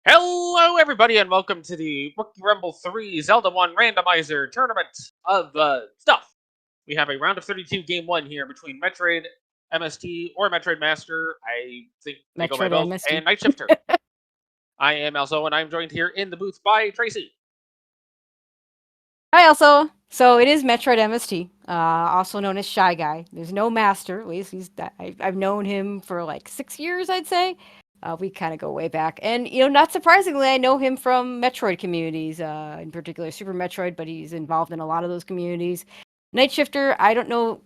Hello, everybody, and welcome to the Rookie Rumble 3 Zelda 1 Randomizer Tournament of stuff. We have a round of 32 game 1 here between Metroid MST or Metroid Master. I think they go by Metroid both, MST. and Nightshifter. I am Elzo, and I'm joined here in the booth by Tracy. Hi, also. So it is Metroid MST, also known as Shy Guy. There's no master. At least I've known him for like 6 years, I'd say. We kind of go way back, and not surprisingly, I know him from Metroid communities, in particular Super Metroid. But he's involved in a lot of those communities. Nightshifter, I don't know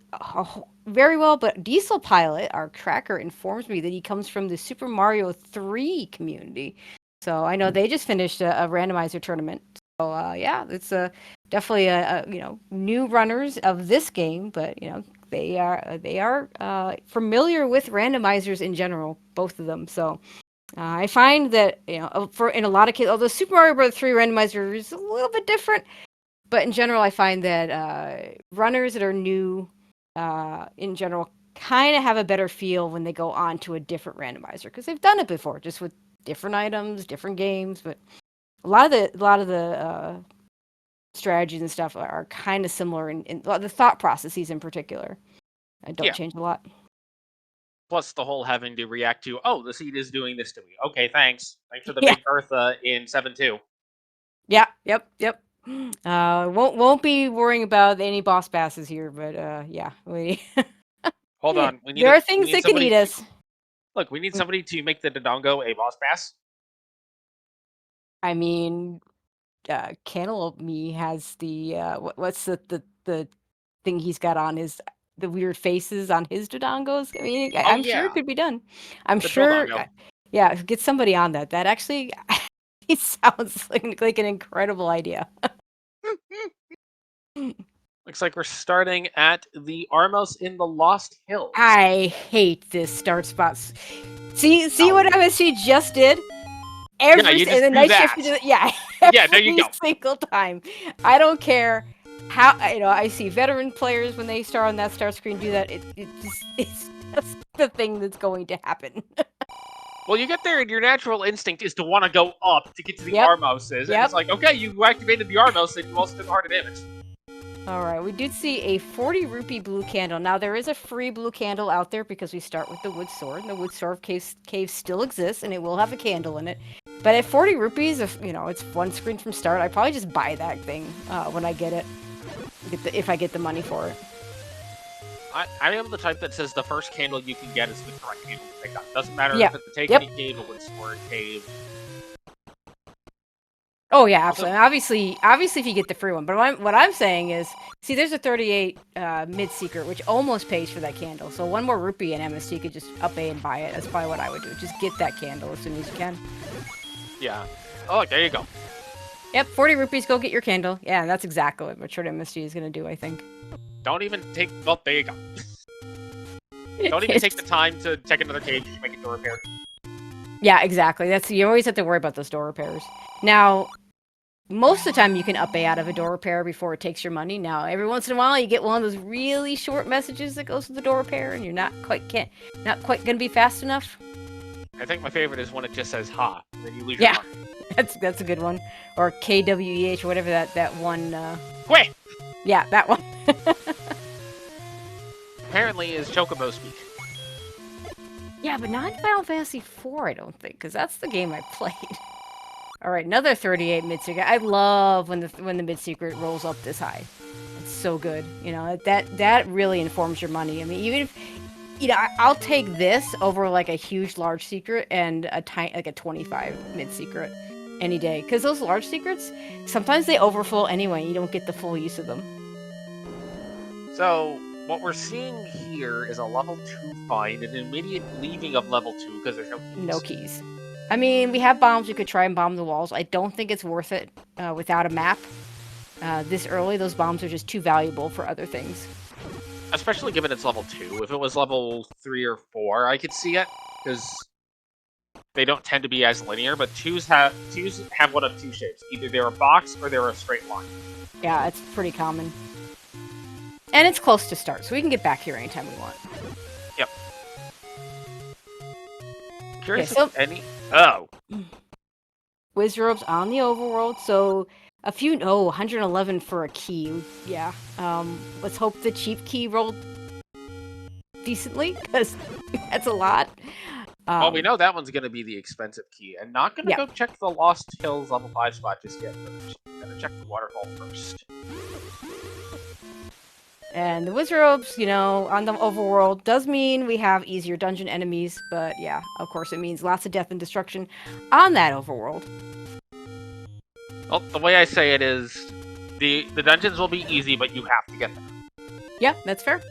very well, but Diesel Pilot, our tracker, informs me that he comes from the Super Mario 3 community. So I know they just finished a randomizer tournament. So yeah, it's definitely new runners of this game, but they are familiar with randomizers in general, both of them. So I find that for in a lot of cases, although Super Mario Bros. 3 randomizer is a little bit different, but in general, I find that runners that are new, in general, kind of have a better feel when they go on to a different randomizer because they've done it before, just with different items, different games. But a lot of the strategies and stuff are kind of similar in the thought processes in particular. Don't change a lot. Plus the whole having to react to, oh, the seed is doing this to me. Okay, thanks. Thanks for the Yeah. Big Bertha in 7-2. Yeah. Yep. Won't be worrying about any boss passes here, but yeah, Hold on. there are things that can eat us. Look, we need somebody to make the Dodongo a boss pass. I mean, Cantaloupe Me has the what's the thing he's got on his the weird faces on his Dodongos. I mean, I'm sure it could be done. I'm the sure. Dodongo. Yeah, get somebody on that. That actually, it sounds like an incredible idea. Looks like we're starting at the Armos in the Lost Hills. I hate this start spots. See what MSC just did? Every you just and the do Nightshifter, there you go. Single time. I don't care how I see veteran players when they start on that start screen do that. It's just the thing that's going to happen. Well, you get there, and your natural instinct is to want to go up to get to the Armoses, and it's like, okay, you activated the Armos, and you also took harder damage. All right, we did see a 40 rupee blue candle. Now, there is a free blue candle out there because we start with the wood sword, and the wood sword cave still exists, and it will have a candle in it. But at 40 rupees, if it's one screen from start, I probably just buy that thing when I get it, if I get the money for it. I am the type that says the first candle you can get is the correct candle to pick up. Doesn't matter if it's the Take-Any cave, a wood sword cave. Oh yeah, absolutely. Obviously, if you get the free one. But what I'm saying is, see, there's a 38 mid secret, which almost pays for that candle. So one more rupee and MST could just up A and buy it. That's probably what I would do. Just get that candle as soon as you can. Yeah. Oh, there you go. Yep, 40 rupees. Go get your candle. Yeah, that's exactly what MetroidMst is gonna do, I think. Don't even take. Well, there you go. Don't even take the time to check another cage to make a door repair. Yeah, exactly. You always have to worry about those door repairs. Now, most of the time you can up A out of a door repair before it takes your money. Now, every once in a while you get one of those really short messages that goes with the door repair, and you're not quite gonna be fast enough. I think my favorite is when it just says "ha," and then you lose your money. That's a good one. Or KWEH, or whatever that one. Quit. Yeah, that one. Apparently, is Chocobo speak. Yeah, but not Final Fantasy IV, I don't think, because that's the game I played. All right, another 38 mid secret. I love when the mid secret rolls up this high. It's so good. That really informs your money. I mean, even if I'll take this over like a huge large secret and a 25 mid secret any day, because those large secrets sometimes they overfill anyway. You don't get the full use of them. So what we're seeing here is a level 2 find, an immediate leaving of level 2 because there's no keys. No keys. I mean, we have bombs. We could try and bomb the walls. I don't think it's worth it without a map. This early, those bombs are just too valuable for other things. Especially given it's level 2. If it was level 3 or 4, I could see it, because they don't tend to be as linear, but 2s have one of two shapes. Either they're a box or they're a straight line. Yeah, it's pretty common. And it's close to start, so we can get back here anytime we want. Yep. Curious if any... Oh. Wizrobes on the overworld. So 111 for a key. Yeah. Let's hope the cheap key rolled decently, because that's a lot. Well, we know that one's going to be the expensive key, and not going to Yeah. go check the Lost Hills level 5 spot just yet. Gotta check the waterfall first. And the Wizrobes, on the overworld does mean we have easier dungeon enemies, but yeah, of course it means lots of death and destruction on that overworld. Well, the way I say it is, the dungeons will be easy, but you have to get them. Yeah, that's fair.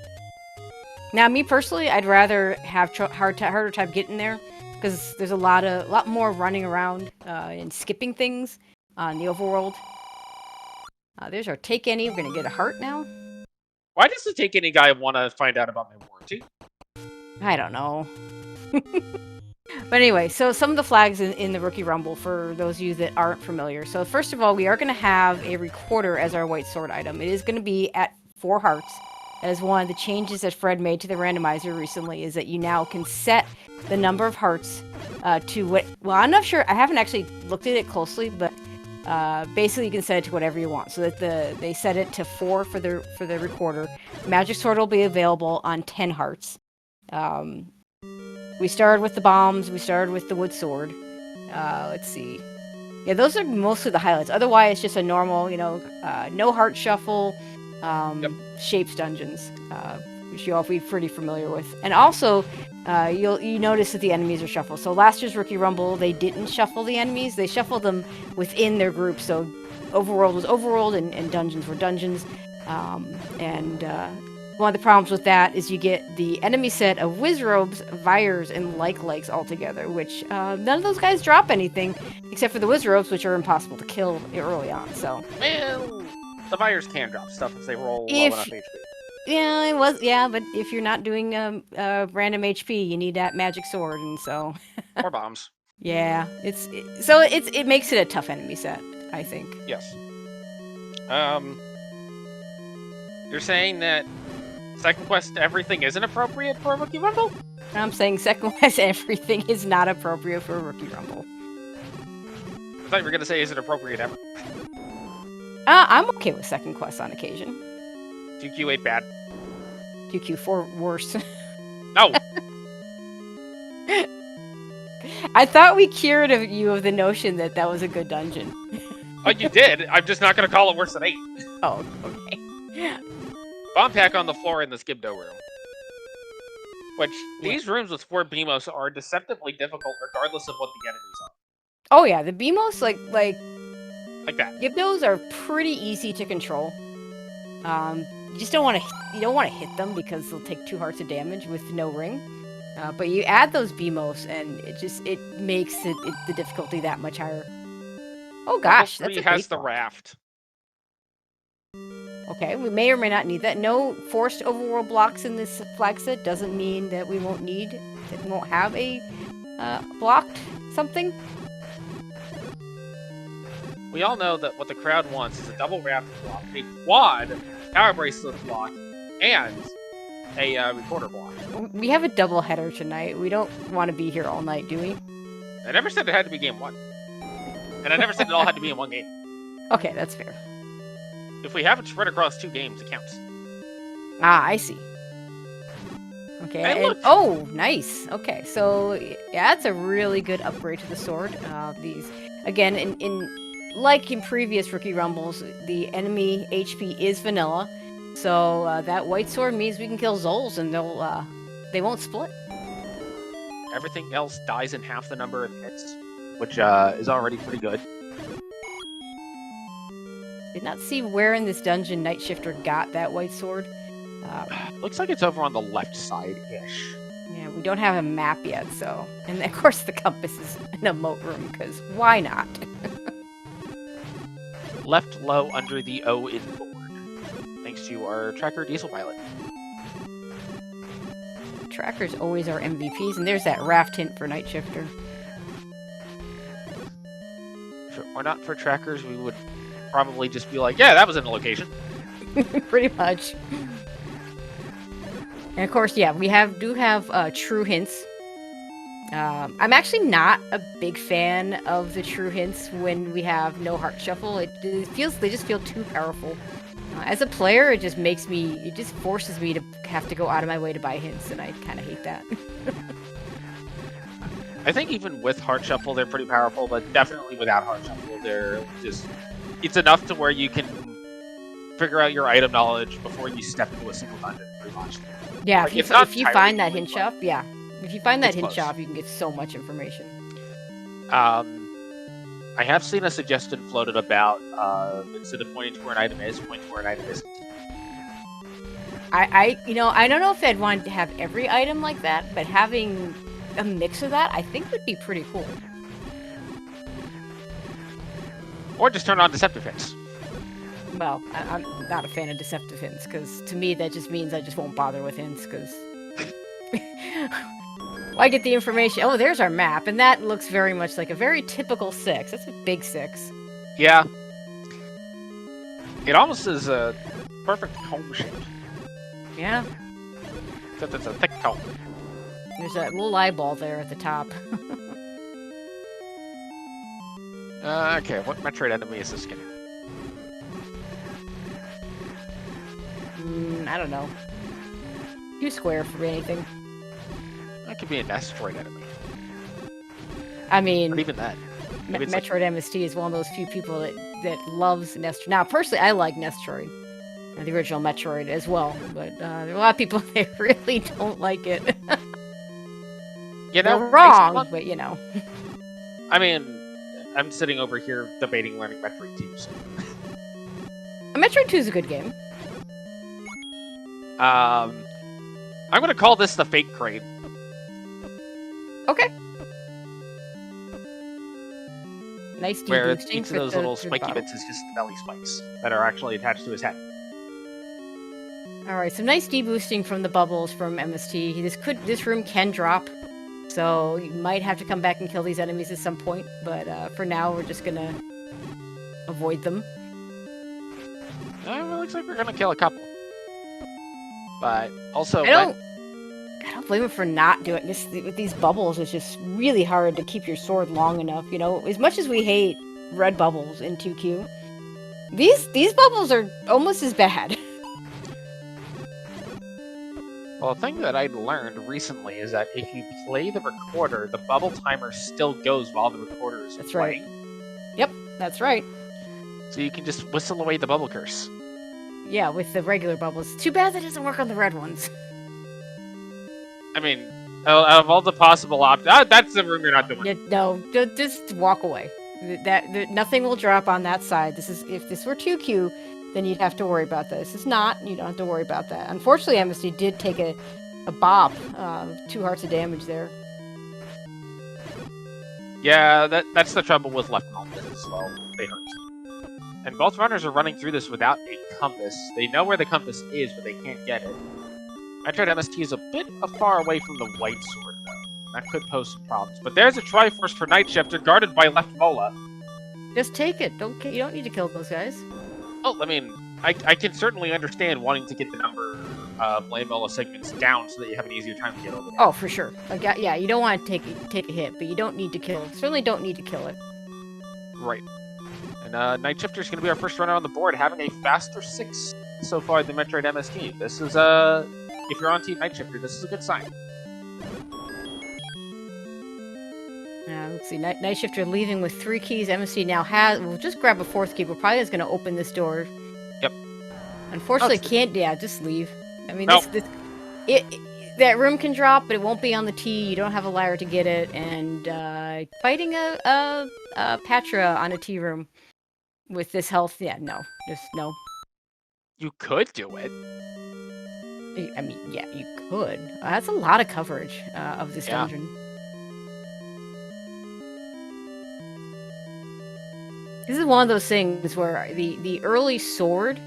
Now, me personally, I'd rather have harder time getting there, because there's a lot more running around and skipping things on the overworld. There's our Take Any. We're gonna get a heart now. Why does the Take Any guy want to find out about my warranty? I don't know. But anyway, so some of the flags in the Rookie Rumble for those of you that aren't familiar. So first of all, we are going to have a recorder as our white sword item. It is going to be at 4 hearts. That is one of the changes that Fred made to the randomizer recently, is that you now can set the number of hearts to what... Well, I'm not sure. I haven't actually looked at it closely, but basically you can set it to whatever you want. So that they set it to 4 for the recorder. Magic Sword will be available on 10 hearts. We started with the bombs. We started with the wood sword. Let's see. Yeah, those are mostly the highlights. Otherwise, it's just a normal, no heart shuffle, shapes dungeons, which you'll all be pretty familiar with. And also, you notice that the enemies are shuffled. So last year's Rookie Rumble, they didn't shuffle the enemies. They shuffled them within their group. So Overworld was Overworld and Dungeons were Dungeons. One of the problems with that is you get the enemy set of Wizrobes, Vires, and Like-Likes all together, which none of those guys drop anything, except for the Wizrobes, which are impossible to kill early on, so... Well, the Vires can drop stuff if they roll low enough HP. Yeah, but if you're not doing random HP, you need that magic sword, and so... Or bombs. Yeah, it makes it a tough enemy set, I think. Yes. You're saying that Second Quest everything isn't appropriate for a Rookie Rumble? I'm saying Second Quest everything is not appropriate for a Rookie Rumble. I thought you were going to say, is it appropriate ever? I'm okay with Second Quest on occasion. 2Q8 bad? 2Q4 worse. No! I thought we cured you of the notion that was a good dungeon. Oh, you did? I'm just not going to call it worse than 8. Oh, okay. Bomb pack on the floor in the Skibdo room. Which, these rooms with 4 BMOs are deceptively difficult regardless of what the enemies are. Oh yeah, the BMOs, like that. Skibdos are pretty easy to control. You just don't want to hit them because they'll take 2 hearts of damage with no ring. But you add those BMOs and it makes the difficulty that much higher. Oh gosh, that's a has the raft. Okay, we may or may not need that. No forced overworld blocks in this flag set doesn't mean that we won't have a blocked something. We all know that what the crowd wants is a double raft block, a quad power bracelet block, and a recorder block. We have a double header tonight. We don't want to be here all night, do we? I never said it had to be game 1. And I never said it all had to be in one game. Okay, that's fair. If we have it spread across 2 games, it counts. Ah, I see. Okay. Oh, nice. Okay, so yeah, that's a really good upgrade to the sword. These again, in previous Rookie Rumbles, the enemy HP is vanilla, so that white sword means we can kill Zols and they won't split. Everything else dies in half the number of hits, which is already pretty good. Did not see where in this dungeon Nightshifter got that white sword. Looks like it's over on the left side-ish. Yeah, we don't have a map yet, so... And of course the compass is in a moat room, because why not? Left low under the O in board. Thanks to our tracker diesel pilot. Trackers always are MVPs, and there's that raft hint for Nightshifter. If it were not for trackers, we would probably just be like, yeah, that was in the location. Pretty much. And of course, yeah, we do have true hints. I'm actually not a big fan of the true hints when we have no heart shuffle. They just feel too powerful. As a player, it just forces me to have to go out of my way to buy hints, and I kind of hate that. I think even with heart shuffle, they're pretty powerful, but definitely without heart shuffle, it's enough to where you can figure out your item knowledge before you step into a single dungeon, pretty much. Yeah, Like, if you find that hint shop, yeah. If you find that hint close. shop, you can get so much information. I have seen a suggestion floated about instead of pointing to where an item is, point to where an item isn't. I don't know if I'd want to have every item like that, but having a mix of that, I think would be pretty cool. Or just turn on deceptive hints. Well, I'm not a fan of deceptive hints, because to me that just means I just won't bother with hints, because... I get the information. Oh, there's our map, and that looks very much like a very typical 6. That's a big 6. Yeah. It almost is a perfect cone shape. Yeah. Except it's a thick cone. There's that little eyeball there at the top. Okay, what Metroid enemy is this guy? I don't know. Too square for anything. That could be an asteroid enemy. I mean, But even that. MetroidMst is one of those few people that loves Nestroid. Now, personally, I like Nestroid, the original Metroid as well, but there are a lot of people that really don't like it. They're wrong, but you know. I mean, I'm sitting over here debating learning Metroid 2. So. Metroid 2 is a good game. I'm gonna call this the fake crane. Okay. Nice deep where boosting each of those little spiky bits is just the belly spikes that are actually attached to his head. Alright, some nice deboosting from the bubbles from MST. This room can drop, so you might have to come back and kill these enemies at some point, but for now we're just gonna avoid them. It looks like we're gonna kill a couple. But also, I don't blame him for not doing this. With these bubbles, it's just really hard to keep your sword long enough. You know, as much as we hate red bubbles in 2Q, these bubbles are almost as bad. Well, a thing that I learned recently is that if you play the recorder, the bubble timer still goes while the recorder is playing. Right. Yep, that's right. So you can just whistle away the bubble curse. Yeah, with the regular bubbles. Too bad that doesn't work on the red ones. I mean, out of all the possible options, that's the room you're not doing. Yeah, no, just walk away. Nothing will drop on that side. If this were 2Q, then you'd have to worry about that. This is not. You don't have to worry about that. Unfortunately, MSD did take a bop. 2 hearts of damage there. Yeah, that's the trouble with left compass as well. They hurt. And both runners are running through this without a compass. They know where the compass is, but they can't get it. MetroidMst is a bit far away from the white sword, though. That could pose some problems. But there's a Triforce for Nightshifter, guarded by Left Mola. Just take it. You don't need to kill those guys. Oh, I mean, I can certainly understand wanting to get the number of Lame Mola segments down so that you have an easier time to get over there. Oh, for sure. Yeah, you don't want to take a hit, but you don't need to kill it. Certainly don't need to kill it. Right. And Nightshifter is going to be our first runner on the board, having a faster 6 so far than MetroidMst. This is if you're on Team Nightshifter, this is a good sign. Let's see. Nightshifter leaving with 3 keys. MSC now has. We'll just grab a 4th key. We're probably just going to open this door. Yep. Unfortunately, can't. Yeah, just leave. I mean, nope. that room can drop, but it won't be on the T. You don't have a lyre to get it, and fighting a Patra on a T room with this health. Yeah, no, just no. You could do it. I mean, yeah, you could. That's a lot of coverage of this dungeon. This is one of those things where the early sword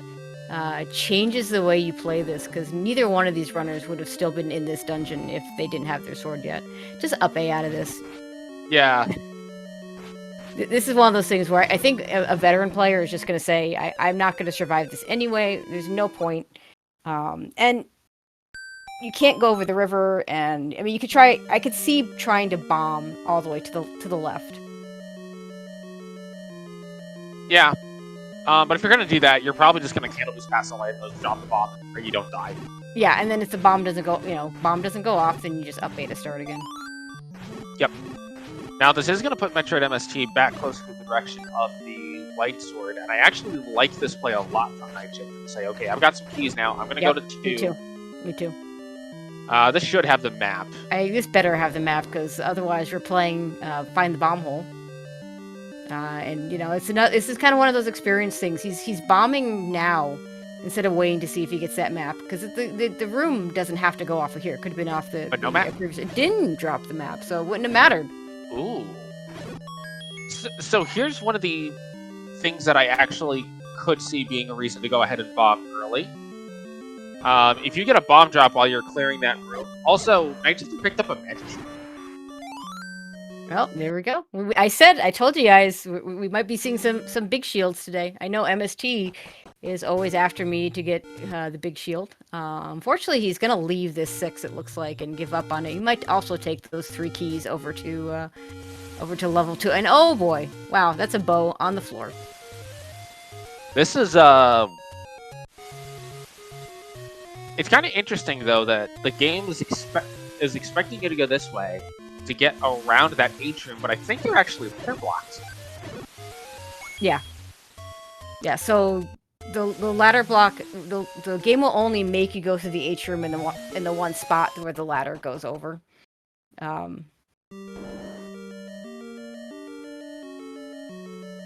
changes the way you play this, because neither one of these runners would have still been in this dungeon if they didn't have their sword yet. Just up A out of this. Yeah. This is one of those things where I think a veteran player is just going to say, I'm not going to survive this anyway. There's no point. And you can't go over the river, and I mean you could try. I could see trying to bomb all the way to the left. Yeah. But if you're gonna do that, you're probably just gonna candle boost past the light and drop the bomb, or you don't die. Yeah, and then if the bomb doesn't go, bomb doesn't go off, then you just up A to start again. Yep. Now this is gonna put MetroidMst back closer to the direction of the light sword, and I actually like this play a lot from Nightshifter to say, okay, I've got some keys now. I'm gonna go to 2. Me too. Me too. This should have the map. This better have the map, because otherwise you're playing find the bomb hole. And this is kind of one of those experience things. He's bombing now instead of waiting to see if he gets that map, because the room doesn't have to go off of here. It could have been off the. But no map. It didn't drop the map, so it wouldn't have mattered. Ooh. So here's one of the things that I actually could see being a reason to go ahead and bomb early. If you get a bomb drop while you're clearing that room, also Nightshifter picked up a magic. Well, there we go. I told you guys, we might be seeing some big shields today. I know MST is always after me to get the big shield. Unfortunately, he's going to leave this 6, it looks like, and give up on it. He might also take those 3 keys over to level 2. And oh boy, wow, that's a bow on the floor. This is, it's kind of interesting, though, that the game is expecting you to go this way to get around that atrium, but I think they're actually pair blocked. Yeah. Yeah, so the ladder block, the game will only make you go through the atrium in the one spot where the ladder goes over. Yeah,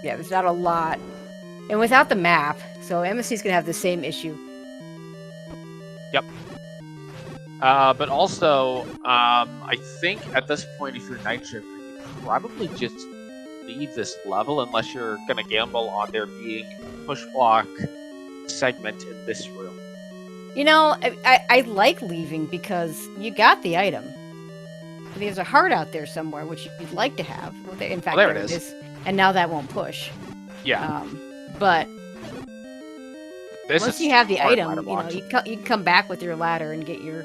there's not a lot. And without the map, so MSC's gonna have the same issue. Yep. But also, I think at this point, if you're Nightshifter, you probably just leave this level unless you're going to gamble on there being a push block segment in this room. I like leaving because you got the item. There's a heart out there somewhere, which you'd like to have. In fact, there it is. And now that won't push. Yeah. But once you have the item, you can come back with your ladder and get your...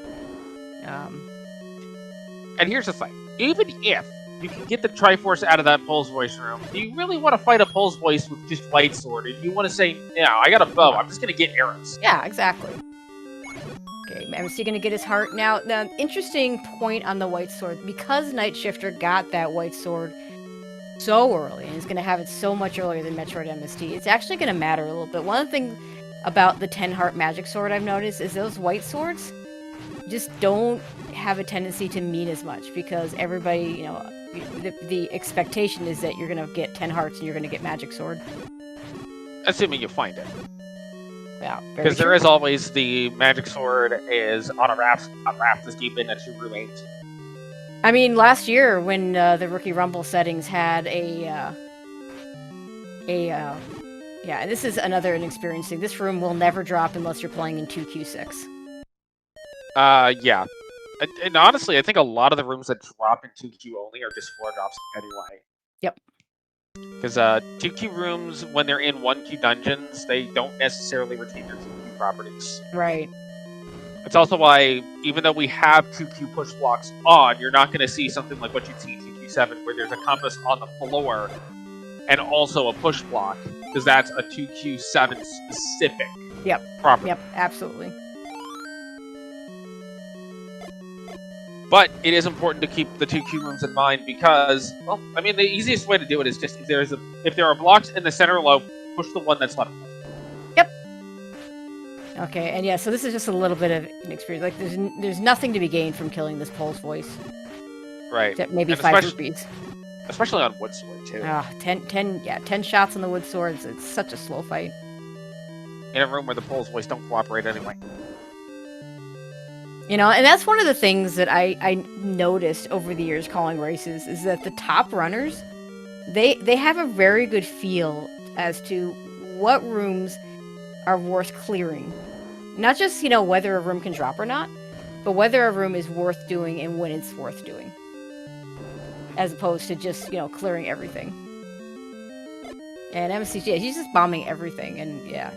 And here's the thing. Even if you can get the Triforce out of that Pulse Voice room, do you really want to fight a Pulse Voice with just Light Sword? Or do you want to say, yeah, I got a bow, I'm just going to get arrows? Yeah, exactly. Okay, is he going to get his heart? Now, the interesting point on the White Sword, because Nightshifter got that White Sword so early, and he's going to have it so much earlier than MetroidMst, it's actually going to matter a little bit. One of the things about the 10-heart magic sword I've noticed is those White Swords just don't have a tendency to mean as much, because everybody, the expectation is that you're going to get 10 hearts and you're going to get magic sword. Assuming you find it. Yeah. Because there is always the magic sword is on a raft this deep in at your room 8. I mean, last year when the Rookie Rumble settings had yeah, and this is another inexperienced thing. This room will never drop unless you're playing in 2Q6. Yeah. And honestly, I think a lot of the rooms that drop in 2Q only are just 4 drops anyway. Yep. Because 2Q rooms, when they're in 1Q dungeons, they don't necessarily retain their 2Q properties. Right. It's also why, even though we have 2Q push blocks on, you're not going to see something like what you'd see in 2Q7, where there's a compass on the floor and also a push block, because that's a 2Q7 specific property. Yep, absolutely. But it is important to keep the 2Q rooms in mind because, well, I mean, the easiest way to do it is just if there are blocks in the center low, push the one that's left. Yep. Okay, and yeah, so this is just a little bit of an experience. Like, there's nothing to be gained from killing this Pulse Voice. Right. Except maybe 5 rupees. Especially on Wood Sword, too. 10 shots on the Wood Swords. It's such a slow fight. In a room where the Pulse Voice don't cooperate anyway. And that's one of the things that I noticed over the years calling races, is that the top runners, they have a very good feel as to what rooms are worth clearing. Not just, whether a room can drop or not, but whether a room is worth doing and when it's worth doing. As opposed to just, clearing everything. And MST, yeah, he's just bombing everything, and yeah,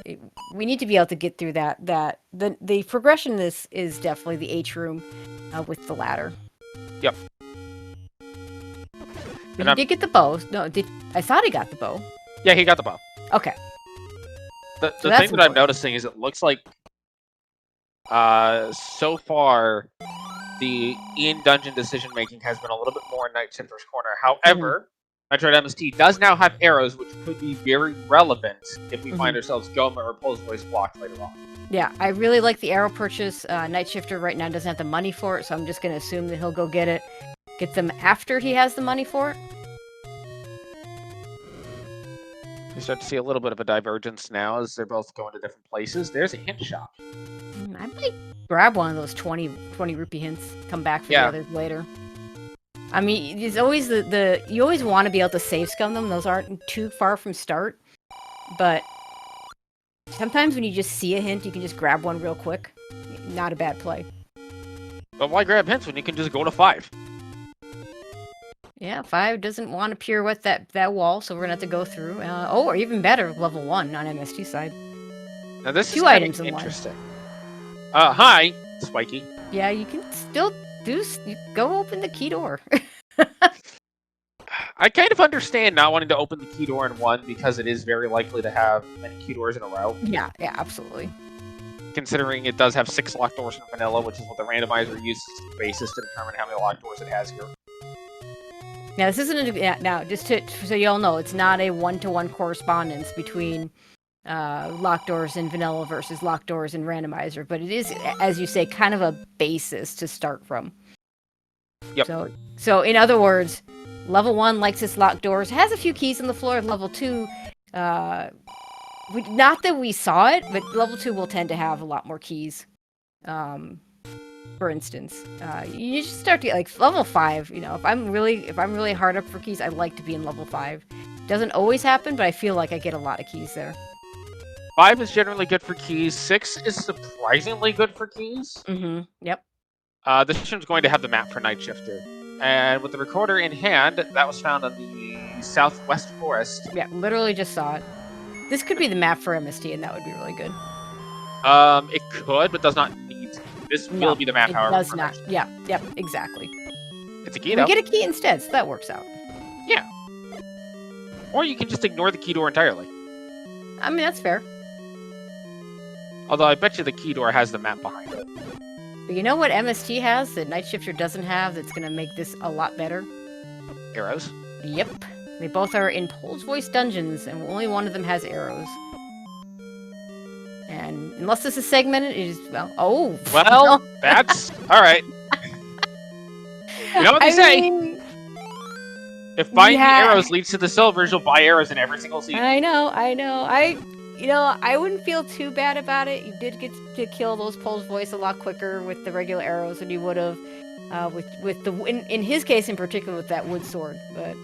we need to be able to get through that. The progression of this is definitely the H room with the ladder. Yep. But he did get the bow. No, I thought he got the bow. Yeah, he got the bow. Okay. The thing that I'm noticing is it looks like so far the in-dungeon decision-making has been a little bit more in Nightshifter's corner. However, MetroidMst does now have arrows, which could be very relevant if we find ourselves Goma or Poe's voice blocked later on. Yeah, I really like the arrow purchase. Nightshifter right now doesn't have the money for it, so I'm just going to assume that he'll go get them after he has the money for it. You start to see a little bit of a divergence now as they're both going to different places. There's a hint shop. I might grab one of those 20 rupee hints, come back for the others later. I mean, it's always you always want to be able to save scum them. Those aren't too far from start. But sometimes when you just see a hint, you can just grab one real quick. Not a bad play. But why grab hints when you can just go to 5? Yeah, 5 doesn't want to pirouette that wall, so we're going to have to go through. Or even better, level 1 on MST side. Now this 2 is items in interesting. Hi, Spiky. Yeah, you can still go open the key door. I kind of understand not wanting to open the key door in 1 because it is very likely to have many key doors in a row. Yeah, absolutely. Considering it does have 6 locked doors in vanilla, which is what the randomizer uses as the basis to determine how many locked doors it has here. Now, this isn't now just so you all know, it's not a one-to-one correspondence between locked doors in vanilla versus locked doors in randomizer, but it is, as you say, kind of a basis to start from. Yep. So in other words, level 1 likes its locked doors, has a few keys on the floor. Level 2, not that we saw it, but level 2 will tend to have a lot more keys. For instance, you just start to get like level 5. You know, if I'm really hard up for keys, I like to be in level 5. Doesn't always happen, but I feel like I get a lot of keys there. 5 is generally good for keys. 6 is surprisingly good for keys. Yep. This mission's going to have the map for Nightshifter. And with the recorder in hand, that was found on the southwest forest. Yeah, literally just saw it. This could be the map for MST, and that would be really good. It could, but does not need to. This will be the map, however. It does not. Yeah, yep, exactly. It's a key, though. We get a key instead, so that works out. Yeah. Or you can just ignore the key door entirely. I mean, that's fair. Although I bet you the key door has the map behind it. But you know what MST has that Nightshifter doesn't have that's going to make this a lot better? Arrows? Yep. They both are in Poe's voice dungeons, and only one of them has arrows. And unless this is segmented, it is, well, that's... Alright. You know what they say? If buying the arrows leads to the silvers, you'll buy arrows in every single season. I know. I wouldn't feel too bad about it. You did get to kill those Poe's voice a lot quicker with the regular arrows than you would have with the in his case in particular with that wood sword. But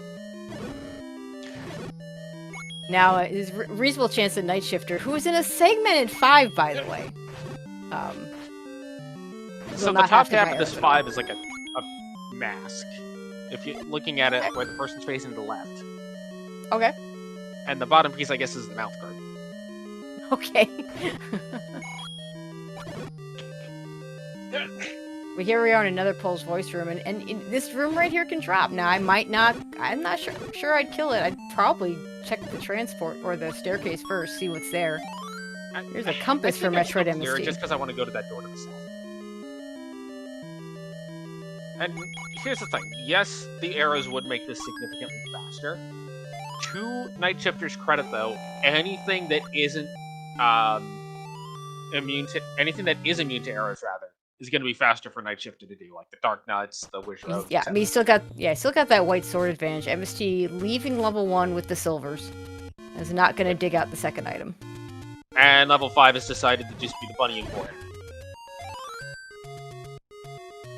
now there's a reasonable chance that Nightshifter, who is in a segmented 5, by the way. So the top half of this 5 is like a mask. If you're looking at it where the person's facing the left. Okay. And the bottom piece, I guess, is the mouth guard. Okay. Well, here we are in another Poe's voice room, and this room right here can drop. Now, I'm not sure I'd kill it. I'd probably check the transport or the staircase first, see what's there. There's a compass for MetroidMst. Just because I want to go to that door to the south. And here's the thing. Yes, the arrows would make this significantly faster. To Nightshifter's credit, though, anything that isn't immune to arrows, rather, is going to be faster for Nightshifter to do, like the Dark Nuts, the Wish Road. Yeah, I mean, still got that white sword advantage. MST leaving level 1 with the silvers is not going to dig out the second item. And level 5 has decided to just be the bunny and boy.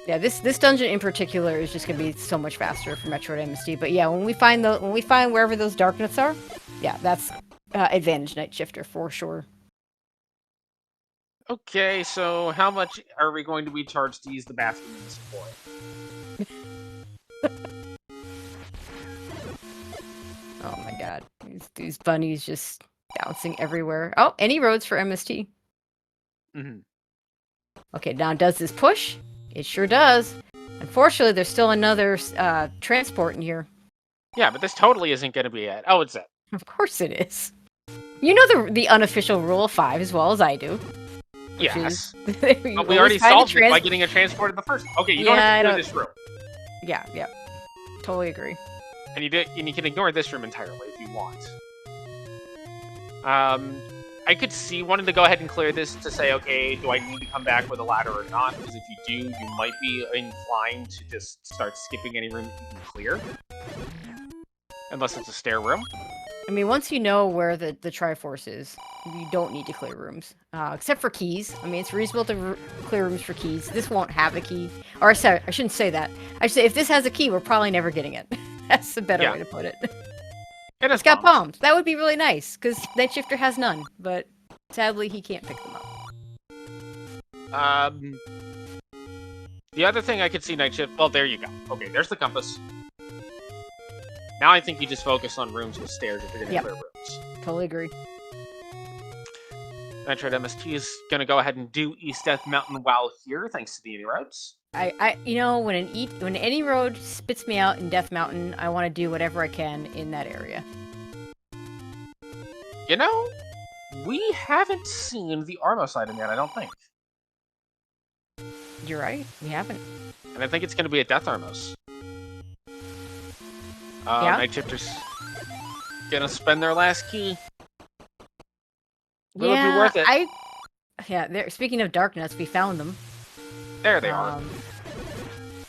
Yeah, this dungeon in particular is just gonna be so much faster for MetroidMst. But yeah, when we find wherever those dark nuts are, yeah, that's advantage Nightshifter for sure. Okay, so how much are we going to be charged to use the bathrooms for? Oh my god, these these bunnies just bouncing everywhere. Oh, any roads for MST? Mm-hmm. Okay, now does this push? It sure does. Unfortunately, there's still another transport in here. Yeah, but this totally isn't going to be it. Oh, it's it. Of course it is. You know the unofficial rule of 5 as well as I do. Yes. Is, but we already solved it by getting a transport in the first. Okay, you don't have to clear this room. Yeah, totally agree. And you can ignore this room entirely if you want. I could see wanting to go ahead and clear this to say, okay, do I need to come back with a ladder or not? Because if you do, you might be inclined to just start skipping any room that you can clear. Unless it's a stair room. I mean, once you know where the Triforce is, you don't need to clear rooms. Except for keys. I mean, it's reasonable to clear rooms for keys. This won't have a key. Or, sorry, I shouldn't say that. I should say, if this has a key, we're probably never getting it. That's the better way to put it. It's got bombs. That would be really nice, because Nightshifter has none, but sadly he can't pick them up. The other thing I could see Nightshifter... Well, there you go. Okay, there's the compass. Now I think you just focus on rooms with stairs if you're going to clear rooms. Totally agree. MetroidMst is going to go ahead and do East Death Mountain while here, thanks to the any roads. You know, when any road spits me out in Death Mountain, I want to do whatever I can in that area. You know, we haven't seen the Armos item yet, I don't think. You're right, we haven't. And I think it's going to be a Death Armos. Nightshifter's going to spend their last key. Will it be worth it? Speaking of Darknuts, we found them. There they are.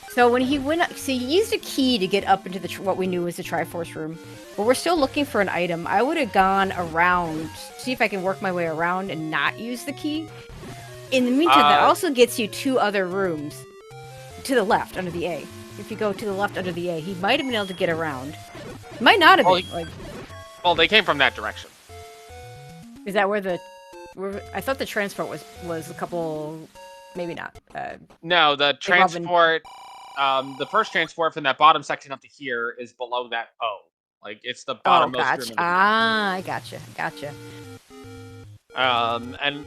So when he went up, he used a key to get up into what we knew was the Triforce room. But we're still looking for an item. I would have gone around, see if I can work my way around and not use the key. In the meantime, that also gets you 2 other rooms to the left under the A. If you go to the left under the A, he might have been able to get around. Might not have been. Well, they came from that direction. Is that where I thought the transport was a couple... Maybe not. No, the transport... the first transport from that bottom section up to here is below that O. Like, it's the bottommost room. I gotcha. And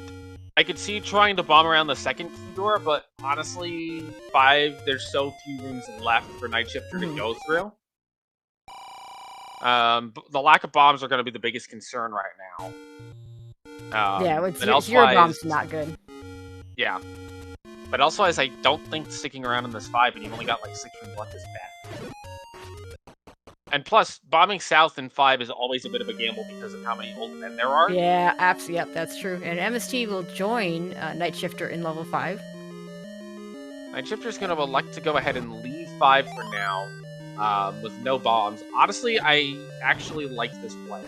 I could see trying to bomb around the second key door, but honestly, 5, there's so few rooms left for Nightshifter to go through. The lack of bombs are going to be the biggest concern right now. Zero bombs not good. Yeah. But also, as I don't think sticking around in this 5 and you've only got like 6 rooms left is bad. And plus, bombing south in 5 is always a bit of a gamble because of how many old men there are. Yeah, absolutely. Yep, that's true. And MST will join Nightshifter in level 5. Nightshifter's going to elect to go ahead and leave 5 for now, with no bombs. Honestly, I actually like this play.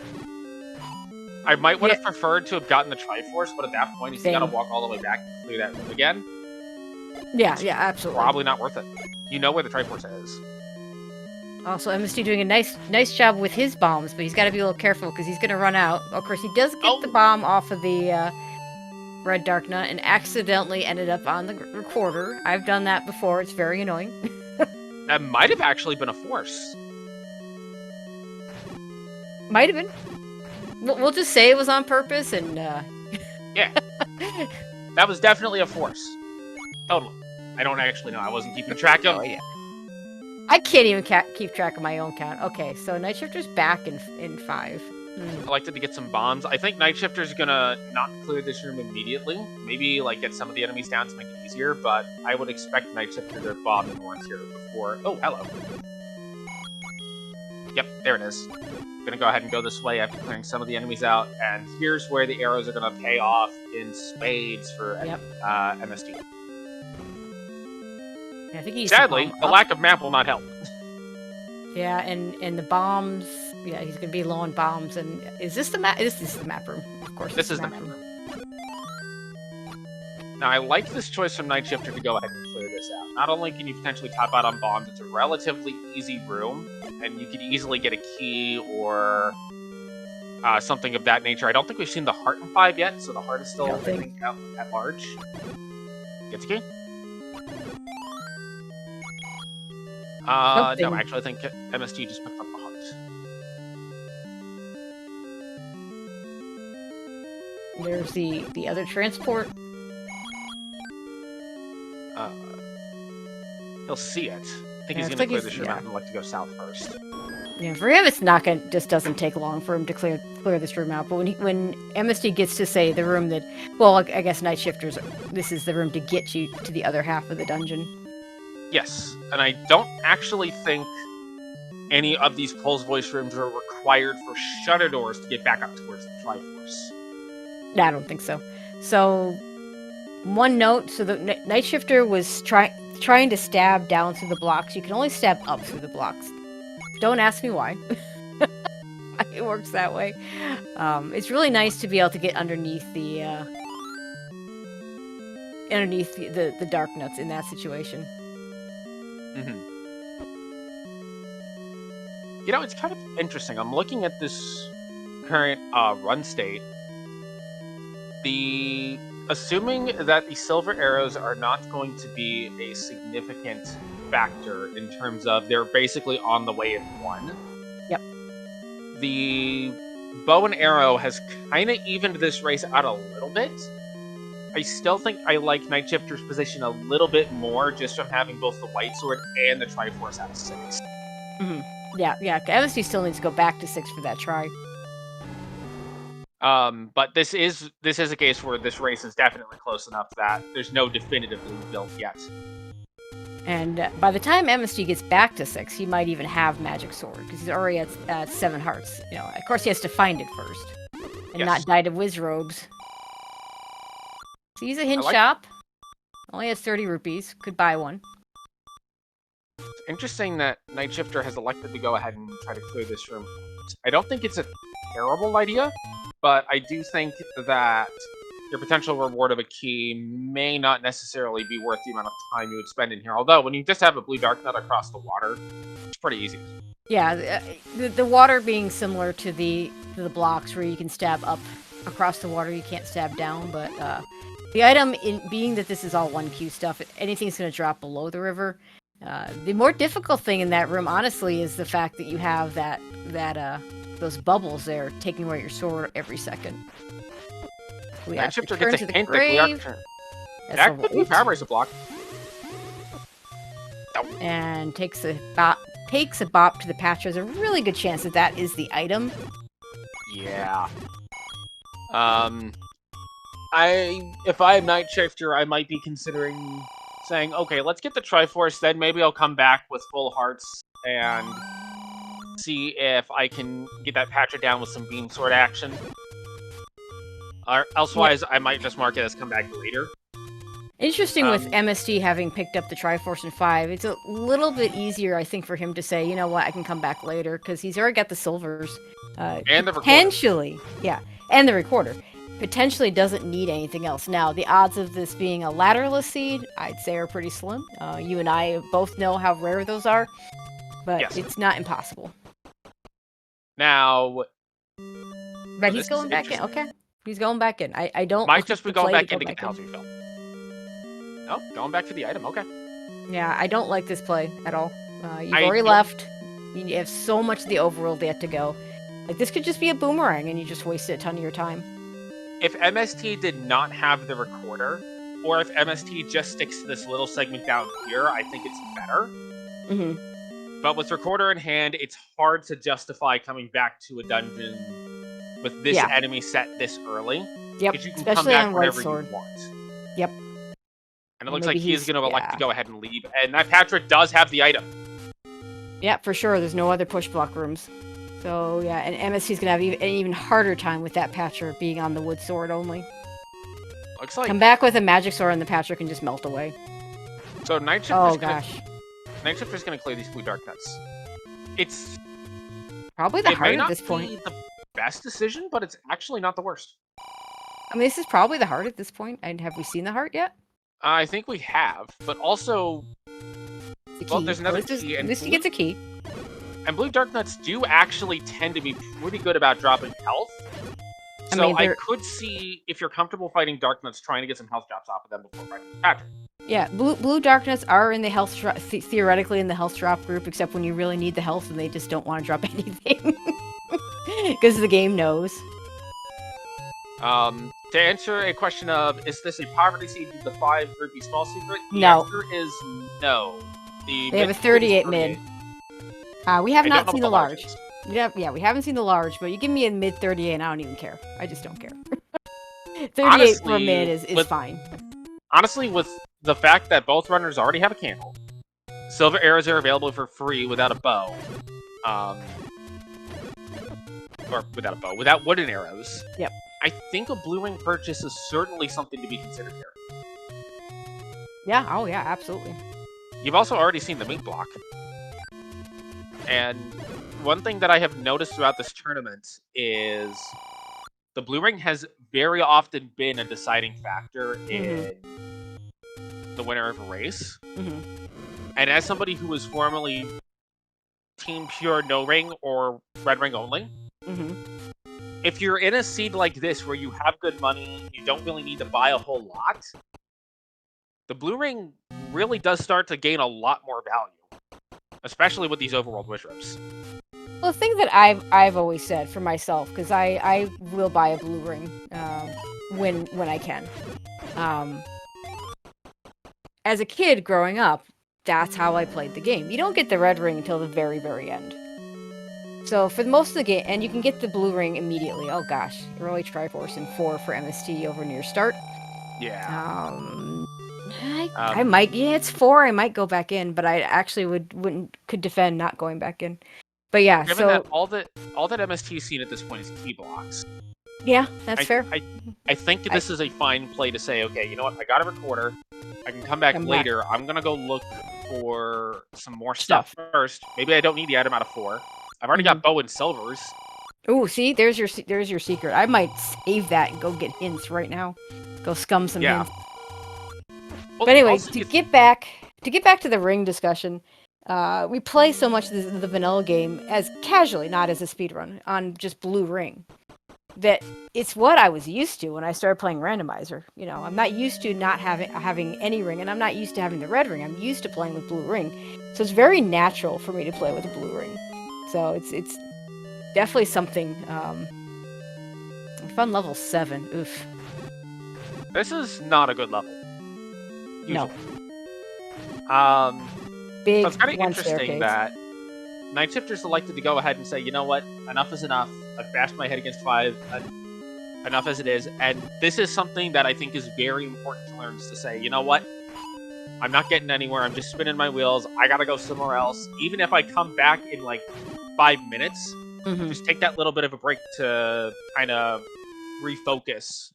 I might would have preferred to have gotten the Triforce, but at that point, he's got to walk all the way back and clear that room again. Yeah, absolutely. Probably not worth it. You know where the Triforce is. Also, MST doing a nice job with his bombs, but he's got to be a little careful because he's going to run out. Of course, he does get the bomb off of the Red Darknut and accidentally ended up on the recorder. I've done that before. It's very annoying. That might have actually been a force. Might have been. We'll just say it was on purpose and... Yeah. That was definitely a force. Totally. I don't actually know. I wasn't keeping track of... I can't even keep track of my own count. Okay, so Nightshifter's back in 5. Elected to get some bombs. I think Nightshifter's gonna not clear this room immediately. Maybe, like, get some of the enemies down to make it easier, but I would expect Nightshifter to bomb the ones here before... Oh, hello. Yep, there it is. Gonna go ahead and go this way after clearing some of the enemies out, and here's where the arrows are gonna pay off in spades for MST. I think sadly, the lack of map will not help. Yeah, and the bombs. Yeah, he's gonna be low on bombs. And is this the map? This is the map room, of course. This is the map room. Now, I like this choice from Nightshifter to go ahead and clear this out. Not only can you potentially top out on bombs, it's a relatively easy room, and you could easily get a key or something of that nature. I don't think we've seen the heart in 5 yet, so the heart is still, I think, out at large. Gets a key. No, actually, I think MST just picked up the heart. There's the other transport. He'll see it. I think Yeah, he's it's going to like clear he's- this room out and like to go south first. Yeah, for him, it's not gonna. Just doesn't take long for him to clear this room out. But when MST gets to say the room that, well, I guess Nightshifters, this is the room to get you to the other half of the dungeon. Yes, and I don't actually think any of these Pulse Voice rooms are required for shutter doors to get back up towards the Triforce. No, I don't think so. So, one note: so the Nightshifter was trying to stab down through the blocks. You can only stab up through the blocks. Don't ask me why. It works that way. It's really nice to be able to get underneath the dark nuts in that situation. Mm-hmm. You know, it's kind of interesting. I'm looking at this current run state. Assuming that the silver arrows are not going to be a significant factor in terms of they're basically on the way in one. Yep. The bow and arrow has kind of evened this race out a little bit. I still think I like Nightshifter's position a little bit more just from having both the White Sword and the Triforce at 6. Mm-hmm. Yeah. MST still needs to go back to 6 for that try. But this is a case where this race is definitely close enough that there's no definitively built yet. And by the time MST gets back to 6, he might even have Magic Sword because he's already at 7 hearts. You know, of course, he has to find it first and not die to Wiz Robes. So he's a hint shop. Only has 30 rupees. Could buy one. It's interesting that Nightshifter has elected to go ahead and try to clear this room. I don't think it's a terrible idea, but I do think that your potential reward of a key may not necessarily be worth the amount of time you would spend in here. Although, when you just have a blue dark nut across the water, it's pretty easy. Yeah, the water being similar to the blocks where you can stab up across the water, you can't stab down, but the item, being that this is all 1Q stuff, anything's going to drop below the river. The more difficult thing in that room, honestly, is the fact that you have those bubbles there taking away your sword every second. We have to Nightshifter turn gets to a the hint grave. That could be Power Razor block. And takes a bop to the patch. There's a really good chance that is the item. Yeah. If I am Nightshifter, I might be considering saying, okay, let's get the Triforce, then maybe I'll come back with full hearts and see if I can get that Patcher down with some Beam Sword action. Elsewise, I might just mark it as come back later. Interesting with MST having picked up the Triforce in 5, it's a little bit easier, I think, for him to say, you know what, I can come back later, because he's already got the silvers. And the recorder. Potentially, yeah, and the recorder. Potentially doesn't need anything else. Now, the odds of this being a ladderless seed, I'd say are pretty slim. You and I both know how rare those are, but It's not impossible. Now... But he's going back in, okay. He's going back in. I don't... Might just be going back in to get the health refill. Oh, going back for the item, okay. Yeah, I don't like this play at all. You've already left. You have so much of the overworld yet to go. Like, this could just be a boomerang, and you just wasted a ton of your time. If MST did not have the recorder, or if MST just sticks to this little segment down here, I think it's better. Mm-hmm. But with recorder in hand, it's hard to justify coming back to a dungeon with this enemy set this early. Yep, because you can especially come back on whenever White Sword. you want. Yep. And it looks like he's going to elect to go ahead and leave. And that Patrick does have the item. Yeah, for sure. There's no other push block rooms. So, yeah, and MST's going to have an even harder time with that Patcher being on the wood sword only. Looks like... Come back with a magic sword and the Patcher can just melt away. So Nightshifter's Nightshifter's going to clear these blue dark nuts. It's... probably the heart at this point. It may not be the best decision, but it's actually not the worst. I mean, this is probably the heart at this point. And have we seen the heart yet? I think we have, but also... The key. Well, there's another key. At least he gets a key. And blue dark nuts do actually tend to be pretty good about dropping health. So I could see, if you're comfortable fighting dark nuts, trying to get some health drops off of them before fighting Patrick. Yeah, blue dark nuts are in the health theoretically in the health drop group, except when you really need the health and they just don't want to drop anything. Because the game knows. To answer a question of, is this a poverty seed with the 5 rupee small secret? The No. answer is no. They have a 38 mid. We have not seen the large. Yeah, we haven't seen the large, but you give me a mid 38 and I don't even care. I just don't care. 38 honestly, for a mid is fine. Honestly, with the fact that both runners already have a candle, silver arrows are available for free without a bow. Without wooden arrows. Yep. I think a blue ring purchase is certainly something to be considered here. Yeah, oh yeah, absolutely. You've also already seen the meat block. And one thing that I have noticed throughout this tournament is the blue ring has very often been a deciding factor in the winner of a race. And as somebody who was formerly Team Pure No Ring or Red Ring only, if you're in a seed like this where you have good money, you don't really need to buy a whole lot, the blue ring really does start to gain a lot more value, especially with these overworld wish ropes. Well, the thing that I've always said for myself, because I will buy a blue ring when I can. As a kid growing up, that's how I played the game. You don't get the red ring until the very, very end. So for most of the game, and you can get the blue ring immediately. Oh gosh, early Triforce and 4 for MST over near start. Yeah. I might. Yeah, it's 4. I might go back in, but I actually could defend not going back in. But yeah, given that all that MST's seen at this point is key blocks. Yeah, that's fair. I think this is a fine play to say, okay, you know what? I got a recorder. I can come back later. I'm gonna go look for some more stuff first. Maybe I don't need the item out of 4. I've already got bow and silvers. Ooh, see, there's your secret. I might save that and go get hints right now. Go scum some hints. Well, but anyway, to get back to the ring discussion, we play so much the vanilla game as casually, not as a speedrun, on just blue ring, that it's what I was used to when I started playing Randomizer. You know, I'm not used to not having any ring, and I'm not used to having the red ring. I'm used to playing with blue ring, so it's very natural for me to play with a blue ring. So it's definitely something. If I'm level 7, oof. This is not a good level. Usually. No. Big so it's kind of interesting staircase. that Nightshifters elected to go ahead and say, you know what, enough is enough. I've bashed my head against 5. Enough as it is. And this is something that I think is very important to learn, is to say, you know what, I'm not getting anywhere. I'm just spinning my wheels. I gotta go somewhere else. Even if I come back in like 5 minutes, just take that little bit of a break to kind of refocus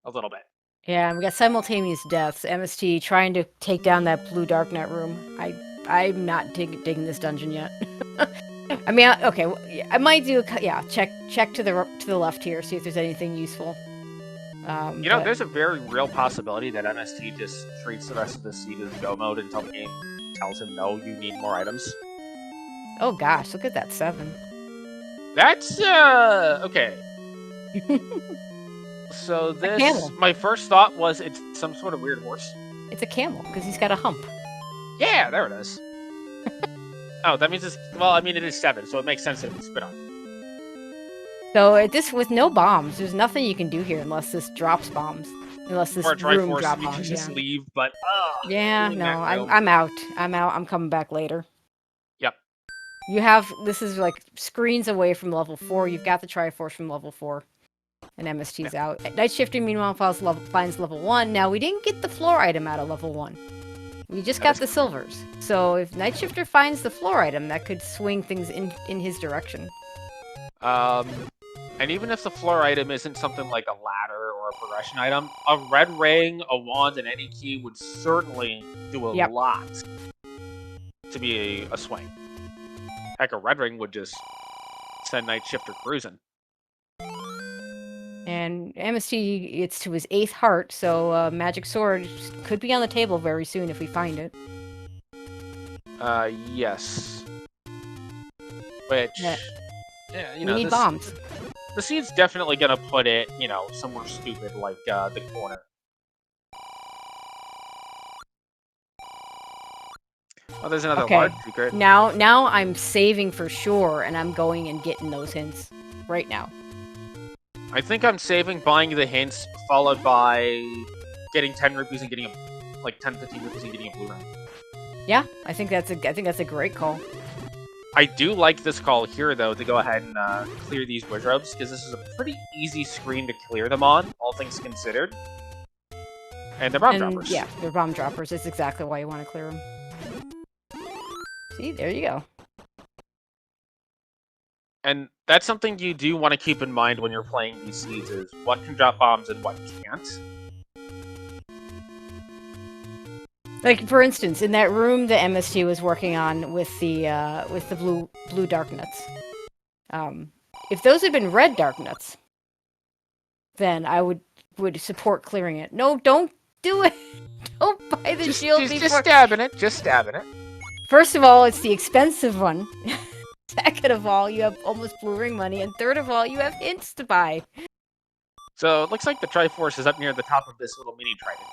a little bit. Yeah, and we got simultaneous deaths. MST trying to take down that blue Darknet room. I'm not digging this dungeon yet. I mean, okay, I might do check to the left here, see if there's anything useful. You know, there's a very real possibility that MST just treats the rest of the seed as go mode until the game tells him, no, you need more items. Oh gosh, look at that 7. That's okay. So this, my first thought was it's some sort of weird horse. It's a camel, because he's got a hump. Yeah, there it is. Oh, that means it's, well, I mean, it is 7, so it makes sense that it would spit on. So with no bombs, there's nothing you can do here unless this drops bombs. Unless this room drops bombs, you just leave, but... yeah, no, I'm out. I'm coming back later. Yep. You have, this is like screens away from level 4. You've got the Triforce from level 4. And MST's out. Nightshifter, meanwhile, finds level 1. Now, we didn't get the floor item out of level 1. We just got the silvers. So if Nightshifter finds the floor item, that could swing things in his direction. And even if the floor item isn't something like a ladder or a progression item, a red ring, a wand, and any key would certainly do a lot to be a swing. Heck, a red ring would just send Nightshifter cruising. And MST, it's to his 8th heart, so Magic Sword could be on the table very soon if we find it. Yes. Which, you know, we need bombs. The seed's definitely gonna put it, you know, somewhere stupid like the corner. Oh, there's another large secret. Now I'm saving for sure, and I'm going and getting those hints right now. I think I'm saving buying the hints, followed by getting 10 rupees and getting like 10, 15 rupees and getting a blue ring. Yeah, I think that's a great call. I do like this call here, though, to go ahead and clear these wizards, because this is a pretty easy screen to clear them on, all things considered. And they're bomb droppers. Yeah, they're bomb droppers. That's exactly why you want to clear them. See, there you go. And that's something you do want to keep in mind when you're playing these seeds, is what can drop bombs and what can't. Like, for instance, in that room that MST was working on with the blue dark nuts, if those had been red dark nuts, then I would support clearing it. No, don't do it. Don't buy the shield before. Just stabbing it. Just stabbing it. First of all, it's the expensive one. Second of all, you have almost blue ring money, and third of all, you have hints to buy. So it looks like the Triforce is up near the top of this little mini trident.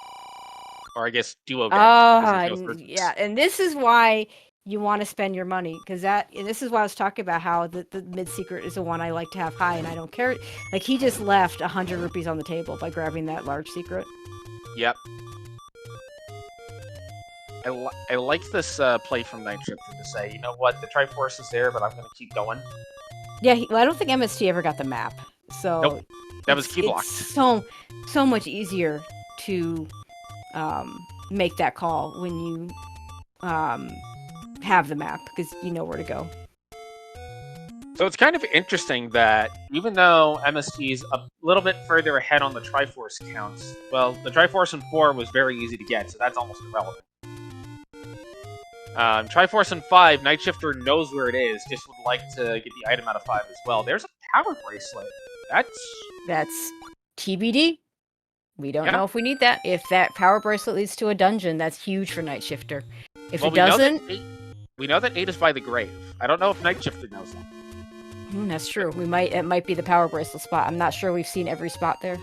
Or I guess duo. Yeah, and this is why you want to spend your money, because this is why I was talking about how the mid secret is the one I like to have high, and I don't care. Like, he just left 100 rupees on the table by grabbing that large secret. Yep. I like this play from Nightshifter to say, you know what, the Triforce is there, but I'm going to keep going. Yeah, well, I don't think MST ever got the map, so nope. That was key blocked. It's so much easier to make that call when you have the map, because you know where to go. So it's kind of interesting that even though MST is a little bit further ahead on the Triforce counts, well, the Triforce in 4 was very easy to get, so that's almost irrelevant. Triforce in 5, Nightshifter knows where it is, just would like to get the item out of 5 as well. There's a power bracelet. That's TBD. We don't know if we need that. If that power bracelet leads to a dungeon, that's huge for Nightshifter. If it doesn't... We know that 8 is by the grave. I don't know if Nightshifter knows that. That's true. It might be the power bracelet spot. I'm not sure we've seen every spot there.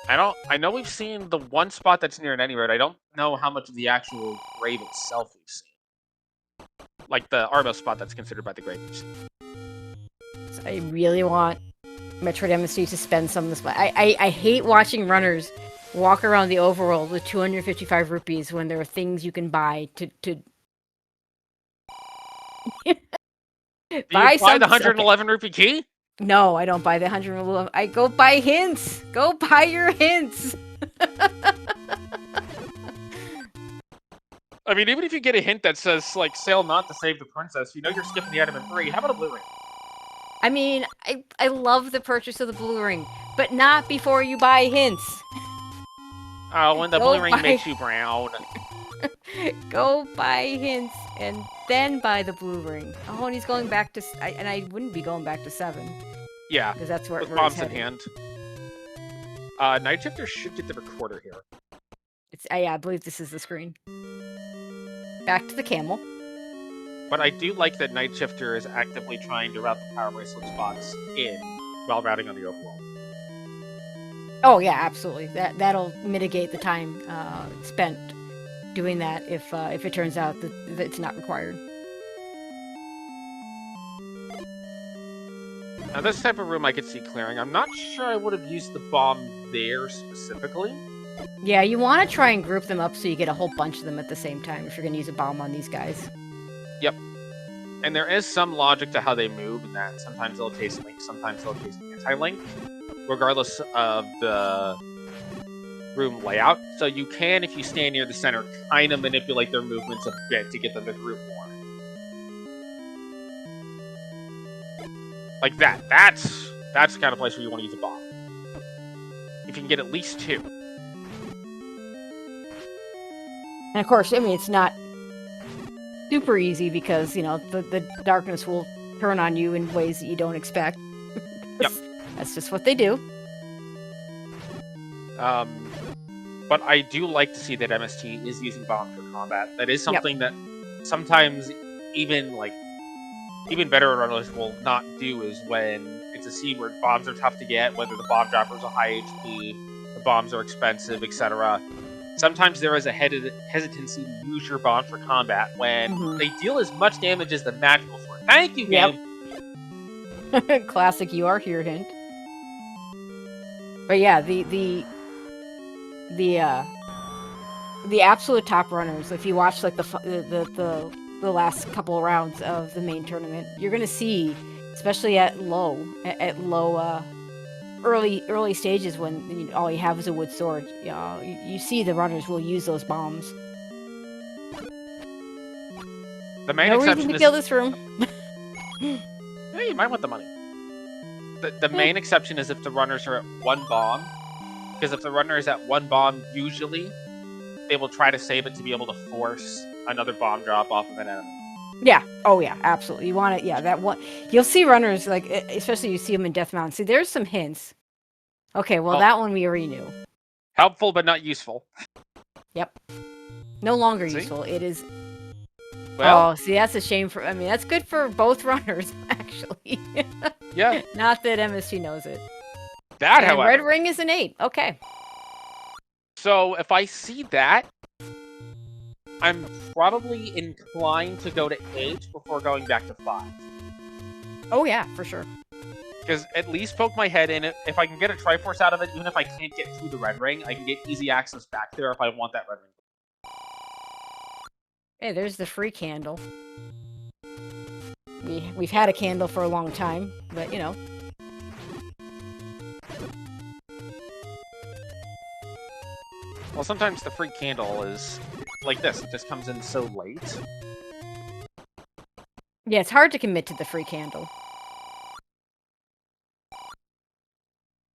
I know we've seen the one spot that's near an any road. I don't know how much of the actual grave itself we've seen. Like the Arbo spot that's considered by the grave. So I really want MetroidMst to spend some of this money. I hate watching runners walk around the overworld with 255 rupees when there are things you can buy to Do you buy the 111 rupee key? No, I don't buy the 111. I go buy hints. Go buy your hints. I mean, even if you get a hint that says, like, sail not to save the princess, you know you're skipping the item in 3. How about a blue ring? I mean, I love the purchase of the blue ring, but not before you buy hints. Oh, when the blue ring makes you brown. Go buy hints and then buy the blue ring. Oh, and he's going back to... and I wouldn't be going back to 7. Yeah, because that's where with bombs in hand. Nightshifter should get the recorder here. Yeah, I believe this is the screen. Back to the camel. But I do like that Nightshifter is actively trying to route the power bracelet spots in while routing on the overworld. Oh yeah, absolutely. That'll mitigate the time spent doing that if it turns out that it's not required. Now this type of room I could see clearing. I'm not sure I would have used the bomb there specifically. Yeah, you want to try and group them up so you get a whole bunch of them at the same time if you're going to use a bomb on these guys. Yep. And there is some logic to how they move, in that sometimes they'll chase Link, sometimes they'll chase anti-Link, regardless of the room layout. So you can, if you stand near the center, kind of manipulate their movements a bit to get them to group more. Like that. That's the kind of place where you want to use a bomb. If you can get at least 2. And of course, I mean, it's not super easy because, you know, the darkness will turn on you in ways that you don't expect. Yep. That's just what they do. But I do like to see that MST is using bombs for combat. That is something that sometimes even better runners will not do, is when it's a scene where bombs are tough to get, whether the bomb droppers are high HP, the bombs are expensive, etc. Sometimes there is a hesitancy to use your bomb for combat when they deal as much damage as the magical sword. Thank you, game! Classic, you are here hint. But yeah, the absolute top runners. If you watch like the last couple of rounds of the main tournament, you're gonna see, especially at low early stages when all you have is a wood sword. You see the runners will use those bombs. The main No exception reason to is kill this room. yeah, you might want the money. The main exception is if the runners are at one bomb, because if the runner is at one bomb, usually they will try to save it to be able to force another bomb drop off of an enemy. Yeah. Oh yeah. Absolutely. You want it. Yeah. That one. You'll see runners like, especially you see them in Death Mountain. See, there's some hints. Okay. Well, that one we already knew. Helpful but not useful. Yep. No longer See? useful. It is. Well, oh, see, that's a shame for. I mean, that's good for both runners, actually. yeah. Not that MST knows it. That, And however. red ring is an 8. Okay. So if I see that, I'm probably inclined to go to 8 before going back to 5. Oh yeah, for sure. Because at least poke my head in it. If I can get a Triforce out of it, even if I can't get through the red ring, I can get easy access back there if I want that red ring. Hey, there's the free candle. We've had a candle for a long time, but you know. Well, sometimes the free candle is like this. It just comes in so late. Yeah, it's hard to commit to the free candle.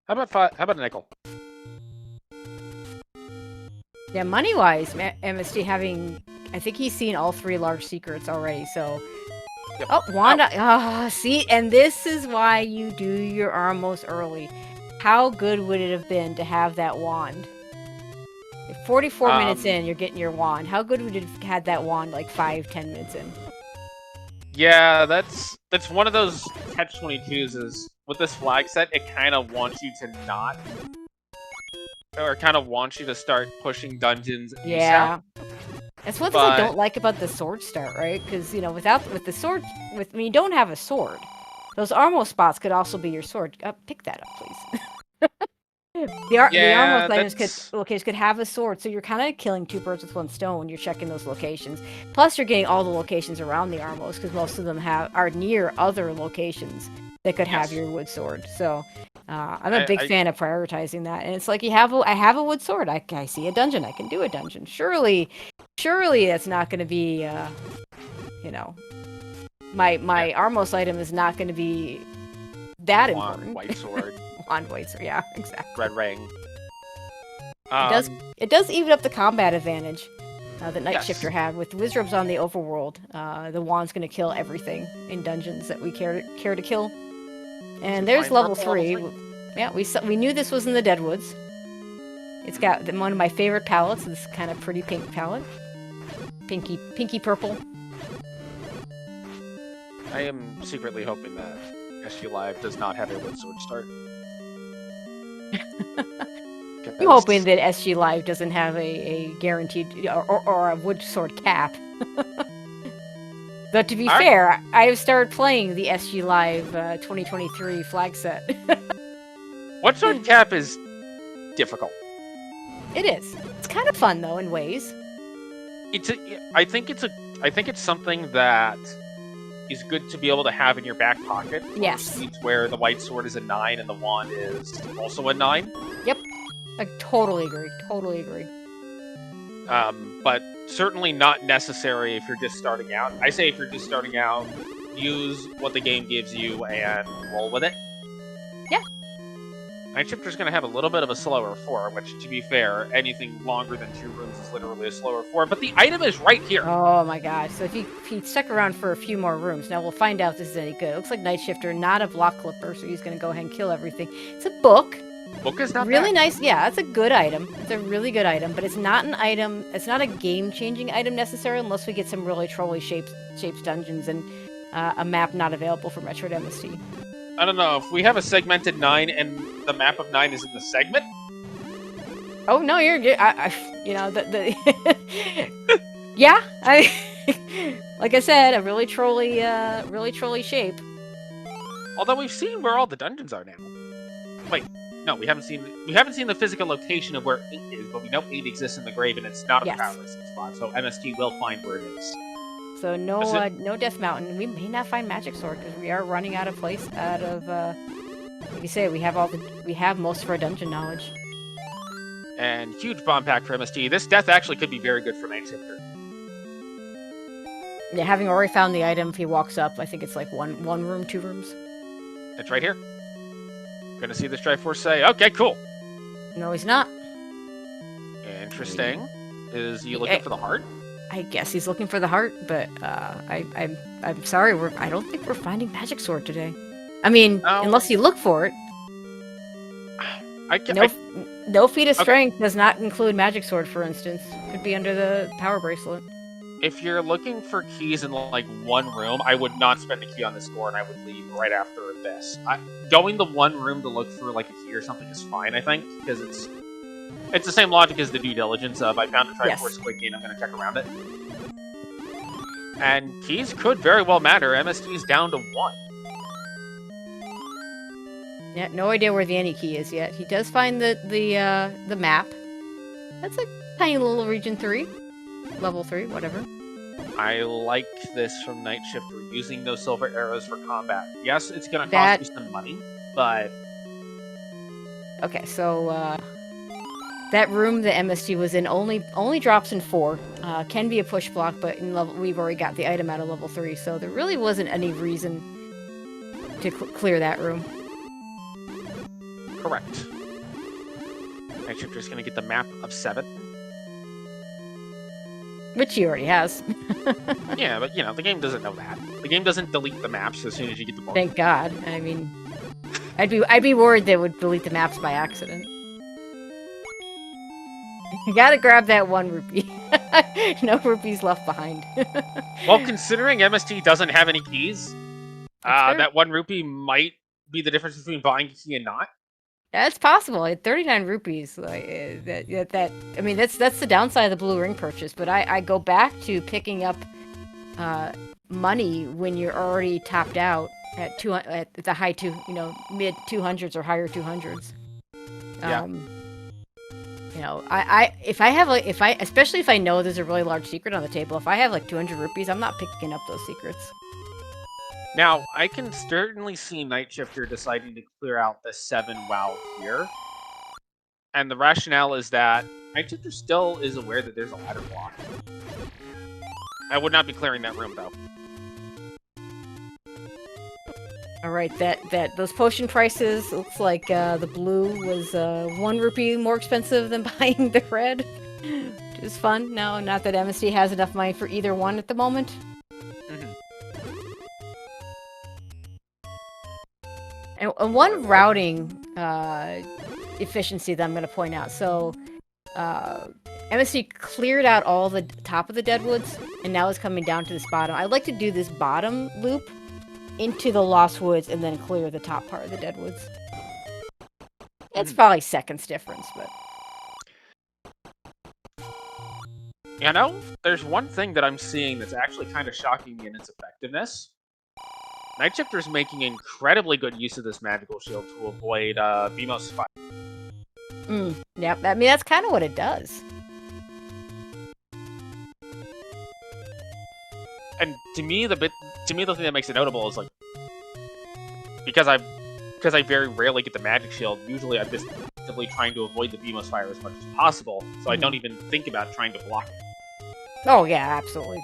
How about a nickel? Yeah, money-wise, MST having... I think he's seen all 3 large secrets already, so... Yep. Oh, Wanda... Oh, see? And this is why you do your Armos early. How good would it have been to have that wand? If 44 minutes in, you're getting your wand. How good would it have had that wand like 5-10 minutes in? Yeah, that's one of those catch-22s is, with this flag set, it kind of wants you to not... Or kind of wants you to start pushing dungeons ASAP. Yeah. That's one thing I don't like about the sword start, right? Because, you know, when you don't have a sword, those Armor spots could also be your sword. Pick that up, please. The Armor items could have a sword, so you're kind of killing 2 birds with 1 stone when you're checking those locations. Plus, you're getting all the locations around the Armors, because most of them are near other locations that could have your wood sword. So, I'm a big fan of prioritizing that. And it's like, I have a wood sword. I see a dungeon. I can do a dungeon. Surely that's not going to be, you know, my Armos item is not going to be that important. White sword. On white sword, yeah, exactly. Red ring. It does even up the combat advantage that Nightshifter had. With Wizrobes on the overworld, the wand's going to kill everything in dungeons that we care to kill. And there's level 3. Yeah, we knew this was in the Deadwoods. It's got one of my favorite palettes, this kind of pretty pink palette. Pinky purple. I am secretly hoping that SG Live does not have a wood sword start. I'm hoping that SG Live doesn't have a guaranteed or a wood sword cap. But to be fair, I have started playing the SG Live 2023 flag set. Wood sword cap is difficult. It is. It's kind of fun though in ways. I think it's something that is good to be able to have in your back pocket. Yes. Where the white sword is a 9 and the wand is also a 9. Yep. I totally agree. Totally agree. But certainly not necessary if you're just starting out. I say if you're just starting out, use what the game gives you and roll with it. Yeah. Nightshifter's going to have a little bit of a slower 4, which, to be fair, anything longer than 2 rooms is literally a slower 4, but the item is right here. Oh my god. So if he stuck around for a few more rooms, now we'll find out if this is any good. It looks like Nightshifter, not a block clipper, so he's going to go ahead and kill everything. It's a book. Book is not really bad. Nice. Yeah, that's a good item. It's a really good item, but it's not an item. It's not a game-changing item necessarily, unless we get some really trolly shaped dungeons and a map not available for MetroidMst. I don't know if we have a segmented 9 and the map of 9 is in the segment. Oh no, you're you know yeah. Like I said, a really trolly shape. Although we've seen where all the dungeons are now. Wait. No, we haven't seen the physical location of where 8 is, but we know 8 exists in the grave, and it's not a Yes. power racing spot. So MST will find where it is. So no Death Mountain. We may not find Magic Sword because we are running out of place. Like you say, we have most of our dungeon knowledge. And huge bomb pack for MST. This death actually could be very good for Nightshifter. Yeah, having already found the item, if he walks up, I think it's like one room, 2 rooms. It's right here. Gonna see the Triforce say, okay, cool. No, he's not. Interesting. Is he looking for the heart? I guess he's looking for the heart, but I'm sorry, I don't think we're finding Magic Sword today. I mean, unless you look for it. No feat of strength does not include Magic Sword, for instance. Could be under the power bracelet. If you're looking for keys in like one room, I would not spend a key on this door, and I would leave right after this. Going to one room to look for like a key or something is fine, I think, because it's the same logic as the due diligence of I found a Triforce quick key and I'm going to check around it. And keys could very well matter. MST is down to 1. Yeah, no idea where the any key is yet. He does find the map. That's a tiny little region 3. Level 3, whatever. I like this from Nightshifter, using those silver arrows for combat. Yes, it's going to cost you some money, but... Okay, so, that room the MST was in only drops in 4. Can be a push block, but we've already got the item out of level 3, so there really wasn't any reason to clear that room. Correct. Nightshifter's going to get the map of 7. Which he already has. Yeah, but, the game doesn't know that. The game doesn't delete the maps as soon as you get the board. Thank God. I mean, I'd be worried they would delete the maps by accident. You gotta grab that 1 rupee. No rupees left behind. Well, considering MST doesn't have any keys, that 1 rupee might be the difference between buying a key and not. Yeah, it's possible. At 39 rupees, like that. I mean, that's the downside of the blue ring purchase. But I go back to picking up money when you're already topped out at the high mid 200s or higher 200s. Yeah. Especially if I know there's a really large secret on the table. If I have like 200 rupees, I'm not picking up those secrets. Now, I can certainly see Nightshifter deciding to clear out the 7 WoW here. And the rationale is that Nightshifter still is aware that there's a ladder block. I would not be clearing that room, though. Alright, those potion prices, looks like the blue was 1 rupee more expensive than buying the red. Which is fun. No, not that MST has enough money for either one at the moment. And one routing efficiency that I'm going to point out. So, MST cleared out all the top of the Deadwoods, and now it's coming down to this bottom. I'd like to do this bottom loop into the Lost Woods and then clear the top part of the Deadwoods. It's probably seconds difference, but... There's one thing that I'm seeing that's actually kind of shocking me in its effectiveness. Nightshifter's making incredibly good use of this magical shield to avoid BMO's fire. Yep, I mean, that's kind of what it does. And to me, the thing that makes it notable is, like, because I very rarely get the magic shield, usually I'm just actively trying to avoid the BMO's fire as much as possible, so I don't even think about trying to block it. Oh, yeah, absolutely.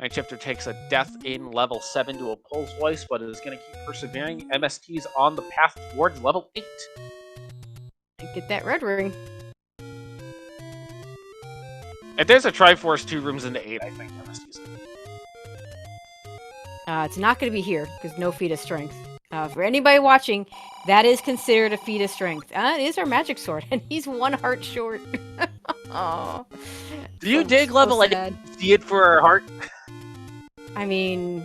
Nightshifter takes a death in level 7 to a Pulse Voice, but is going to keep persevering. MST's on the path towards level 8. And get that red ring. If there's a Triforce 2 rooms into 8, I think MST's in. It's not going to be here, because no feat of strength. For anybody watching, that is considered a feat of strength. It is our magic sword, and he's 1 heart short. Aww. Do you dig level 8? See it for our heart? I mean,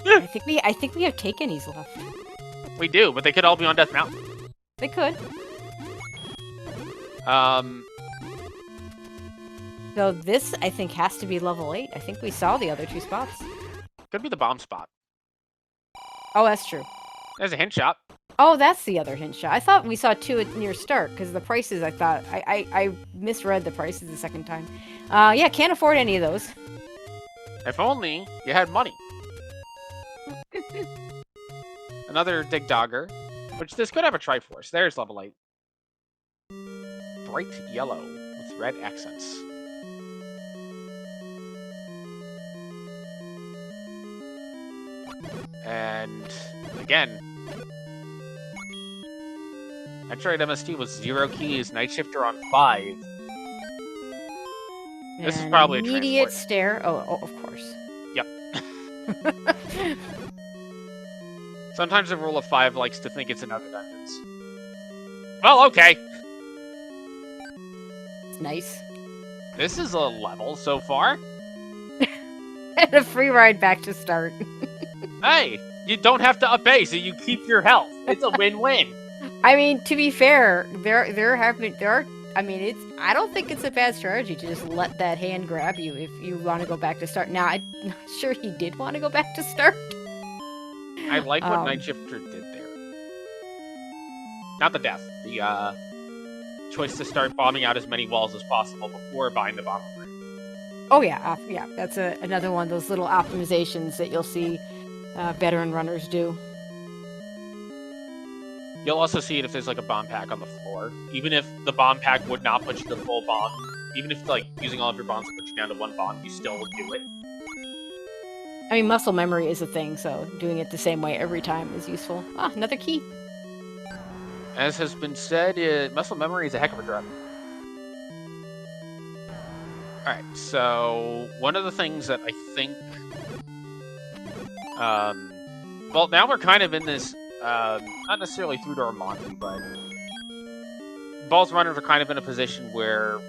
I think we have Takenis left. We do, but they could all be on Death Mountain. They could. So this, I think, has to be level 8. I think we saw the other 2 spots. Could be the bomb spot. Oh, that's true. There's a hint shot. Oh, that's the other hint shot. I thought we saw 2 near start because the prices. I thought I misread the prices the second time. Yeah, can't afford any of those. If only you had money. Another Dig Dogger, which this could have a Triforce. There's level 8. Bright yellow with red accents. And again, MetroidMst was 0 keys, Nightshifter on 5. This is probably a immediate transport. stare. Oh, of course. Yep. Sometimes the rule of 5 likes to think it's in other dungeons. Well, okay. It's nice. This is a level so far. And a free ride back to start. Hey, you don't have to up A, so you keep your health. It's a win-win. I mean, to be fair, I don't think it's a bad strategy to just let that hand grab you if you want to go back to start. Now, I'm not sure he did want to go back to start. I like what Nightshifter did there. Not the death. The choice to start bombing out as many walls as possible before buying the bomb upgrade. Oh yeah, yeah. That's another one of those little optimizations that you'll see veteran runners do. You'll also see it if there's like a bomb pack on the floor. Even if the bomb pack would not put you to full bomb, even if like using all of your bombs would put you down to 1 bomb, you still would do it. I mean, muscle memory is a thing, so doing it the same way every time is useful. Ah, another key. As has been said, muscle memory is a heck of a drug. Alright, so one of the things that I think... well, now we're kind of in this, not necessarily through to Armani, but... both runners are kind of in a position where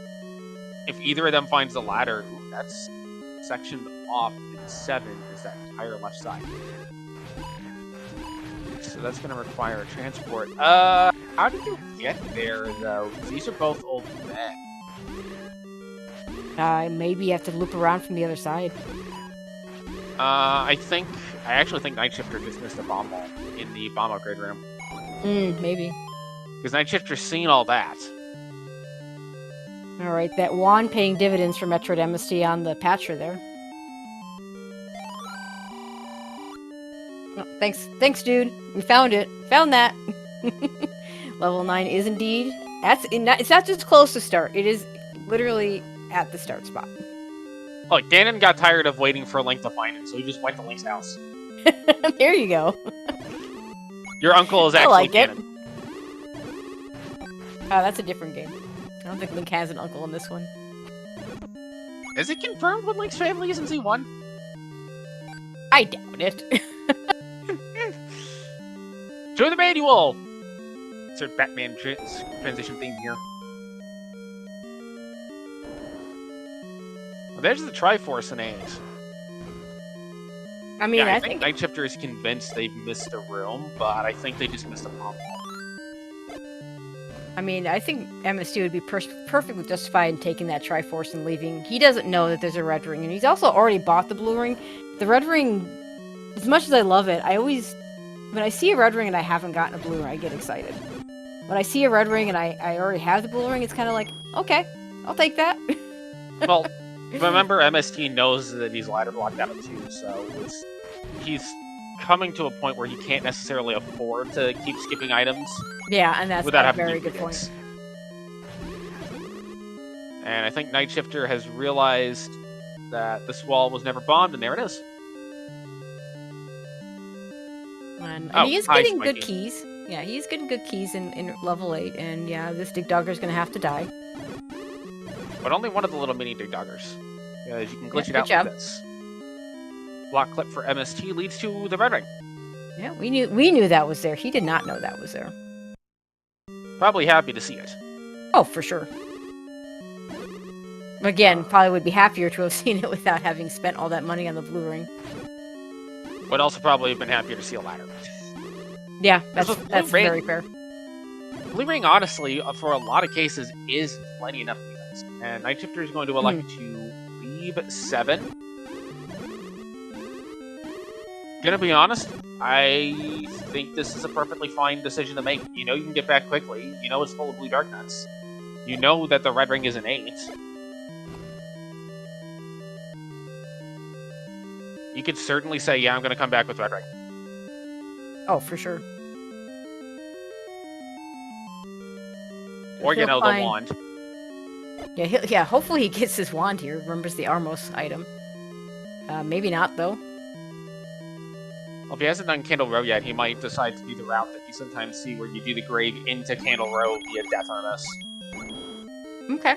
if either of them finds the ladder, ooh, that's sectioned off in 7 is that entire left side. So that's going to require a transport. How did you get there, though? These are both old men. Maybe you have to loop around from the other side. I actually think Nightshifter just missed a bomb wall in the bomb upgrade room. Maybe. Because Nightshifter's seen all that. Alright, that wand paying dividends for MetroidMst on the patcher there. Oh, thanks, dude. We found it. Found that. Level 9 is indeed. It's not just close to start. It is literally at the start spot. Look, Danon got tired of waiting for Link to find him, so he just went to Link's house. There you go. Your uncle is actually Danon. Oh, that's a different game. I don't think Link has an uncle in this one. Is it confirmed what Link's family is in Z1? I doubt it. Join the manual! Insert Batman transition theme here. Well, there's the Triforce in A's. I mean, yeah, I think Nightshifter is convinced they've missed a room, but I think they just missed a bomb. I mean, I think MST would be perfectly justified in taking that Triforce and leaving. He doesn't know that there's a red ring, and he's also already bought the blue ring. The red ring, as much as I love it, when I see a red ring and I haven't gotten a blue ring, I get excited. When I see a red ring and I already have the blue ring, it's kind of like, okay, I'll take that. Well, remember, MST knows that he's ladder blocked out of 2, so he's coming to a point where he can't necessarily afford to keep skipping items. Yeah, and that's a very good point. And I think Nightshifter has realized that this wall was never bombed, and there it is. And he is getting good keys. Yeah, he's getting good keys in level 8, and yeah, this Dig Dogger's gonna have to die. But only one of the little mini Dig Doggers. Yeah, you can glitch it out like this. Block clip for MST leads to the red ring. Yeah, we knew that was there. He did not know that was there. Probably happy to see it. Oh, for sure. Again, probably would be happier to have seen it without having spent all that money on the blue ring. Would also probably have been happier to see a ladder. Yeah, that's very fair. Blue ring, honestly, for a lot of cases, is plenty enough defense. And Nightshifter is going to elect to leave 7. Gonna be honest, I think this is a perfectly fine decision to make. You know you can get back quickly. You know it's full of blue dark nuts. You know that the red ring is an 8. You could certainly say, yeah, I'm going to come back with red ring. Oh, for sure. Or, you know, the wand. Yeah, hopefully he gets his wand here, remembers the Armos item. Maybe not, though. Well, if he hasn't done Candle Row yet, he might decide to do the route that you sometimes see where you do the grave into Candle Row via Death Armos. Okay.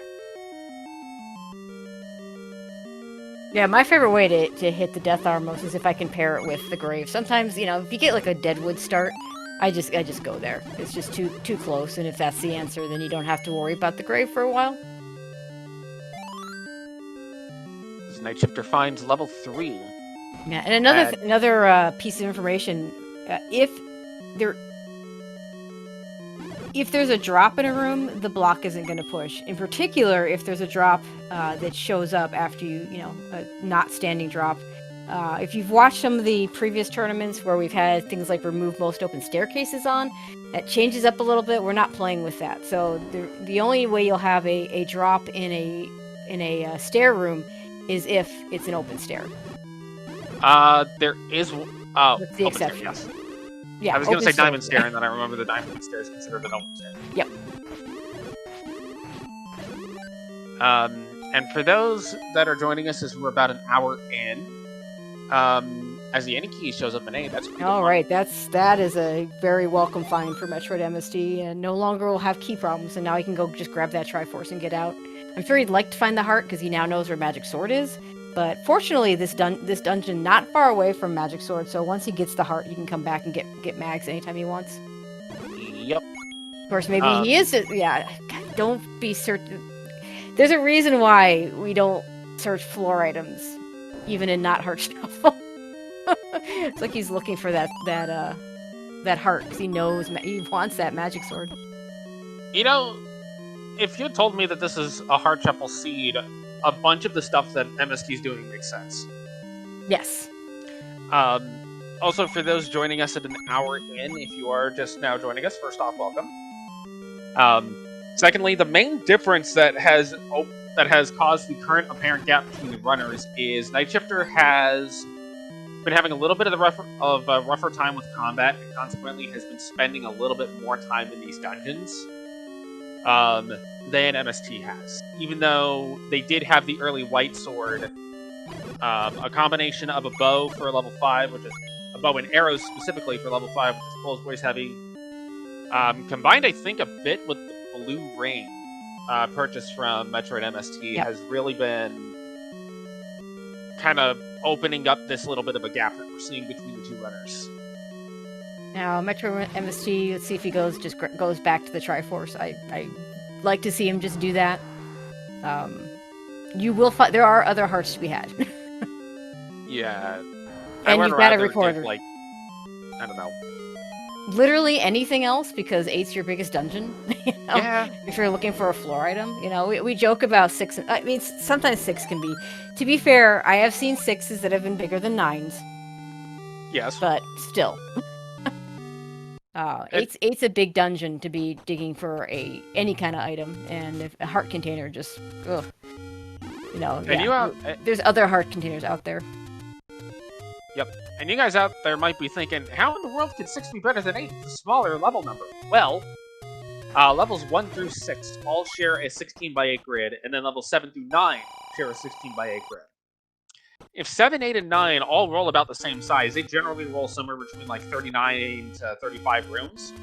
Yeah, my favorite way to hit the Death Armos is if I can pair it with the grave. Sometimes, you know, if you get like a Deadwood start, I just go there. It's just too close, and if that's the answer, then you don't have to worry about the grave for a while. This Nightshifter finds level 3. Yeah, and another piece of information: if there's a drop in a room, the block isn't going to push. In particular, if there's a drop that shows up after a not standing drop. If you've watched some of the previous tournaments where we've had things like remove most open staircases on, that changes up a little bit. We're not playing with that. So the only way you'll have a drop in a stair room is if it's an open stair. There is That's the exception. Stair, yes. Yeah, I was going to say diamond stair, and then I remember the diamond stair is considered an open stair. Yep. And for those that are joining us as we're about an hour in, as the any key shows up in A, that's all right. That is a very welcome find for MetroidMst, and no longer will have key problems. And now he can go just grab that Triforce and get out. I'm sure he'd like to find the heart because he now knows where Magic Sword is. But fortunately, this dungeon not far away from Magic Sword, so once he gets the heart, he can come back and get mags anytime he wants. Yep. Of course, maybe he is. Yeah. God, don't be certain. There's a reason why we don't search floor items, even in not heart shuffle. It's like he's looking for that heart because he knows he wants that Magic Sword. You know, if you told me that this is a heart shuffle seed, a bunch of the stuff that MST is doing makes sense. Yes. Also, for those joining us at an hour in, if you are just now joining us, first off, welcome. Secondly, the main difference that has caused the current apparent gap between the runners is Nightshifter has been having a little bit of a rougher time with combat, and consequently has been spending a little bit more time in these dungeons than MST has. Even though they did have the early white sword, a combination of a bow for level 5, which is a bow and arrows specifically for level 5, which is close voice heavy, combined I think a bit with the blue ring purchased from MetroidMst, has really been kind of opening up this little bit of a gap that we're seeing between the two runners. Now, MetroidMst, let's see if he goes back to the Triforce. I like to see him just do that. You will find there are other hearts to be had. Yeah. And you've got a recorder. Like, I don't know. Literally anything else, because 8's your biggest dungeon. You know? Yeah. If you're looking for a floor item, we joke about 6. I mean, sometimes 6 can be. To be fair, I have seen 6s that have been bigger than 9s. Yes. But still. 8's a big dungeon to be digging for any kind of item, and if a heart container just, ugh. There's other heart containers out there. Yep. And you guys out there might be thinking, how in the world could 6 be better than 8? It's a smaller level number. Well, levels 1 through 6 all share a 16 by 8 grid, and then levels 7 through 9 share a 16 by 8 grid. If 7, 8, and 9 all roll about the same size, they generally roll somewhere between like 39 to 35 rooms.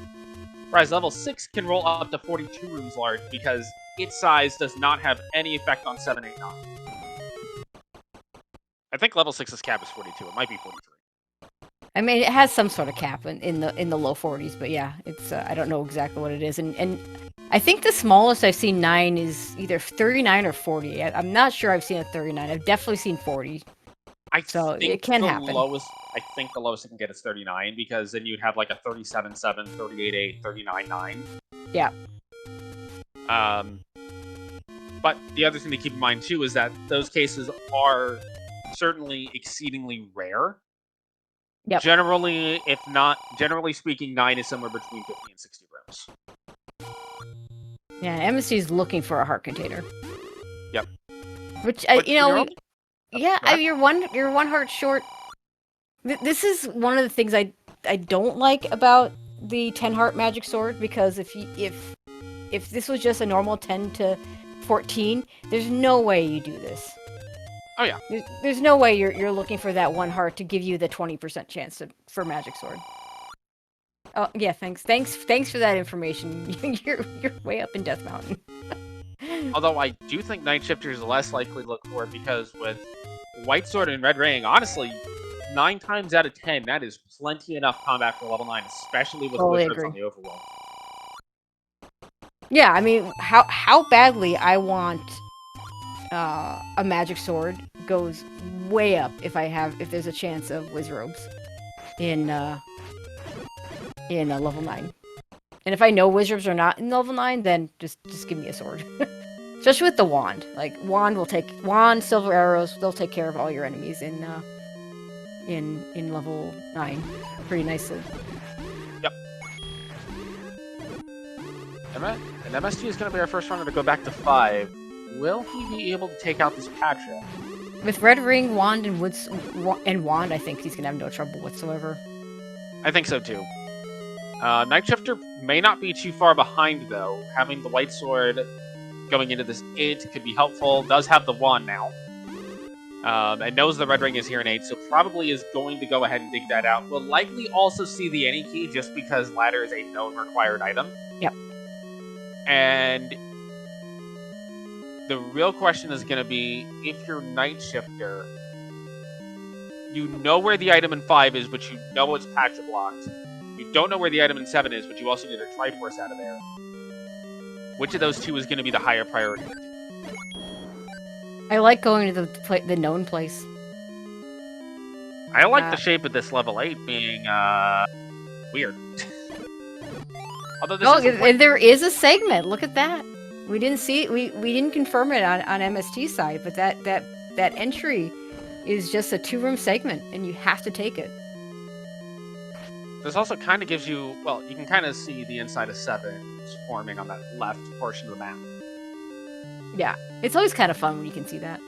Whereas level 6 can roll up to 42 rooms large because its size does not have any effect on 7, 8, 9. I think level 6's cap is 42. It might be 43. I mean, it has some sort of cap in the low 40s, but yeah, it's I don't know exactly what it is, and I think the smallest I've seen 9 is either 39 or 40. I'm not sure I've seen a 39. I've definitely seen 40. So it can happen. I think the lowest it can get is 39, because then you'd have like a 37.7, 38.8, 39.9. Yeah. But the other thing to keep in mind too is that those cases are certainly exceedingly rare. Yep. Generally speaking, 9 is somewhere between 50 and 60 rooms. Yeah, MST is looking for a heart container. Yep. Which But, you're go one heart short. This is one of the things I don't like about the 10 heart magic sword, because if this was just a normal 10 to 14, there's no way you do this. Oh yeah. There's no way you're looking for that one heart to give you the 20% chance for magic sword. Oh yeah, thanks for that information. You're way up in Death Mountain. Although I do think Nightshifter is less likely to look for it, because with White Sword and Red Ring, honestly, 9 times out of 10, that is plenty enough combat for level 9, especially with Wizards on the overworld. Yeah, I mean, how badly I want a magic sword goes way up if there's a chance of Wizrobes in level 9. And if I know Wizrobes are not in level 9, then just give me a sword. Especially with the wand. Like, wand, silver arrows, they'll take care of all your enemies in level 9 pretty nicely. Yep. And MST is going to be our first runner to go back to 5. Will he be able to take out this Patra? With Red Ring, Wand, and Wand, I think he's going to have no trouble whatsoever. I think so too. Nightshifter may not be too far behind, though. Having the White Sword going into this 8 could be helpful. Does have the Wand now. And knows the Red Ring is here in 8, so probably is going to go ahead and dig that out. Will likely also see the Any Key, just because Ladder is a known required item. Yep. And the real question is going to be, if you're Nightshifter, you know where the item in 5 is, but you know it's Patra blocked. You don't know where the item in 7 is, but you also need a Triforce out of there. Which of those two is going to be the higher priority? I like going to the known place. I like the shape of this level 8 being weird. Although there is a segment. Look at that. We didn't see it. We didn't confirm it on MST side, but that entry is just a 2-room segment, and you have to take it. This also kind of gives you, well, you can kind of see the inside of 7 forming on that left portion of the map. Yeah, it's always kind of fun when you can see that.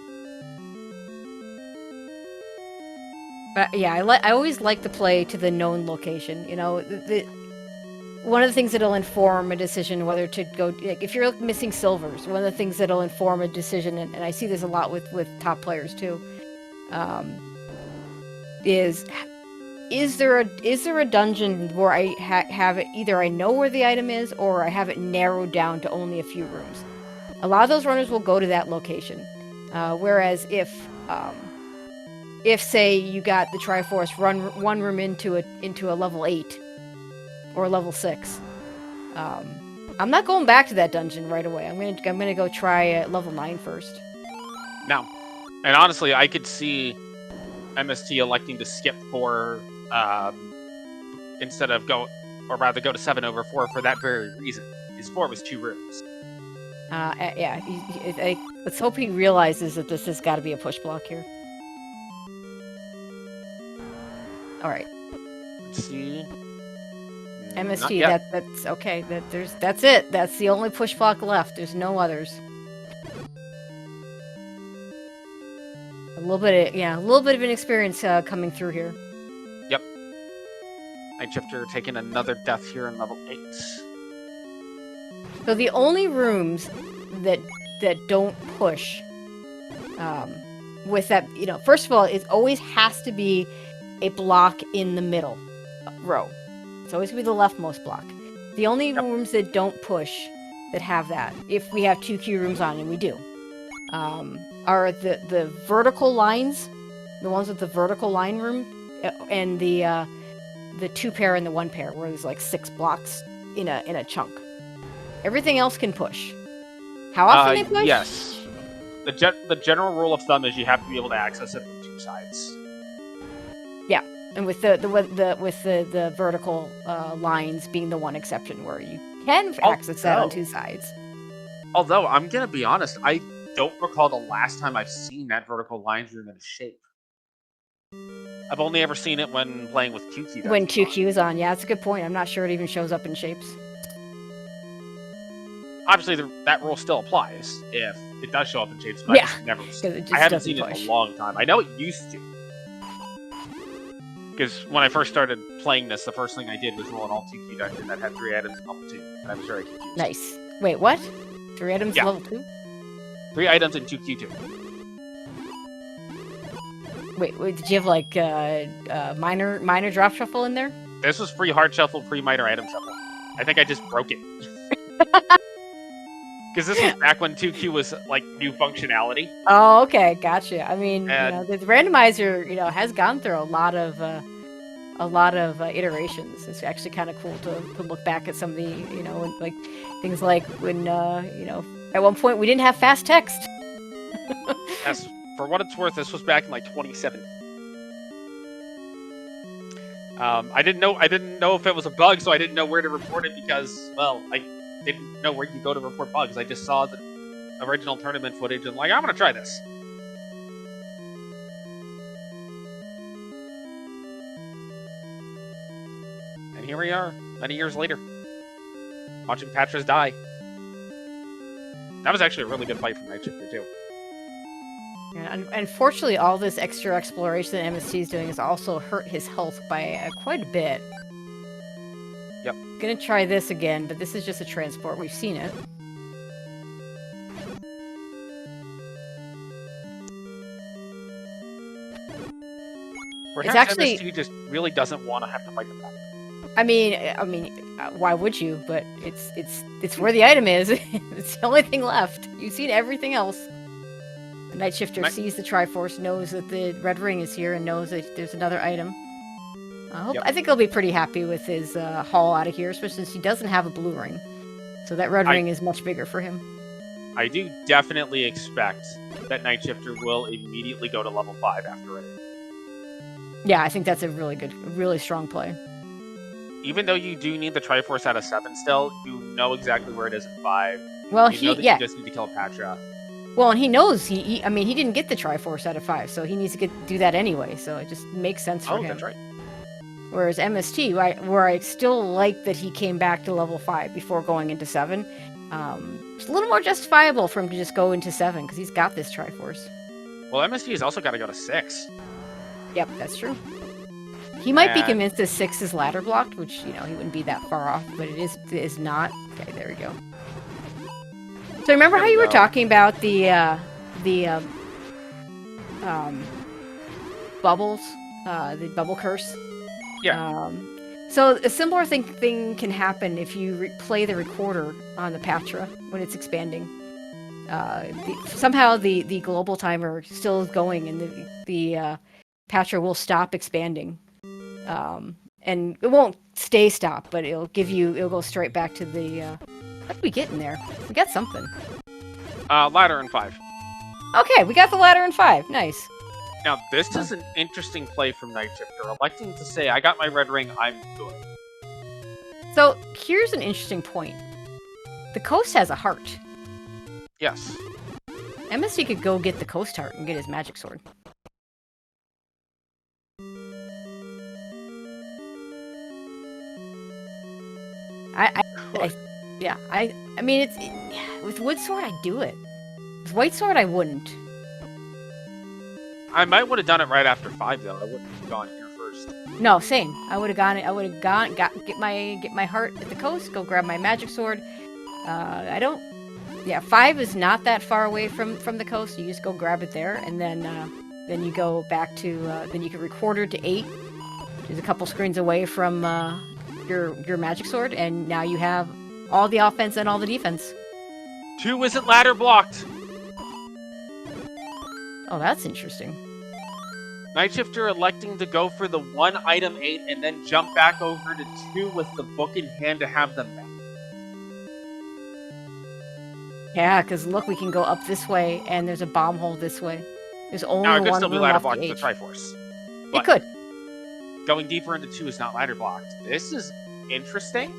But yeah, I always like to play to the known location. You know, one of the things that'll inform a decision whether to go, like, if you're missing silvers, one of the things that'll inform a decision, and I see this a lot with top players too, is there a dungeon where I have it, either I know where the item is, or I have it narrowed down to only a few rooms. A lot of those runners will go to that location, whereas if say you got the Triforce, run one room into a level 8 or level 6, I'm not going back to that dungeon right away. I'm gonna go try level 9 first. No, and honestly, I could see MST electing to skip 4 instead of go to 7 over 4 for that very reason. His 4 was 2 rooms. Yeah, let's hope he realizes that this has got to be a push block here. All right. Let's see. MST, that's okay. That's it. That's the only push block left. There's no others. A little bit of inexperience coming through here. Yep. Nightshifter taking another death here in level 8. So the only rooms that don't push with that, first of all, it always has to be a block in the middle row. It's always going to be the leftmost block. The only rooms that don't push that have that, if we have 2 queue rooms on, and we do, are the vertical lines, the ones with the vertical line room, and the 2 pair and the 1 pair, where there's like 6 blocks in a chunk. Everything else can push. How often they push? Yes. The general rule of thumb is you have to be able to access it from 2 sides. Yeah, and with the vertical lines being the one exception where you can access that on 2 sides. Although I'm gonna be honest, I don't recall the last time I've seen that vertical lines room in a shape. I've only ever seen it when playing with 2Q. When 2Q is on, yeah, that's a good point. I'm not sure it even shows up in shapes. Obviously, that rule still applies if it does show up in shapes, but Yeah, I just never. it just I haven't doesn't seen it push. in a long time. I know it used to. Because when I first started playing this, the first thing I did was roll an all 2Q dungeon that had 3 items in level 2, and I was very confused. Nice. Wait, what? 3 items Yeah. level 2? 3 items in 2Q2. Wait, did you have like minor drop shuffle in there? This was free hard shuffle, free minor item shuffle. I think I just broke it. Because this was back when 2Q was like new functionality. Oh, okay, gotcha. I mean, And the randomizer, has gone through a lot of iterations. It's actually kind of cool to look back at some of the, like things like when, at one point we didn't have fast text. as for what it's worth, this was back in like 2017. I didn't know if it was a bug, so I didn't know where to report it because, well, I didn't know where you go to report bugs. I just saw the original tournament footage and like, I'm gonna try this. And here we are, many years later, watching Patras die. That was actually a really good fight from Nightshifter too. Yeah, unfortunately, all this extra exploration that MST is doing has also hurt his health by quite a bit. Yep. Gonna try this again, but this is just a transport. We've seen it. Perhaps actually- MST just really doesn't want to have to fight the back. I mean, why would you? But it's where the item is. It's the only thing left. You've seen everything else. The Nightshifter sees the Triforce, knows that the red ring is here, and knows that there's another item. I think he'll be pretty happy with his haul out of here, especially since he doesn't have a blue ring. So that red ring is much bigger for him. I do definitely expect that Nightshifter will immediately go to level 5 after it. Yeah, I think that's a really strong play. Even though you do need the Triforce out of 7 still, you know exactly where it is at 5. Well, you know that you just need to kill Patra. Well, and he knows he didn't get the Triforce out of 5, so he needs to do that anyway. So it just makes sense for him. That's right. Whereas MST, where I still like that he came back to level 5 before going into 7, it's a little more justifiable for him to just go into 7 because he's got this Triforce. Well, MST has also got to go to 6. Yep, that's true. He might be convinced that 6 is ladder blocked, which he wouldn't be that far off, but it is not. Okay, there we go. So remember how you were talking about the bubbles, the bubble curse? Yeah. So a similar thing can happen if you play the recorder on the Patra when it's expanding. Somehow the global timer still is going, and the Patra will stop expanding. And it won't stay stopped, but it'll go straight back to the. What did we get in there? We got something. Ladder in 5. Okay, we got the ladder in 5. Nice. Now, this is an interesting play from Nightshifter, electing to say, I got my red ring, I'm good. So, here's an interesting point. The coast has a heart. Yes. MST could go get the coast heart and get his magic sword. I mean, with wood sword, I'd do it. With white sword, I wouldn't. I might would have done it right after 5, though. I wouldn't have gone here first. No, same. I would have gone. Get my heart at the coast. Go grab my magic sword. I don't. Yeah, 5 is not that far away from the coast. You just go grab it there, and then you go back to. Then you can recorder to 8, which is a couple screens away from your magic sword, and now you have all the offense and all the defense. 2 isn't ladder blocked. Oh, that's interesting. Nightshifter electing to go for the 1 item 8 and then jump back over to 2 with the book in hand to have them back. Yeah, because look, we can go up this way, and there's a bomb hole this way. There's only now, it could one still be room ladder off blocked the with H. the Triforce. It could. Going deeper into 2 is not ladder blocked. This is interesting.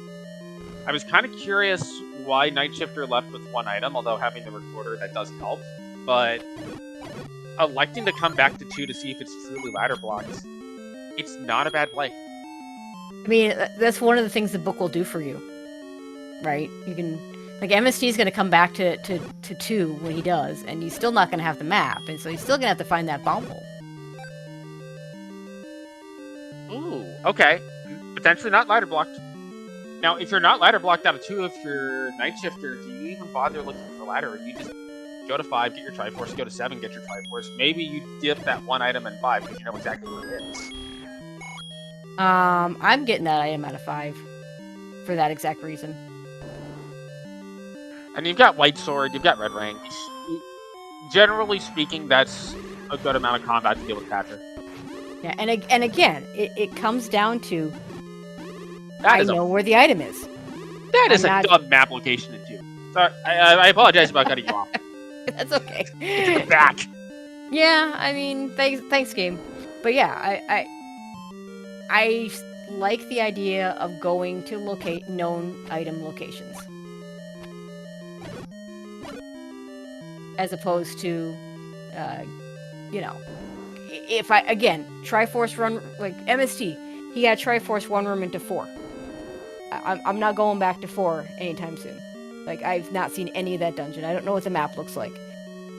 I was kind of curious why Nightshifter left with 1 item, although having the recorder, that does help. But electing to come back to 2 to see if it's truly ladder blocked It's not a bad play. I mean, that's one of the things the book will do for you, right? You can, like, MST is going to come back to 2 when he does, and he's still not going to have the map, and so he's still going to have to find that bomb hole. Ooh, okay. Potentially not ladder blocked. Now, if you're not ladder blocked out of 2, if you're Nightshifter, do you even bother looking for ladder? Or you just go to 5, get your Triforce, go to 7, get your Triforce. Maybe you dip that one item in 5 because you know exactly what it is. I'm getting that item out of 5 for that exact reason. And you've got White Sword, you've got Red Rank. Generally speaking, that's a good amount of combat to deal with Patrick. Yeah, and again, it comes down to I know where the item is. That is a dumb map location in 2. Sorry, I apologize about cutting you off. That's okay. Take it back. Yeah, I mean, thanks, game. But yeah, I like the idea of going to locate known item locations, as opposed to, you know, if Triforce run, like MST, he had Triforce 1 room into 4. I'm not going back to 4 anytime soon. Like, I've not seen any of that dungeon. I don't know what the map looks like.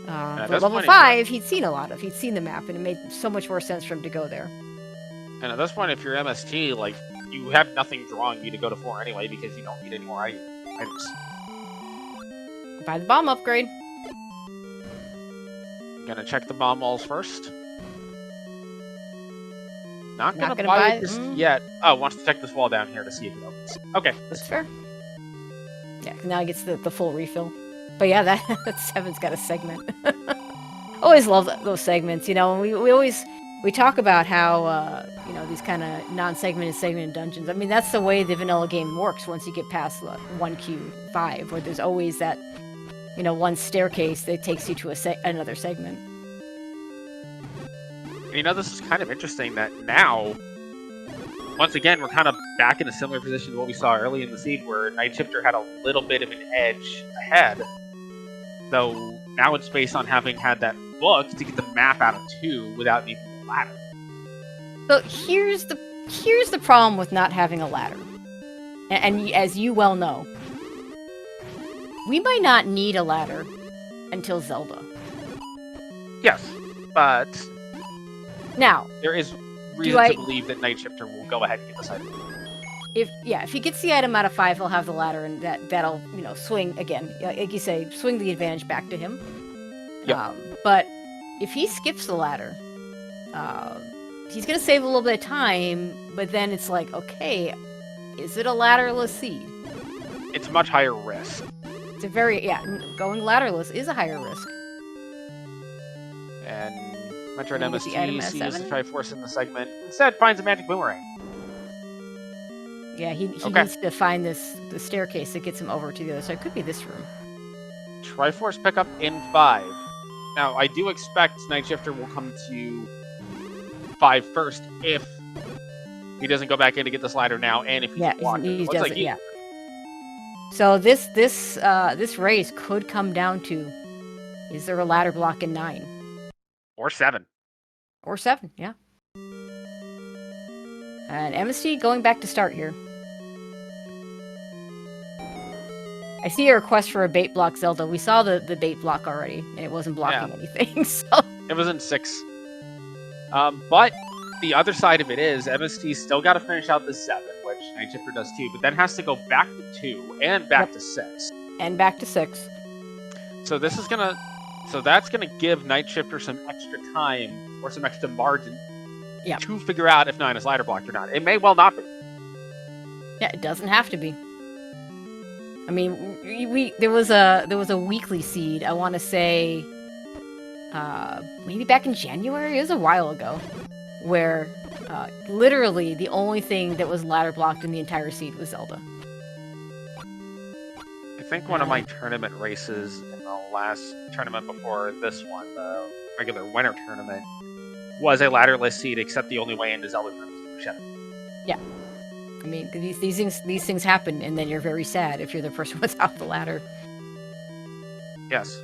But level 5, he'd seen the map, and it made so much more sense for him to go there. And at this point, if you're MST, like, you have nothing drawing you to go to 4 anyway, because you don't need any more items. Buy the bomb upgrade. Gonna check the bomb walls first. Not gonna buy it just yet. Oh, wants to check this wall down here to see if it opens. Okay, that's fair. Yeah, now he gets the full refill. But yeah, that 7's got a segment. Always love those segments, you know. We talk about how you know, these kind of non-segmented segmented dungeons. I mean, that's the way the vanilla game works. Once you get past 1Q5, where there's always that, you know, one staircase that takes you to another segment. You know, this is kind of interesting that now, once again, we're kind of back in a similar position to what we saw early in the seed, where Nightshifter had a little bit of an edge ahead. Though now it's based on having had that book to get the map out of 2 without needing a ladder. So here's the problem with not having a ladder, and as you well know, we might not need a ladder until Zelda. Yes, but now there is reason to believe that Nightshifter will go ahead and get this item. If he gets the item out of 5, he'll have the ladder, and that'll, you know, swing again, like you say, swing the advantage back to him. Yep. But if he skips the ladder, he's gonna save a little bit of time. But then it's like, okay, is it a ladderless seed? It's much higher risk. It's a going ladderless is a higher risk. And MetroidMst sees the Triforce in the segment. Instead, finds a magic boomerang. Yeah, he needs to find the staircase that gets him over to the other side. It could be this room. Triforce pickup in 5. Now, I do expect Nightshifter will come to 5 first if he doesn't go back in to get this ladder now, and if he's walking. So this race could come down to, is there a ladder block in 9? Or 7. Or 7, yeah. And MST going back to start here. I see a request for a bait block Zelda. We saw the bait block already, and it wasn't blocking anything, so... It was in 6. But the other side of it is, MST's still got to finish out this 7, which Nightshifter does too, but then has to go back to 2, and back to 6. And back to 6. So this is gonna... So that's gonna give Nightshifter some extra time, or some extra margin, to figure out if 9 is ladder blocked or not. It may well not be. Yeah, it doesn't have to be. I mean, there was a weekly seed, I want to say, maybe back in January. It was a while ago, where literally the only thing that was ladder blocked in the entire seed was Zelda. I think one of my tournament races in the last tournament before this one, the regular winter tournament, was a ladderless seed, except the only way into Zelda's room was through Shadow. Yeah. I mean, these things happen, and then you're very sad if you're the person without the ladder. Yes.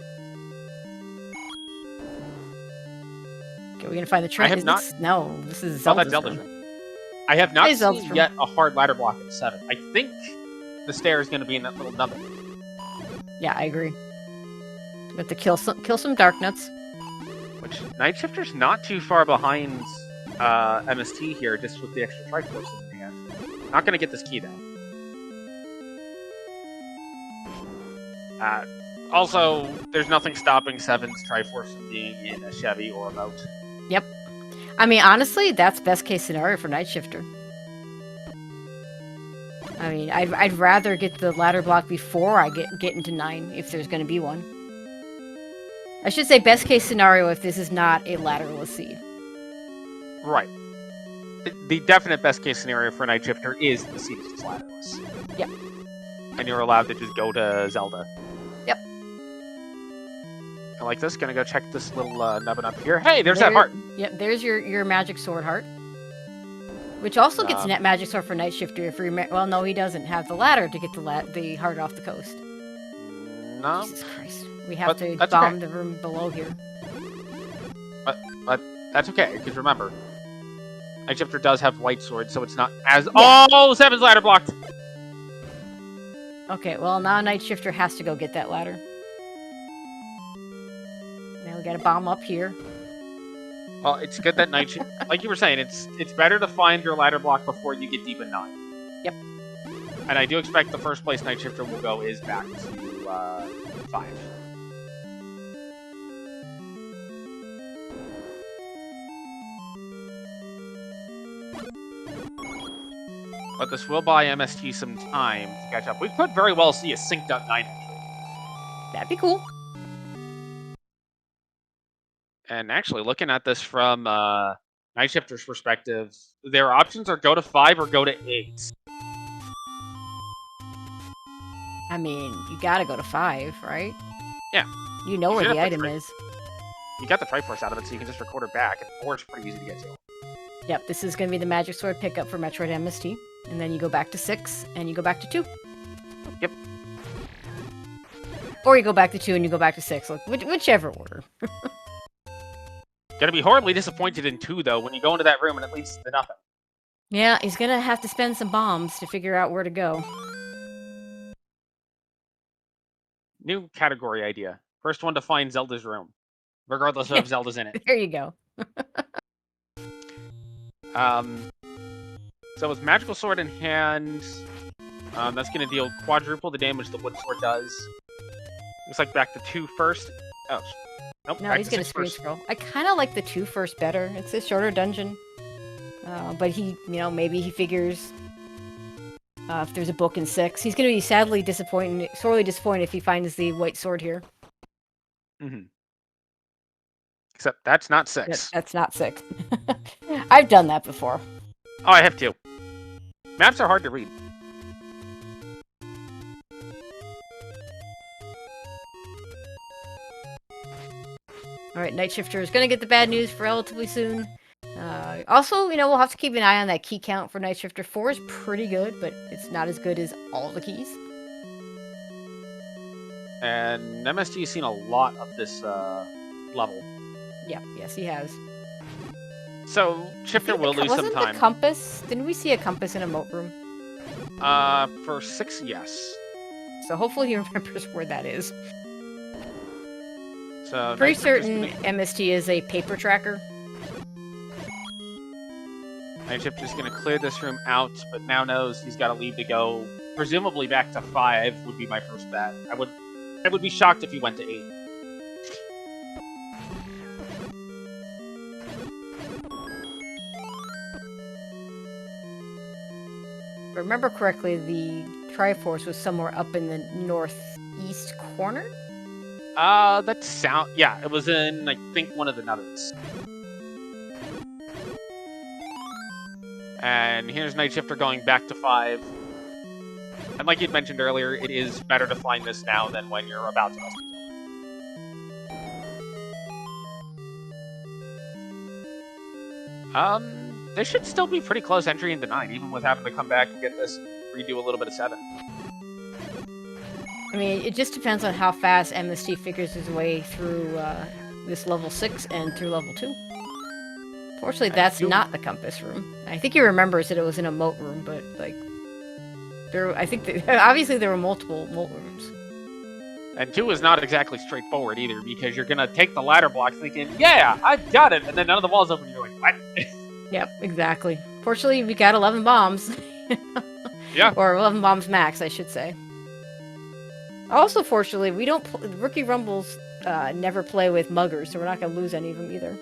Okay, we're gonna find the train. I have not. No, this is Zelda's room. I have not Hey, Zelda seen from- yet a hard ladder block at 7. I think the stair is going to be in that little nubbin. Yeah, I agree. We have to kill some dark nuts. Which Nightshifter's not too far behind MST here, just with the extra Triforce in hand. Not going to get this key though. Also, there's nothing stopping 7's Triforce from being in a Chevy or a moat. Yep. I mean, honestly, that's best case scenario for Nightshifter. I mean, I'd rather get the ladder block before I get into 9, if there's going to be one. I should say best case scenario if this is not a ladderless seed. Right. The definite best case scenario for Nightshifter is the seed is just ladderless. Yep. And you're allowed to just go to Zelda. Yep. I like this. Gonna go check this little nubbin up here. Hey, there's that heart. Yep, there's your magic sword heart. Which also gets net magic sword for Nightshifter if you remember. Well, no, he doesn't have the ladder to get the heart off the coast. No. Jesus Christ. We have to bomb the room below here. But that's okay, because remember, Nightshifter does have white sword, so it's not as... Yeah. Oh, 7's ladder blocked! Okay, well, now Nightshifter has to go get that ladder. Now we gotta bomb up here. Well, it's good that Nightshifter... like you were saying, it's better to find your ladder block before you get deep in 9. Yep. And I do expect the first place Nightshifter will go is back to 5. But this will buy MST some time to catch up. We could very well see a synced up 9 entry. That'd be cool. And actually, looking at this from Nightshifter's perspective, their options are go to 5 or go to 8. I mean, you gotta go to 5, right? Yeah. You know where the item is. You got the Triforce out of it, so you can just record it back, and 4 is pretty easy to get to. Yep, this is gonna be the Magic Sword pickup for MetroidMst. And then you go back to 6, and you go back to 2. Yep. Or you go back to 2 and you go back to 6, like, whichever order. Gonna be horribly disappointed in 2, though, when you go into that room and it leads to nothing. Yeah, he's gonna have to spend some bombs to figure out where to go. New category idea. First one to find Zelda's room. Regardless of if Zelda's in it. There you go. So with Magical Sword in hand, that's going to deal quadruple the damage the Wood Sword does. Looks like back to 2 first. Oh, nope. No, he's going to screen scroll. I kind of like the 2 first better. It's a shorter dungeon. But he, maybe he figures if there's a book in 6. He's going to be sorely disappointed if he finds the white sword here. Mm-hmm. Except that's not 6. That's not 6. I've done that before. Oh, I have 2. Maps are hard to read. Alright, Nightshifter is going to get the bad news relatively soon. Also, we'll have to keep an eye on that key count for Nightshifter. 4 is pretty good, but it's not as good as all the keys. And MST has seen a lot of this level. Yeah, yes, he has. So, Shifter will lose some time. Wasn't the compass? Didn't we see a compass in a moat room? For 6, yes. So hopefully he remembers where that is. So pretty certain MST is a paper tracker. Nightshifter's just going to clear this room out, but now knows he's got to leave to go, presumably back to 5 would be my first bet. I would be shocked if he went to 8. If I remember correctly, the Triforce was somewhere up in the northeast corner? Yeah, it was in, I think, one of the nubbins. And here's Nightshifter going back to 5. And like you'd mentioned earlier, it is better to find this now than when you're about to rescue Zelda. This should still be pretty close entry into 9, even with having to come back and get this, redo a little bit of 7. I mean, it just depends on how fast MST figures his way through this level 6 and through level 2. Fortunately, that's not the compass room. I think he remembers that it was an emote room, but like, obviously there were multiple emote rooms. And 2 is not exactly straightforward either, because you're gonna take the ladder block thinking, yeah, I've got it, and then none of the walls open, and you're like, what? Yep, exactly. Fortunately, we got 11 bombs. Yeah. Or 11 bombs max, I should say. Also, fortunately, we don't. Rookie Rumbles never play with muggers, so we're not gonna lose any of them either.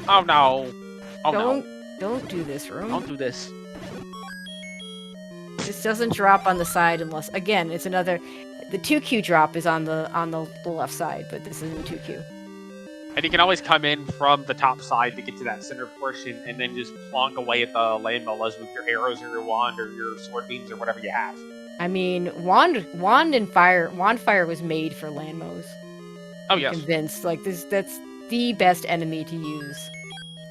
Oh no. Oh no. Don't do this room. Don't do this. This doesn't drop on the side unless, again, it's another. The 2Q drop is on the left side, but this isn't 2Q. And you can always come in from the top side to get to that center portion, and then just plonk away at the landmillas with your arrows or your wand or your sword beams or whatever you have. I mean, wand fire was made for landmos. Oh yes. I'm convinced, like that's the best enemy to use.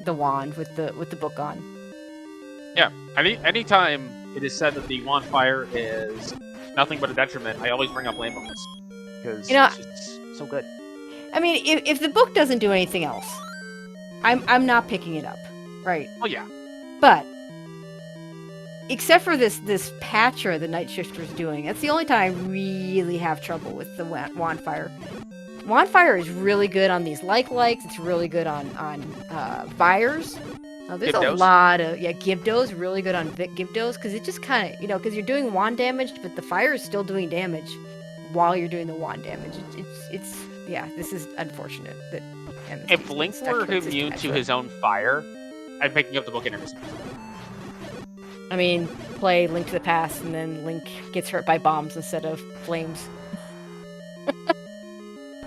The wand with the book on. Yeah. Anytime it is said that the wand fire is nothing but a detriment, I always bring up landmillas because it's just so good. I mean, if the book doesn't do anything else, I'm not picking it up, right? Oh yeah. But except for this patcher the Nightshifter is doing, that's the only time I really have trouble with the wand fire. Wand fire is really good on these likes. It's really good on fires. There's Gibdos. A lot of Gibdos, really good on Gibdos, because it just kind of because you're doing wand damage, but the fire is still doing damage while you're doing the wand damage. It's this is unfortunate that. If Link were immune to his own fire, I'm picking up the book in every single. I mean, play Link to the Past, and then Link gets hurt by bombs instead of flames.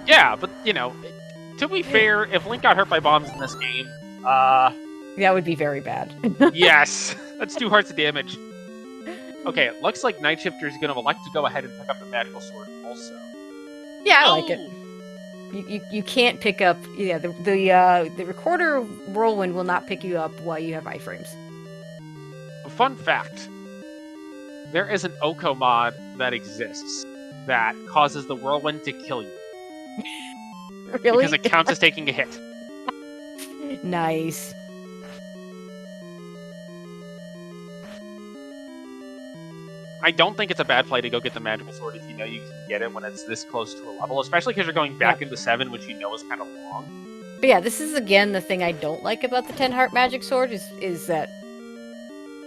Yeah, but to be fair, if Link got hurt by bombs in this game, that would be very bad. Yes, that's 2 hearts of damage. Okay, it looks like Nightshifter is going to elect to go ahead and pick up the magical sword also. Yeah, I like it. You can't pick up the recorder whirlwind will not pick you up while you have iframes. A fun fact: there is an Oko mod that exists that causes the whirlwind to kill you. Really? Because it counts as taking a hit. Nice. I don't think it's a bad play to go get the magical sword if you know you can get it when it's this close to a level, especially because you're going back into 7, which you know is kind of long. But yeah, this is again the thing I don't like about the 10 heart magic sword is that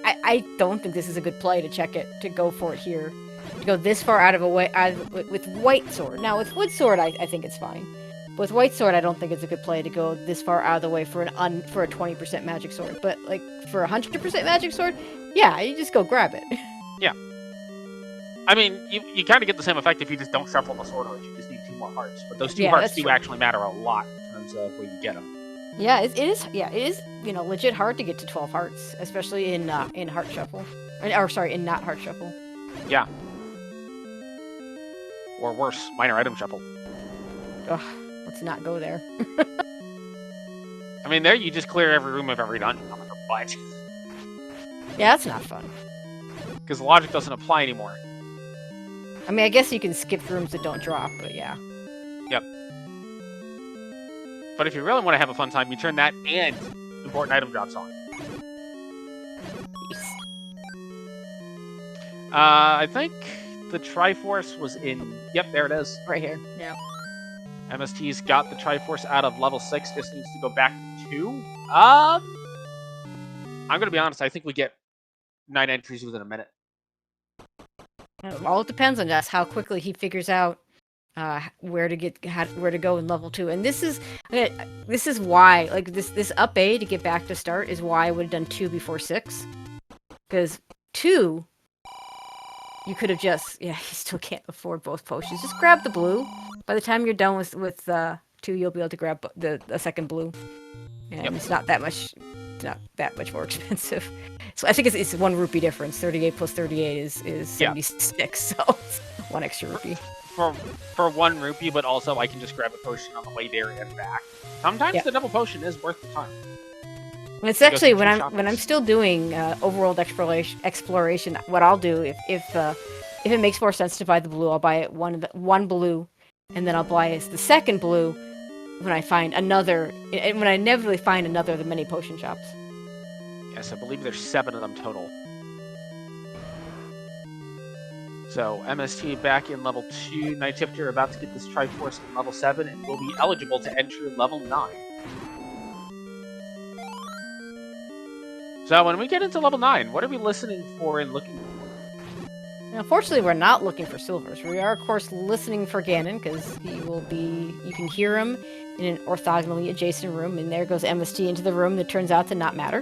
I don't think this is a good play to check it, to go for it here. To go this far out of a way with white sword. Now with wood sword I think it's fine. But with white sword I don't think it's a good play to go this far out of the way for for a 20% magic sword. But like for a 100% magic sword, yeah, you just go grab it. Yeah. I mean, you kind of get the same effect if you just don't shuffle the sword hearts. You just need 2 more hearts. But those 2 hearts do actually matter a lot in terms of where you get them. Yeah, it is. Yeah, it is. Legit hard to get to 12 hearts, especially in heart shuffle, or sorry, in not heart shuffle. Yeah. Or worse, minor item shuffle. Ugh, let's not go there. I mean, there you just clear every room of every dungeon. I'm like, what? Yeah, that's not fun. Because the logic doesn't apply anymore. I mean, I guess you can skip rooms that don't drop, but yeah. Yep. But if you really want to have a fun time, you turn that and important item drops on. Peace. I think the Triforce was in... Yep, there it is. Right here. Yeah. MST's got the Triforce out of level 6, just needs to go back to 2. I'm going to be honest, I think we get 9 entries within a minute. All it depends on us, how quickly he figures out where to go in level 2. And this is why, like, this up A to get back to start is why I would have done 2 before 6. Because 2, you could have just, you still can't afford both potions. Just grab the blue. By the time you're done with 2, you'll be able to grab the second blue. And It's not that much more expensive. So I think it's 1 rupee difference. 38 plus 38 is 76, so it's 1 extra rupee. For 1 rupee, but also I can just grab a potion on the way there and back. Sometimes the double potion is worth the time. And it's actually when I'm still doing overworld exploration, what I'll do if it makes more sense to buy the blue, I'll buy it one blue, and then I'll buy the second blue when I find another, and when I inevitably find another of the many potion shops. Yes, I believe there's 7 of them total. So, MST back in level 2. Nightshifter about to get this Triforce in level 7 and will be eligible to enter level 9. So, when we get into level 9, what are we listening for and looking for? Unfortunately, we're not looking for silvers. We are, of course, listening for Ganon, because he will be... You can hear him in an orthogonally adjacent room, and there goes MST into the room that turns out to not matter.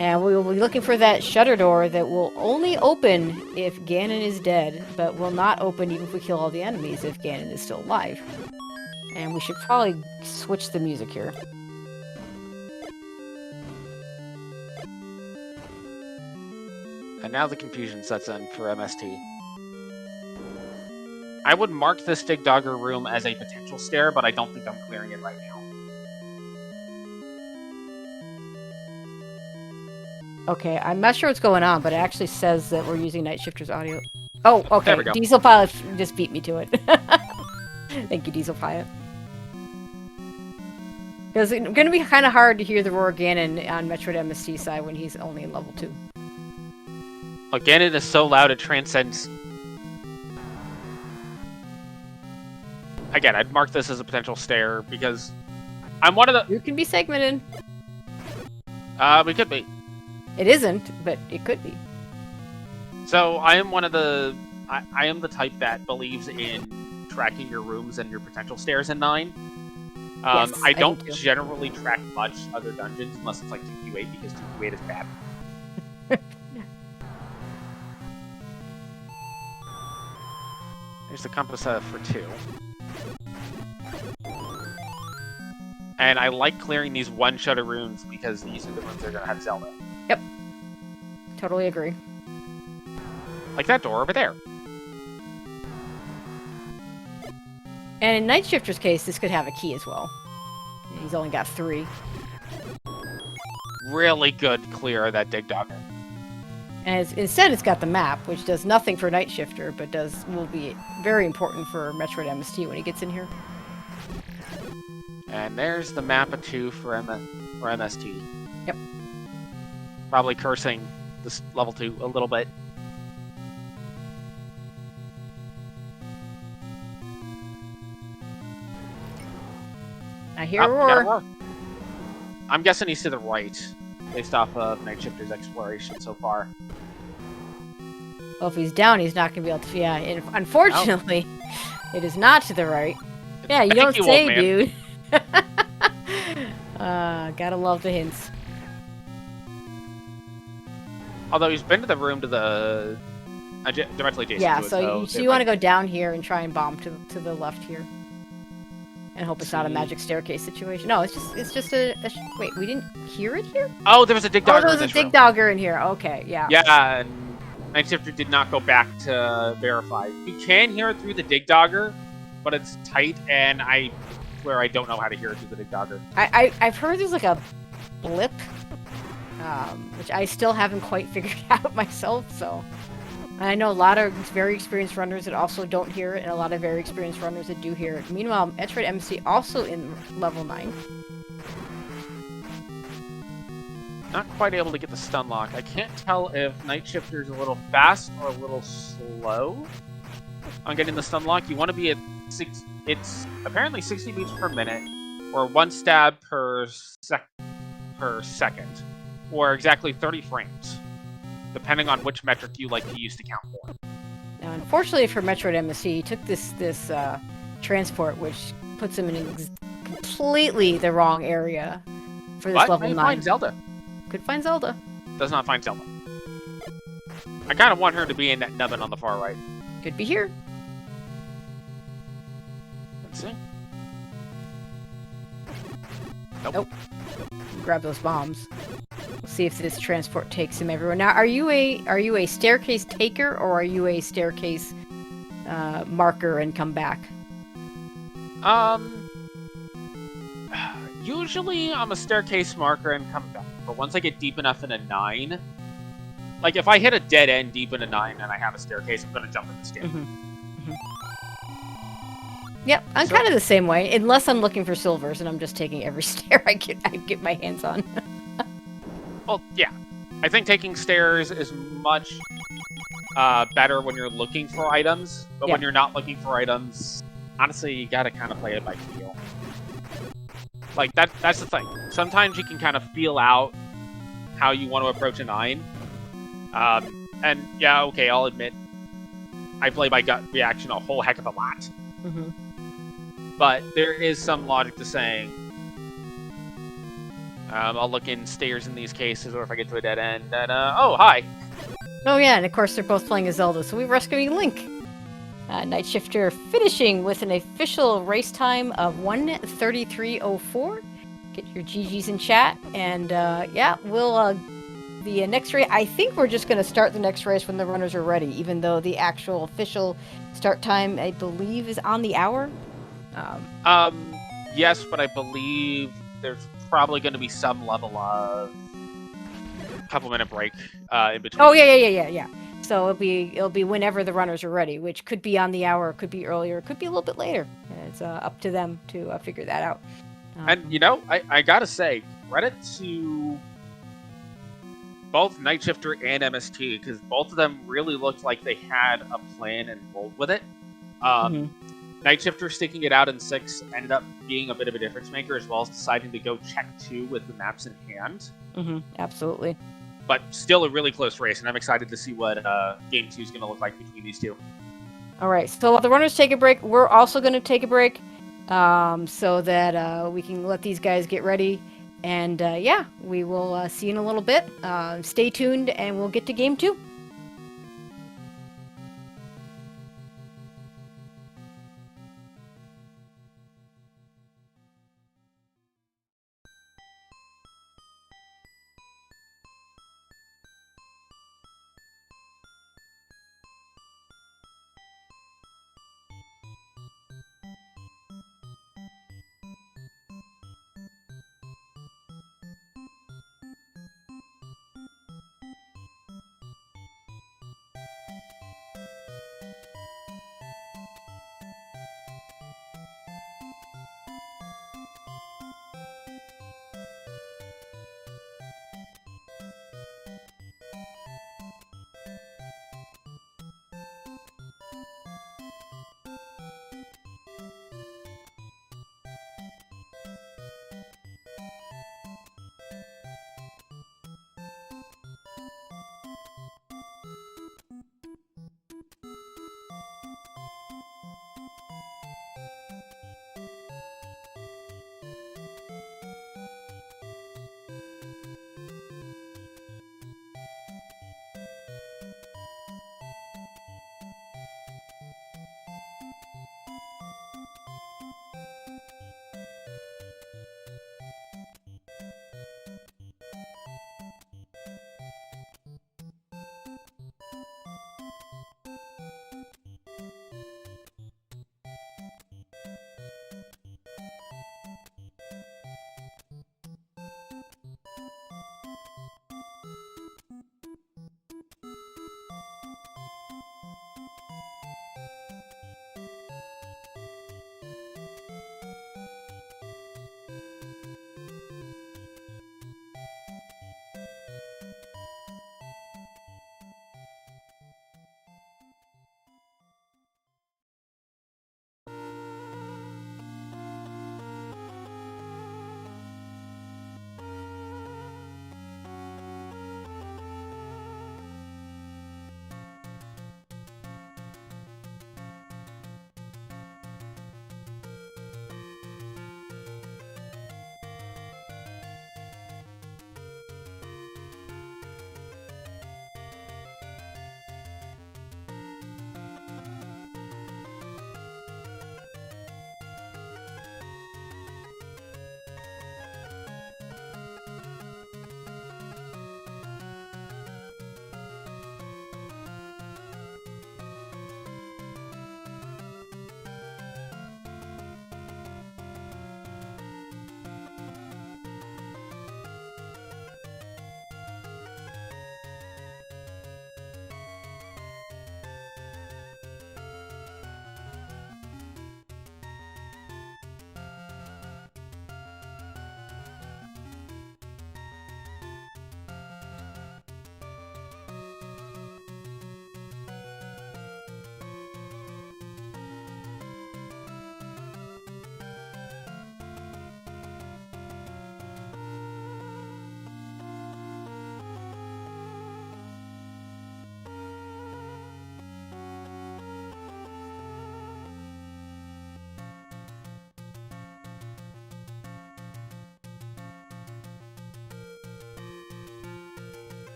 And we will be looking for that shutter door that will only open if Ganon is dead, but will not open even if we kill all the enemies if Ganon is still alive. And we should probably switch the music here. And now the confusion sets in for MST. I would mark this Dig Dogger room as a potential stair, but I don't think I'm clearing it right now. Okay, I'm not sure what's going on, but it actually says that we're using Nightshifter's audio. Oh, okay. There we go. Diesel Pilot just beat me to it. Thank you, Diesel Pilot. Because it's going to be kind of hard to hear the roar of Ganon on MetroidMst side when he's only in level 2. Look, Ganon is so loud it transcends... Again, I'd mark this as a potential stair because I'm one of the... You can be segmented. We could be. It isn't, but it could be. So I am one of the... I am the type that believes in tracking your rooms and your potential stairs in 9. Yes, I do don't too. generally track much other dungeons unless it's like 2Q8 because 2Q8 is bad. There's the compass for 2. And I like clearing these one-shutter rooms because these are the rooms that are going to have Zelda. Yep. Totally agree. Like that door over there. And in Nightshifter's case, this could have a key as well. He's only got 3. Really good clear of that Dig Dogger. And instead, it's got the map, which does nothing for Nightshifter, but will be very important for MetroidMst when he gets in here. And there's the map of 2 for MST. Yep. Probably cursing this level 2 a little bit. I hear a we got a roar. roar. I'm guessing he's to the right, based off of Nightshifter's exploration so far. Well, if he's down, he's not going to be able to... Yeah, and unfortunately, it is not to the right. Yeah, you Thank don't you, say, old man. dude. Gotta love the hints. Although he's been to the room to the... directly adjacent Yeah, to it, so you want to go down here and try and bomb to the left here. And hope it's not a See. magic staircase situation. No, it's just a wait, we didn't hear it here? Oh, there was a Dig Oh, Dogger there in was a this Dig room. Dogger in here. Okay, yeah. Yeah, and Nightshifter did not go back to verify. You can hear it through the Dig Dogger, but it's tight, and I swear I don't know how to hear it through the Dig Dogger. I've heard there's like a blip, which I still haven't quite figured out myself, so... I know a lot of very experienced runners that also don't hear it, and a lot of very experienced runners that do hear it. Meanwhile, MetroidMst also in level 9. Not quite able to get the stun lock. I can't tell if Nightshifter's a little fast or a little slow on getting the stun lock. You want to be at it's apparently 60 beats per minute, or 1 stab per second, or exactly 30 frames, depending on which metric you like to use to count for. Now, unfortunately for MetroidMst, he took this transport, which puts him in completely the wrong area for this But level may 9. find Zelda. Could find Zelda. Does not find Zelda. I kind of want her to be in that nubbin on the far right. Could be here. Let's see. Nope. Grab those bombs. We'll see if this transport takes him everywhere. Now, are you a staircase taker, or are you a staircase marker and come back? Usually I'm a staircase marker and come back, but once I get deep enough in a 9, like if I hit a dead end deep in a 9 and I have a staircase, I'm gonna jump in the stair. Yep, I'm So- kind of the same way, unless I'm looking for silvers and I'm just taking every stair I get my hands on. Well, yeah. I think taking stairs is much better when you're looking for items, but when Yeah. you're not looking for items, honestly, you gotta kind of play it by feel. Like, that's the thing. Sometimes you can kind of feel out how you want to approach a 9. And, yeah, okay, I'll admit, I play by gut reaction a whole heck of a lot. Mm-hmm. But there is some logic to saying, I'll look in stairs in these cases, or if I get to a dead end, and, oh, hi. Oh yeah, and of course they're both playing as Zelda, so we're rescuing Link. Nightshifter finishing with an official race time of 1:33:04. Get your GGs in chat, and yeah, we'll the next race. I think we're just going to start the next race when the runners are ready, even though the actual official start time, I believe, is on the hour. Yes, but I believe there's probably going to be some level of couple-minute break in between. Oh yeah. So it'll be whenever the runners are ready, which could be on the hour, it could be earlier, it could be a little bit later. It's up to them to figure that out. And, you know, I gotta say, credit to both Nightshifter and MST, because both of them really looked like they had a plan and rolled with it. Nightshifter sticking it out in 6 ended up being a bit of a difference maker, as well as deciding to go check 2 with the maps in hand. Absolutely. But still a really close race, and I'm excited to see what Game 2 is going to look like between these two. All right, so while the runners take a break, we're also going to take a break so that we can let these guys get ready. And yeah, we will see you in a little bit. Stay tuned, and we'll get to Game 2.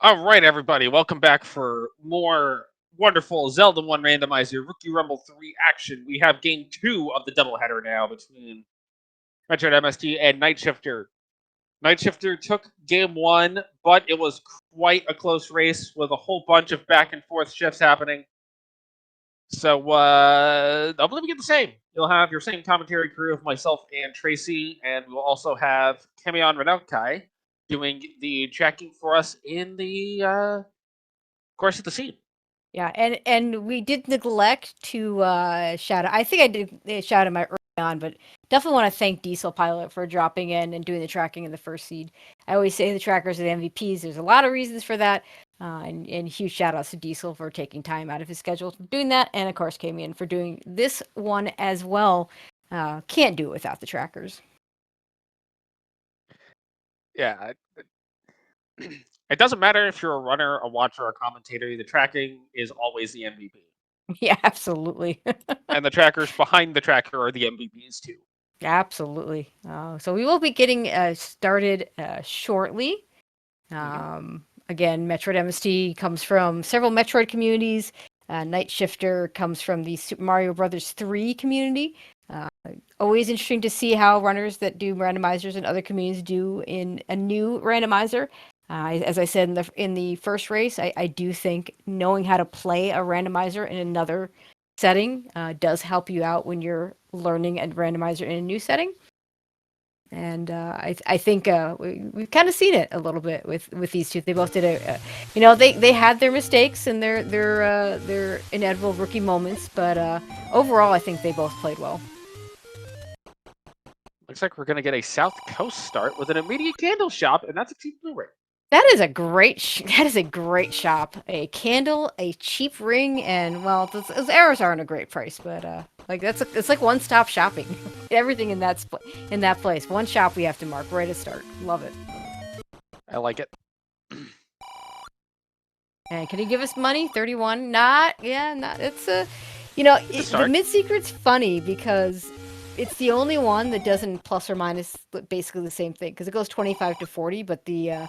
All right, everybody, welcome back for more wonderful Zelda 1 Randomizer Rookie Rumble 3 action. We have game 2 of the doubleheader now between MetroidMst and Nightshifter. Nightshifter took game 1, but it was quite a close race with a whole bunch of back and forth shifts happening. So, I believe we get the same. You'll have your same commentary crew of myself and Tracy, and we'll also have Kamion Renaukai doing the tracking for us in the course of the scene. Yeah, and we did neglect to shout out. I think I did shout out my early on, but definitely want to thank Diesel Pilot for dropping in and doing the tracking in the first seed. I always say the trackers are the MVPs. There's a lot of reasons for that, and huge shout outs to Diesel for taking time out of his schedule for doing that, and of course Kamian for doing this one as well. Can't do it without the trackers. Yeah. It doesn't matter if you're a runner, a watcher, or a commentator. The tracking is always the MVP. Yeah, absolutely. And the trackers behind the tracker are the MVPs too. Absolutely. So we will be getting started shortly. Again, MetroidMst comes from several Metroid communities. Nightshifter comes from the Super Mario Brothers 3 community. Always interesting to see how runners that do randomizers in other communities do in a new randomizer. As I said in the first race, I do think knowing how to play a randomizer in another setting does help you out when you're learning a randomizer in a new setting. And I think we've kind of seen it a little bit with these two. They both did they had their mistakes and their inevitable rookie moments, but overall I think they both played well. Looks like we're going to get a South Coast start with an immediate candle shop, and that's a cheap Blu-ray. That is a great shop. A candle, a cheap ring, and well, those arrows aren't a great price, but it's like one-stop shopping. Everything in that place. One shop we have to mark right at start. Love it. I like it. And can you give us money? 31? Not. It's a, the mid secret's funny because it's the only one that doesn't plus or minus basically the same thing because it goes 25 to 40, but the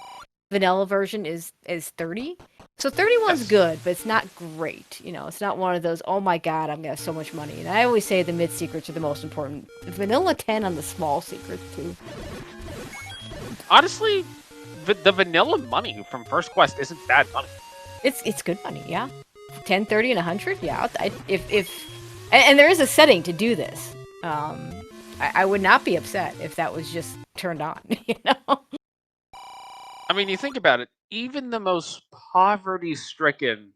vanilla version is 30. So 31's good, but it's not great. It's not one of those, oh my god, I'm gonna have so much money. And I always say the mid secrets are the most important. Vanilla 10 on the small secrets too. Honestly, the vanilla money from First Quest isn't bad money. It's good money, yeah. 10, 30, and 100, yeah. And there is a setting to do this. I would not be upset if that was just turned on, I mean, you think about it, even the most poverty-stricken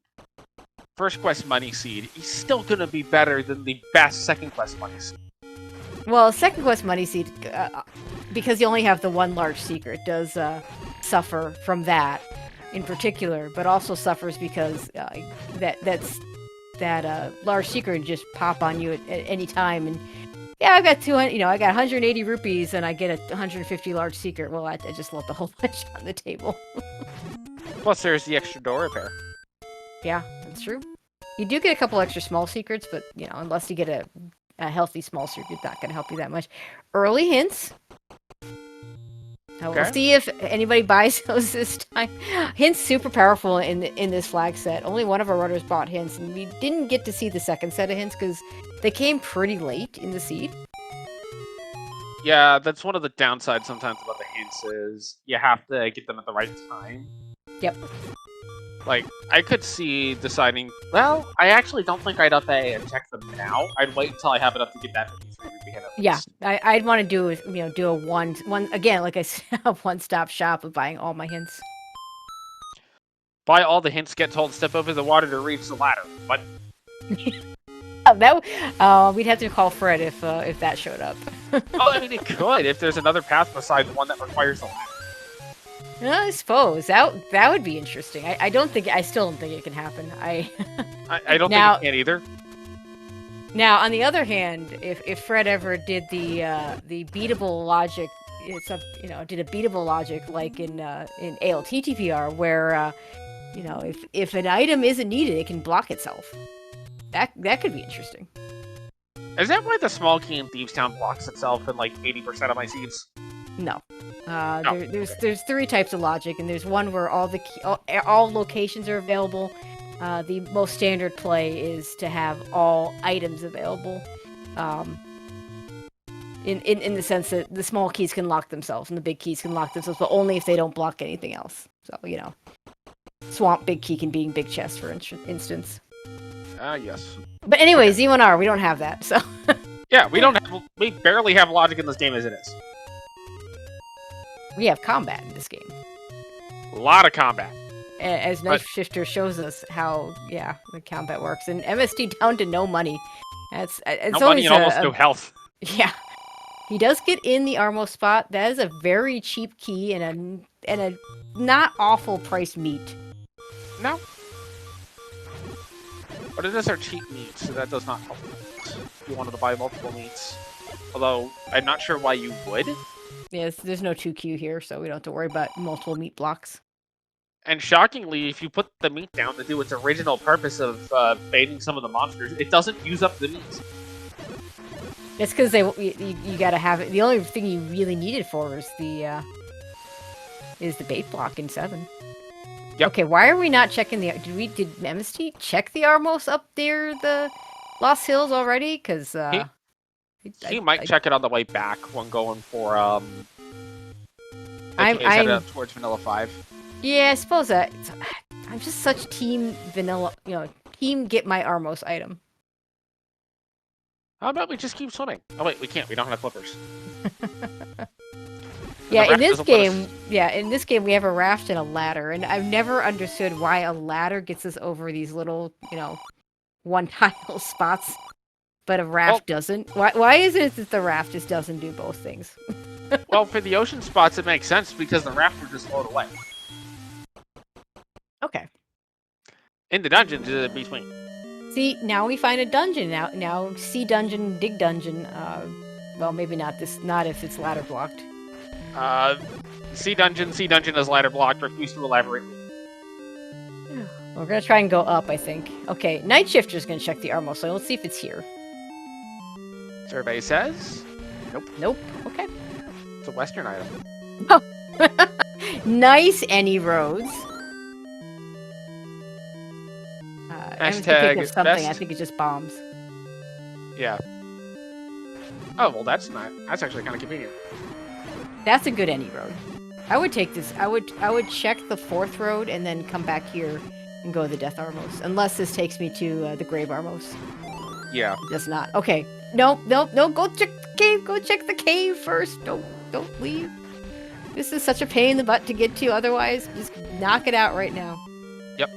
First Quest money seed is still going to be better than the best Second Quest money seed. Well, Second Quest money seed, because you only have the one large secret, does suffer from that in particular, but also suffers because that large secret can just pop on you at any time. And yeah, I've got 200, I got 180 rupees and I get a 150 large secret. Well, I just left the whole bunch on the table. Plus, there's the extra door repair. Yeah, that's true. You do get a couple extra small secrets, but, unless you get a healthy small secret, it's not going to help you that much. Early hints. We'll see if anybody buys those this time. Hints super powerful in this flag set. Only one of our runners bought hints, and we didn't get to see the second set of hints because they came pretty late in the seed. Yeah, that's one of the downsides sometimes about the hints is you have to get them at the right time. Yep. Like, I could see deciding, well, I actually don't think I'd up A and check them now. I'd wait until I have enough to get that 53 rupee hint. Yeah, I'd want to do a one again, like I said, a one-stop shop of buying all my hints. Buy all the hints, get told, step over the water to reach the ladder. What? We'd have to call Fred if that showed up. Oh, I mean, it could if there's another path besides the one that requires the ladder. I suppose that would be interesting. I still don't think it can happen. I don't think it can either. Now, on the other hand, if Fred ever did the beatable logic, did a beatable logic like in ALTTPR, where if an item isn't needed, it can block itself. That could be interesting. Is that why the small key in Thieves Town blocks itself in like 80% of my seeds? No. No. There's three types of logic, and there's one where all locations are available. The most standard play is to have all items available. In the sense that the small keys can lock themselves and the big keys can lock themselves, but only if they don't block anything else. So, Swamp big key can be in big chest, for instance. Yes. But anyway, Z1R, we don't have that, so... Yeah, we barely have logic in this game as it is. We have combat in this game. A lot of combat. As Nightshifter shows us how, the combat works. And MST down to no money. It's no money and almost no health. Yeah. He does get in the Armo spot. That is a very cheap key and a not awful priced meat. No. But it is our cheap meat, so that does not help. If you wanted to buy multiple meats. Although, I'm not sure why you would. Yes, there's no 2Q here, so we don't have to worry about multiple meat blocks. And shockingly, if you put the meat down to do its original purpose of baiting some of the monsters, it doesn't use up the meat. It's because you gotta have it. The only thing you really need it for is the bait block in 7. Yep. Okay, why are we not checking the... Did MST check the Armos up there, the Lost Hills already? Because, he might check it on the way back when going for, I'm towards Vanilla 5. Yeah, I suppose that... I'm just such team Vanilla... team get my Armos item. How about we just keep swimming? Oh wait, we can't. We don't have flippers. Yeah, in this game we have a raft and a ladder, and I've never understood why a ladder gets us over these little, one-tile spots, but a raft doesn't. Why is it that the raft just doesn't do both things? Well, for the ocean spots it makes sense because the raft would just float away. Okay. In the dungeons, between. See, now we find a dungeon. Now C dungeon, dig dungeon. Well, maybe not if it's ladder blocked. C dungeon is ladder blocked. Refuse to elaborate. We're gonna try and go up, I think. Okay, Nightshifter's gonna check the Armo, so let's see if it's here. Survey says... Nope. Okay. It's a Western item. Oh! Nice, Any Roads. Hashtag something. best. I think it's just bombs. Yeah. Oh, well, that's actually kind of convenient. That's a good Any Road. I would take this. I would check the 4th road and then come back here and go to the Death Armos. Unless this takes me to the Grave Armos. Yeah. It does not. Okay. No. Go check the cave. Go check the cave first. Don't leave. This is such a pain in the butt to get to. Otherwise, just knock it out right now. Yep.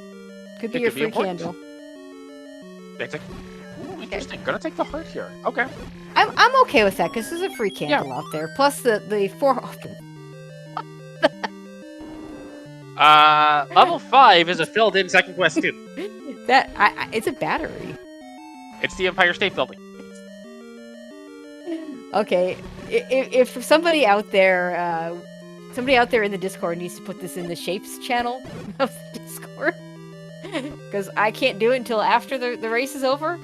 Could be your free candle. Ooh, interesting. Gonna take the heart here. Okay. I'm okay with that because there's a free candle out there. Plus the 4. Level 5 is a filled-in second quest too. It's a battery. It's the Empire State Building. Okay, if somebody out there in the Discord needs to put this in the Shapes channel of the Discord, because I can't do it until after the race is over.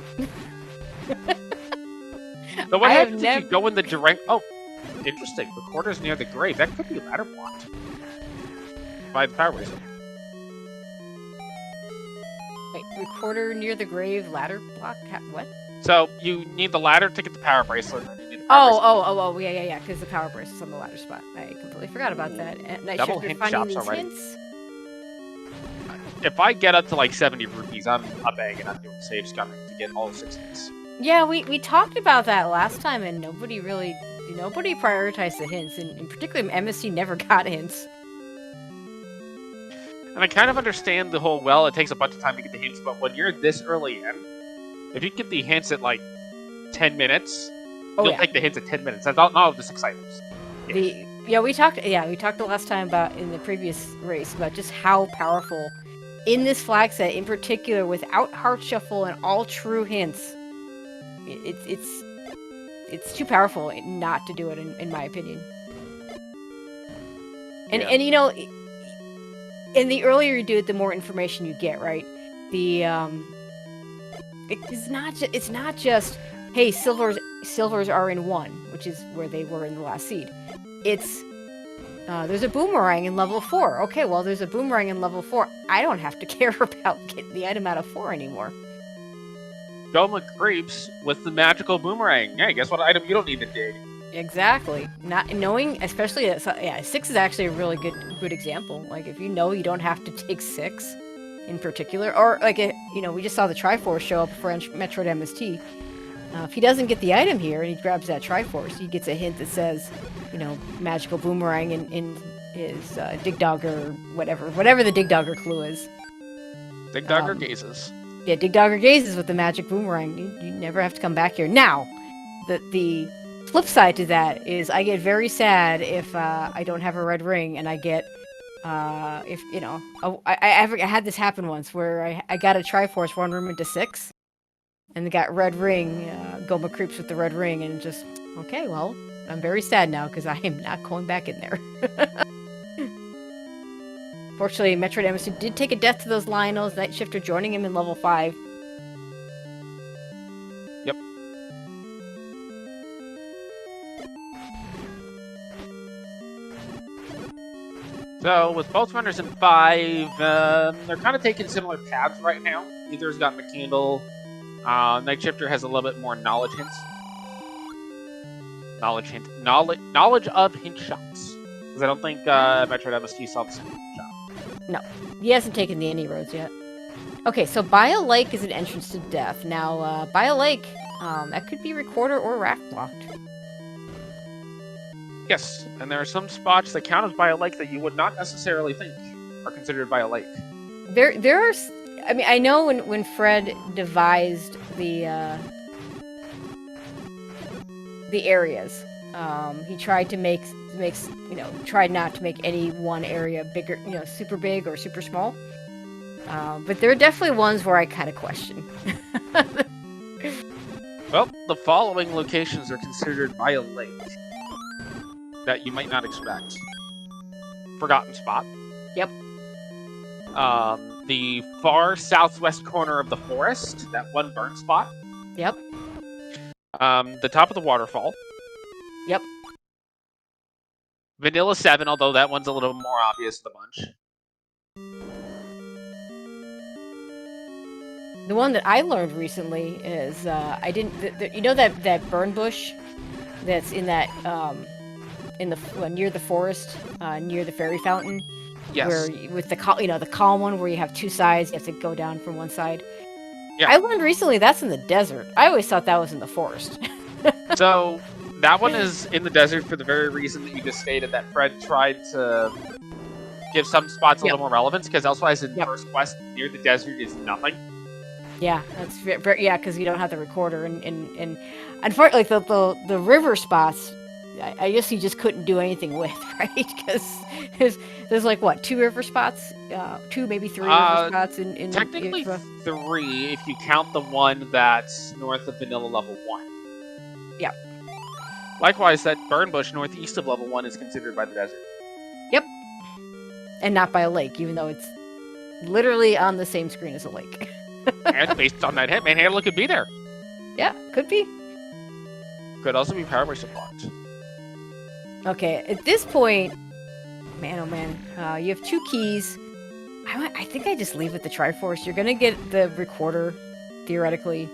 So what happens if you go in the direct... Oh, interesting. The quarters near the grave. That could be ladder blocked. By the power racer. Wait, recorder near the grave, ladder block? What? So, you need the ladder to get the power bracelet, and then you need the power bracelet. Yeah, because the power bracelet's on the ladder spot. I completely forgot about that. Double hint shops already. If I get up to like 70 rupees, I'm begging. I'm doing save scumming to get all 6 hints. Yeah, we talked about that last time, and nobody prioritized the hints, and in particular, MSC never got hints. And I kind of understand the whole, it takes a bunch of time to get the hints, but when you're this early in, if you get the hints at like 10 minutes, you'll take the hints at 10 minutes. That's all this exciting. We talked the last time about in the previous race about just how powerful in this flag set in particular, without heart shuffle and all true hints, it's too powerful not to do it in my opinion. And and the earlier you do it, the more information you get, right? It's not just hey, silvers are in 1, which is where they were in the last seed. It's There's a boomerang in level 4. Okay, well, there's a boomerang in level 4. I don't have to care about getting the item out of 4 anymore. Goma creeps with the magical boomerang. Hey, guess what item you don't need to dig? Exactly. Not knowing, especially yeah, 6 is actually a really good example. Like if you know you don't have to take 6 in particular, or like we just saw the Triforce show up for MetroidMst. If he doesn't get the item here and he grabs that Triforce, he gets a hint that says, magical boomerang in his Dig Dogger, whatever the Dig Dogger clue is. Dig Dogger gazes. Yeah, Dig Dogger gazes with the magic boomerang. You never have to come back here. Now, the flip side to that is I get very sad if I don't have a red ring and I get I had this happen once where I got a Triforce 1 room into 6 and got red ring, Goma creeps with the red ring, and just, okay, well, I'm very sad now because I am not going back in there. Fortunately, MetroidMst did take a death to those Lionels, Nightshifter joining him in level 5. Yep. So, with both runners in 5, they're kind of taking similar paths right now. Either's got McCandle. Nightshifter has a little bit more knowledge hints. Knowledge of hint shots. Because I don't think MetroidMst saw the same hint shot. No, he hasn't taken the any roads yet. Okay, so Bio Lake is an entrance to death. Now, Bio Lake, that could be recorder or raft blocked. Yes, and there are some spots that count as Bio Lake that you would not necessarily think are considered Bio Lake. There are. I mean, I know when Fred devised the areas, he tried to tried not to make any one area bigger, super big or super small. But there are definitely ones where I kind of question. Well, the following locations are considered Bio Lake that you might not expect. Forgotten Spot. Yep. The far southwest corner of the forest, that one burnt spot. Yep. The top of the waterfall. Yep. Vanilla 7, although that one's a little more obvious of the bunch. The one that I learned recently is I didn't. That burn bush that's in that near the forest, near the fairy fountain. Yes. Where with the calm one where you have 2 sides, you have to go down from one side. Yeah. I learned recently that's in the desert. I always thought that was in the forest. So that one is in the desert for the very reason that you just stated, that Fred tried to give some spots a little more relevance, because elsewise in first quest near the desert is nothing. Yeah, that's very, because you don't have the recorder and unfortunately the river spots. I guess you just couldn't do anything with, right? Because there's like what, 2 river spots, 2 maybe 3 river spots in technically 3 if you count the one that's north of vanilla level 1. Yep. Likewise, that burn bush northeast of level 1 is considered by the desert. Yep. And not by a lake, even though it's literally on the same screen as a lake. And based on that hit, Manhandle could be there. Yeah, could be. Could also be powered by support. Okay, at this point, man, oh man, you have 2 keys. I think I just leave with the Triforce. You're gonna get the recorder, theoretically.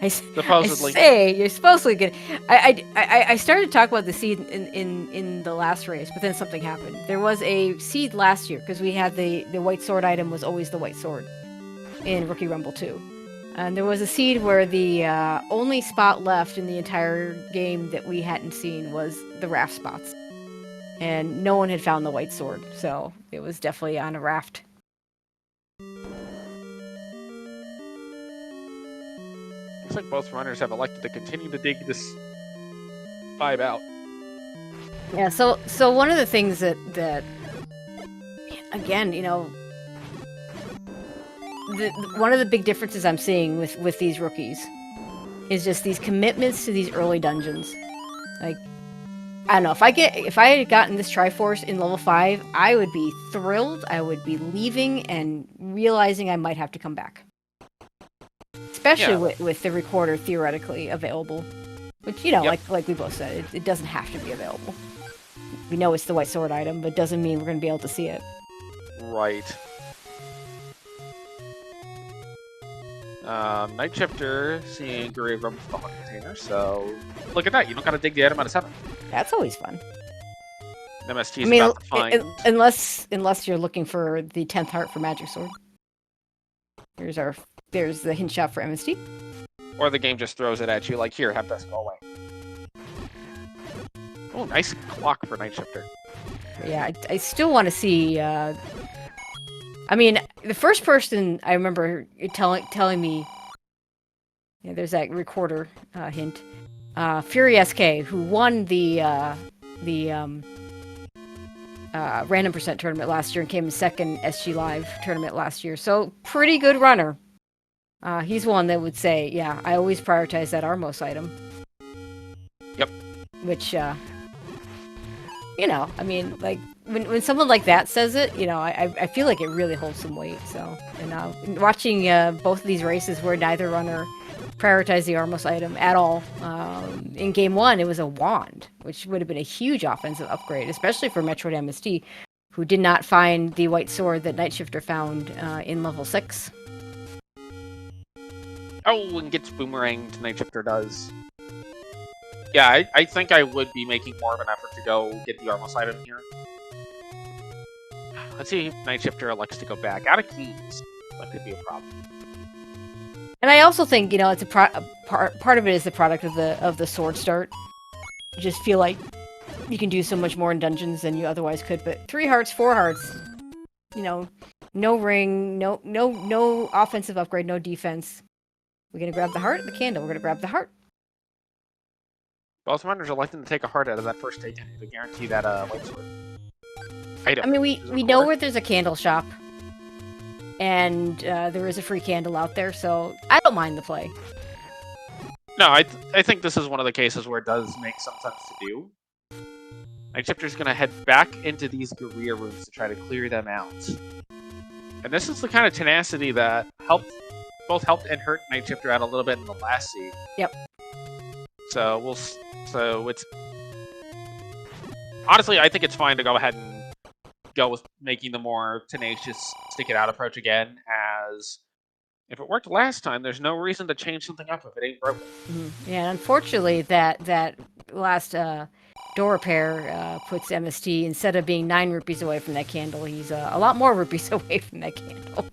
Supposedly. You're supposedly good. I started to talk about the seed in the last race, but then something happened. There was a seed last year because we had the white sword item was always the white sword in Rookie Rumble 2. And there was a seed where the only spot left in the entire game that we hadn't seen was the raft spots. And no one had found the white sword, so it was definitely on a raft. Looks like both runners have elected to continue to dig this 5 out. Yeah, so one of the things that again, one of the big differences I'm seeing with these rookies is just these commitments to these early dungeons. Like, I don't know, if I had gotten this Triforce in level 5, I would be thrilled. I would be leaving and realizing I might have to come back. Especially with the recorder theoretically available. Which, like we both said, it doesn't have to be available. We know it's the white sword item, but doesn't mean we're going to be able to see it. Right. Nightshifter seeing Guri Rum for the 100 container, so look at that. You don't gotta dig the item out of 7. That's always fun. MST is about to find... unless you're looking for the 10th heart for Magic Sword. There's the hint shot for MST. Or the game just throws it at you like, here, have this, go away. Oh, nice clock for Nightshifter. Yeah, I still want to see... I mean, the first person I remember telling me... Yeah, there's that recorder hint. Fury SK, who won the Random Percent tournament last year and came in second SG Live tournament last year. So, pretty good runner. He's one that would say, yeah, I always prioritize that Armos item. Yep. Which, you know, I mean, like, when someone like that says it, you know, I feel like it really holds some weight. So, and watching both of these races where neither runner prioritized the Armos item at all. In game 1, it was a wand, which would have been a huge offensive upgrade, especially for MetroidMst, who did not find the white sword that Nightshifter found in level 6. Oh, and gets boomeranged, Nightshifter does. Yeah, I think I would be making more of an effort to go get the Armos item here. Let's see if Nightshifter elects to go back. Out of keys. That could be a problem. And I also think, you know, it's a part of it is the product of the sword start. You just feel like you can do so much more in dungeons than you otherwise could. But 3 hearts, 4 hearts, you know, no ring, no offensive upgrade, no defense. We're gonna grab the heart, the candle. We're gonna grab the heart. Both runners are electing to take a heart out of that first take to guarantee that white sword item. I mean, we know where there's a candle shop. And there is a free candle out there, so I don't mind the play. No, I think this is one of the cases where it does make some sense to do. Nightshifter's going to head back into these Guerrilla rooms to try to clear them out. And this is the kind of tenacity that both helped and hurt Nightshifter out a little bit in the last seed. Yep. So it's... Honestly, I think it's fine to go ahead and go with making the more tenacious stick-it-out approach again, as if it worked last time, there's no reason to change something up if it ain't broken. Mm-hmm. Yeah, unfortunately, that last door repair puts MST, instead of being 9 rupees away from that candle, he's a lot more rupees away from that candle.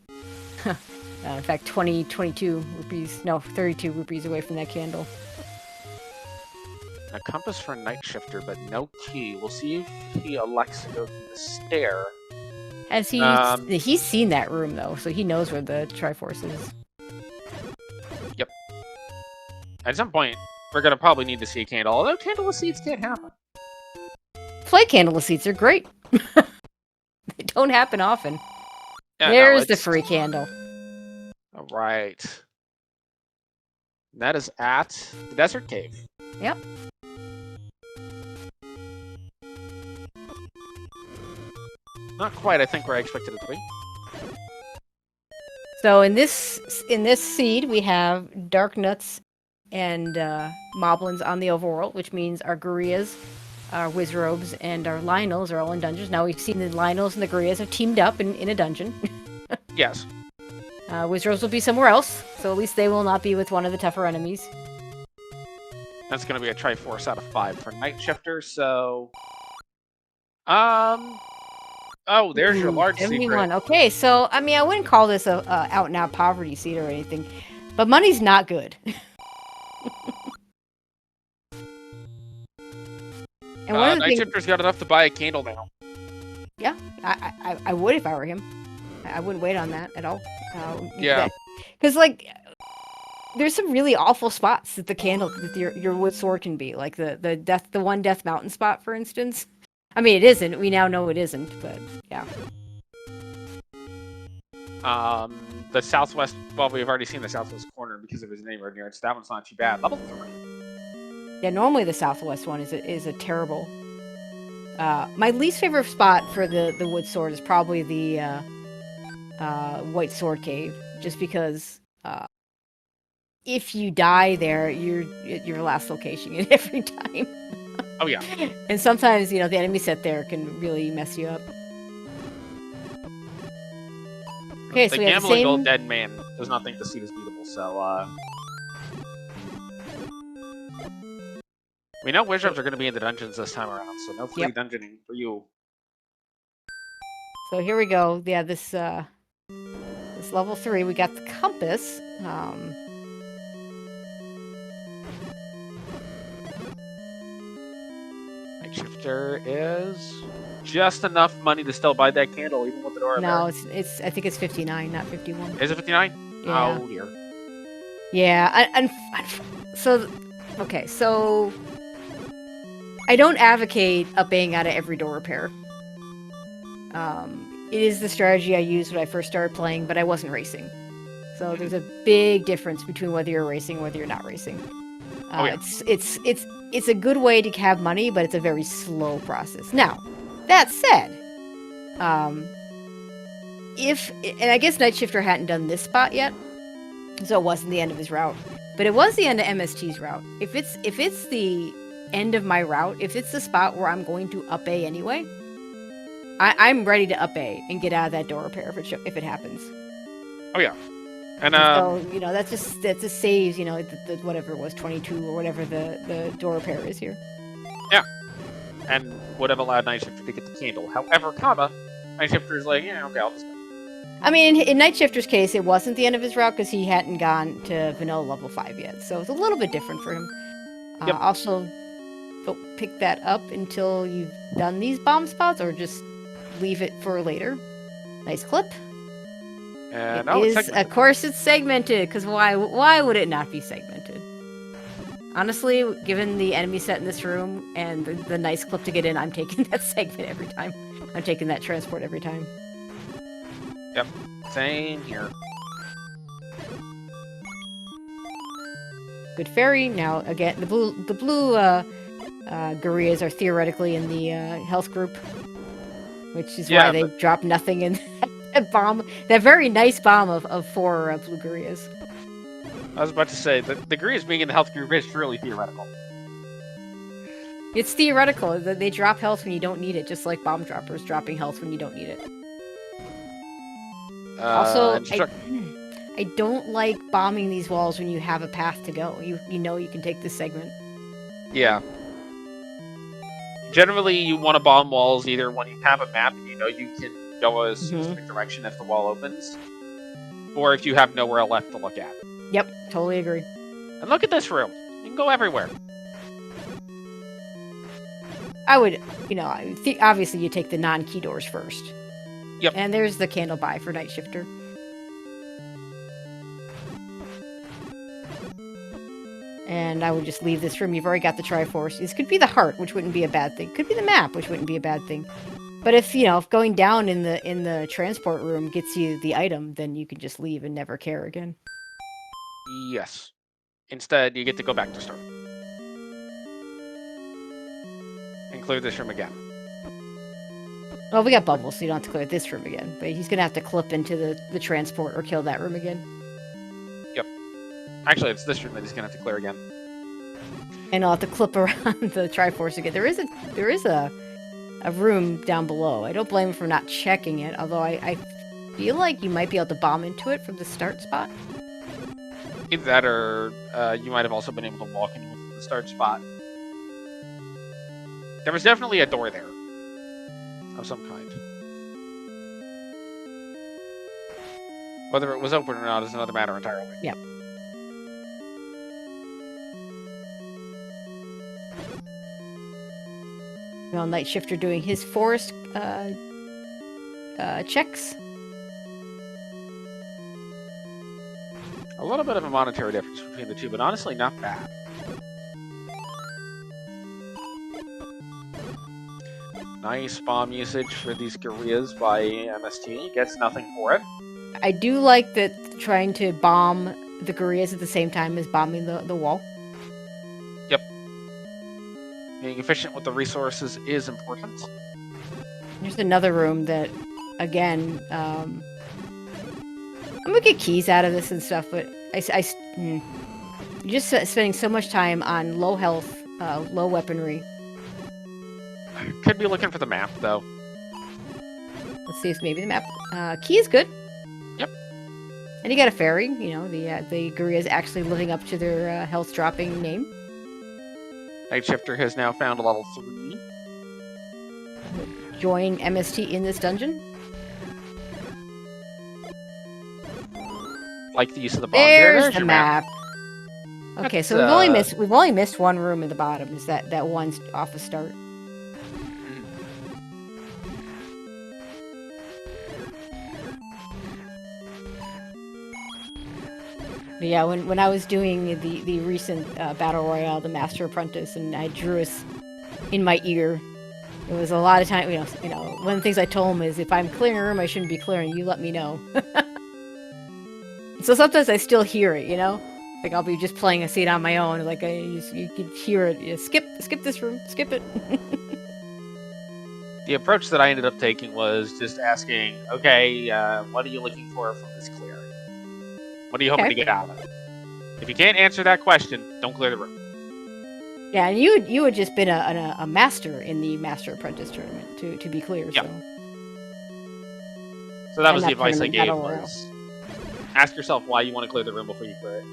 In fact, 22 rupees, no, 32 rupees away from that candle. A compass for Nightshifter, but no key. We'll see if he elects to go through the stair. Has he? He's seen that room though, so he knows where the Triforce is. Yep. At some point, we're gonna probably need to see a candle. Although candleless seeds can't happen. Play candleless seeds are great. They don't happen often. Yeah, There's the free candle. All right. That is at the Desert Cave. Yep. Not quite, I think, where I expected it to be. So in this seed, we have Dark Nuts and Moblins on the overworld, which means our Guerrillas, our Wizrobes, and our Lionels are all in dungeons. Now we've seen the Lionels and the Guerrillas have teamed up in a dungeon. Yes. Wizrobes will be somewhere else, so at least they will not be with one of the tougher enemies. That's going to be a Triforce out of 5 for Nightshifter, so... Oh, there's your large 71. secret. Okay, so, I mean, I wouldn't call this a out-and-out poverty seed or anything, but money's not good. And one of the Nightshifter's got enough to buy a candle now. Yeah, I would if I were him. I wouldn't wait on that at all. Yeah. Because, like, there's some really awful spots that the candle, that your wood sword can be. Like the one Death Mountain spot, for instance. I mean, it isn't. We now know it isn't, but yeah. The southwest, well, we've already seen the southwest corner because of his name right near it, so that one's not too bad. Level 3. Yeah, normally the southwest one is a terrible... my least favorite spot for the wood sword is probably the White Sword Cave, just because if you die there, you're your last location every time. Oh yeah. And sometimes, the enemy set there can really mess you up. Okay, The so we have the gambling old same... dead man does not think the seat is beatable, so, we know wizards are going to be in the dungeons this time around, so no free dungeoning for you. So here we go. Yeah, this level 3, we got the compass. Nightshifter is just enough money to still buy that candle, even with the door No, there. it's. I think it's 59, not 51. Is it 59? Yeah. Oh dear. Yeah, so okay, so I don't advocate upping out of every door repair. It is the strategy I used when I first started playing, but I wasn't racing. So there's a big difference between whether you're racing and whether you're not racing. It's a good way to have money, but it's a very slow process. Now, that said, and I guess Nightshifter hadn't done this spot yet, so it wasn't the end of his route, but it was the end of MST's route. If it's the end of my route, if it's the spot where I'm going to up A anyway, I'm ready to up A and get out of that door repair if it happens. Oh yeah. And so that just saves the whatever it was, 22 or whatever the door repair is here. Yeah, and would have allowed Nightshifter to get the candle. However, Nightshifter's like, yeah, okay, I'll just go. I mean, in Nightshifter's case, it wasn't the end of his route because he hadn't gone to vanilla level 5 yet, so it's a little bit different for him. Also, don't pick that up until you've done these bomb spots, or just leave it for later. Nice clip. Of course, it's segmented, because why would it not be segmented? Honestly, given the enemy set in this room and the nice clip to get in, I'm taking that segment every time. I'm taking that transport every time. Yep, same here. Good fairy. Now, again, the blue Gurias are theoretically in the health group, which is why they drop nothing in that bomb. That very nice bomb of 4 blue Gurias. I was about to say, the Gurias being in the health group is truly theoretical. It's theoretical. They drop health when you don't need it, just like bomb droppers dropping health when you don't need it. Also, I don't like bombing these walls when you have a path to go. You know you can take this segment. Yeah. Generally, you want to bomb walls either when you have a map and you know you can go a specific direction if the wall opens, or if you have nowhere left to look at. Yep, totally agree. And look at this room. You can go everywhere. I would, obviously you take the non-key doors first. Yep. And there's the candle buy for Nightshifter. And I would just leave this room. You've already got the Triforce. This could be the heart, which wouldn't be a bad thing. Could be the map, which wouldn't be a bad thing. But if going down in the transport room gets you the item, then you can just leave and never care again. Yes. Instead, you get to go back to start. And clear this room again. Well, we got bubbles, so you don't have to clear this room again. But he's going to have to clip into the transport or kill that room again. Yep. Actually, it's this room that he's going to have to clear again. And I'll have to clip around the Triforce again. There is a room down below. I don't blame him for not checking it, although I feel like you might be able to bomb into it from the start spot. Either that, or you might have also been able to walk in with the start spot. There was definitely a door there. Of some kind. Whether it was open or not is another matter entirely. Yep. Well, Nightshifter doing his forest checks. A little bit of a monetary difference between the two, but honestly not bad. Nice bomb usage for these Gurias by MST. Gets nothing for it. I do like that trying to bomb the Gurias at the same time as bombing the wall. Yep. Being efficient with the resources is important. There's another room that, again, I'm gonna get keys out of this and stuff, but you're just spending so much time on low health, low weaponry. Could be looking for the map, though. Let's see if maybe the map. Key is good. Yep. And you got a fairy. You know, the gorillas actually living up to their health dropping name. Nightshifter has now found a level 3. Join MST in this dungeon. Like the use of the bomb. There's the your map. Okay, That's, so we've only missed one room in the bottom. Is that one off the start? But yeah, when I was doing the recent battle royale, the Master Apprentice, and I drew us in my ear, it was a lot of time. You know, one of the things I told him is if I'm clearing a room I shouldn't be clearing, you let me know. So sometimes I still hear it, you know, like I'll be just playing a scene on my own, like you could hear it. You skip this room, skip it. The approach that I ended up taking was just asking, okay, what are you looking for from this clear? What are you hoping to get out of it? If you can't answer that question, don't clear the room. Yeah, and you had just been a master in the Master Apprentice tournament, to be clear. Yep. So. So that was the advice I gave was ask yourself why you want to clear the room before you clear it.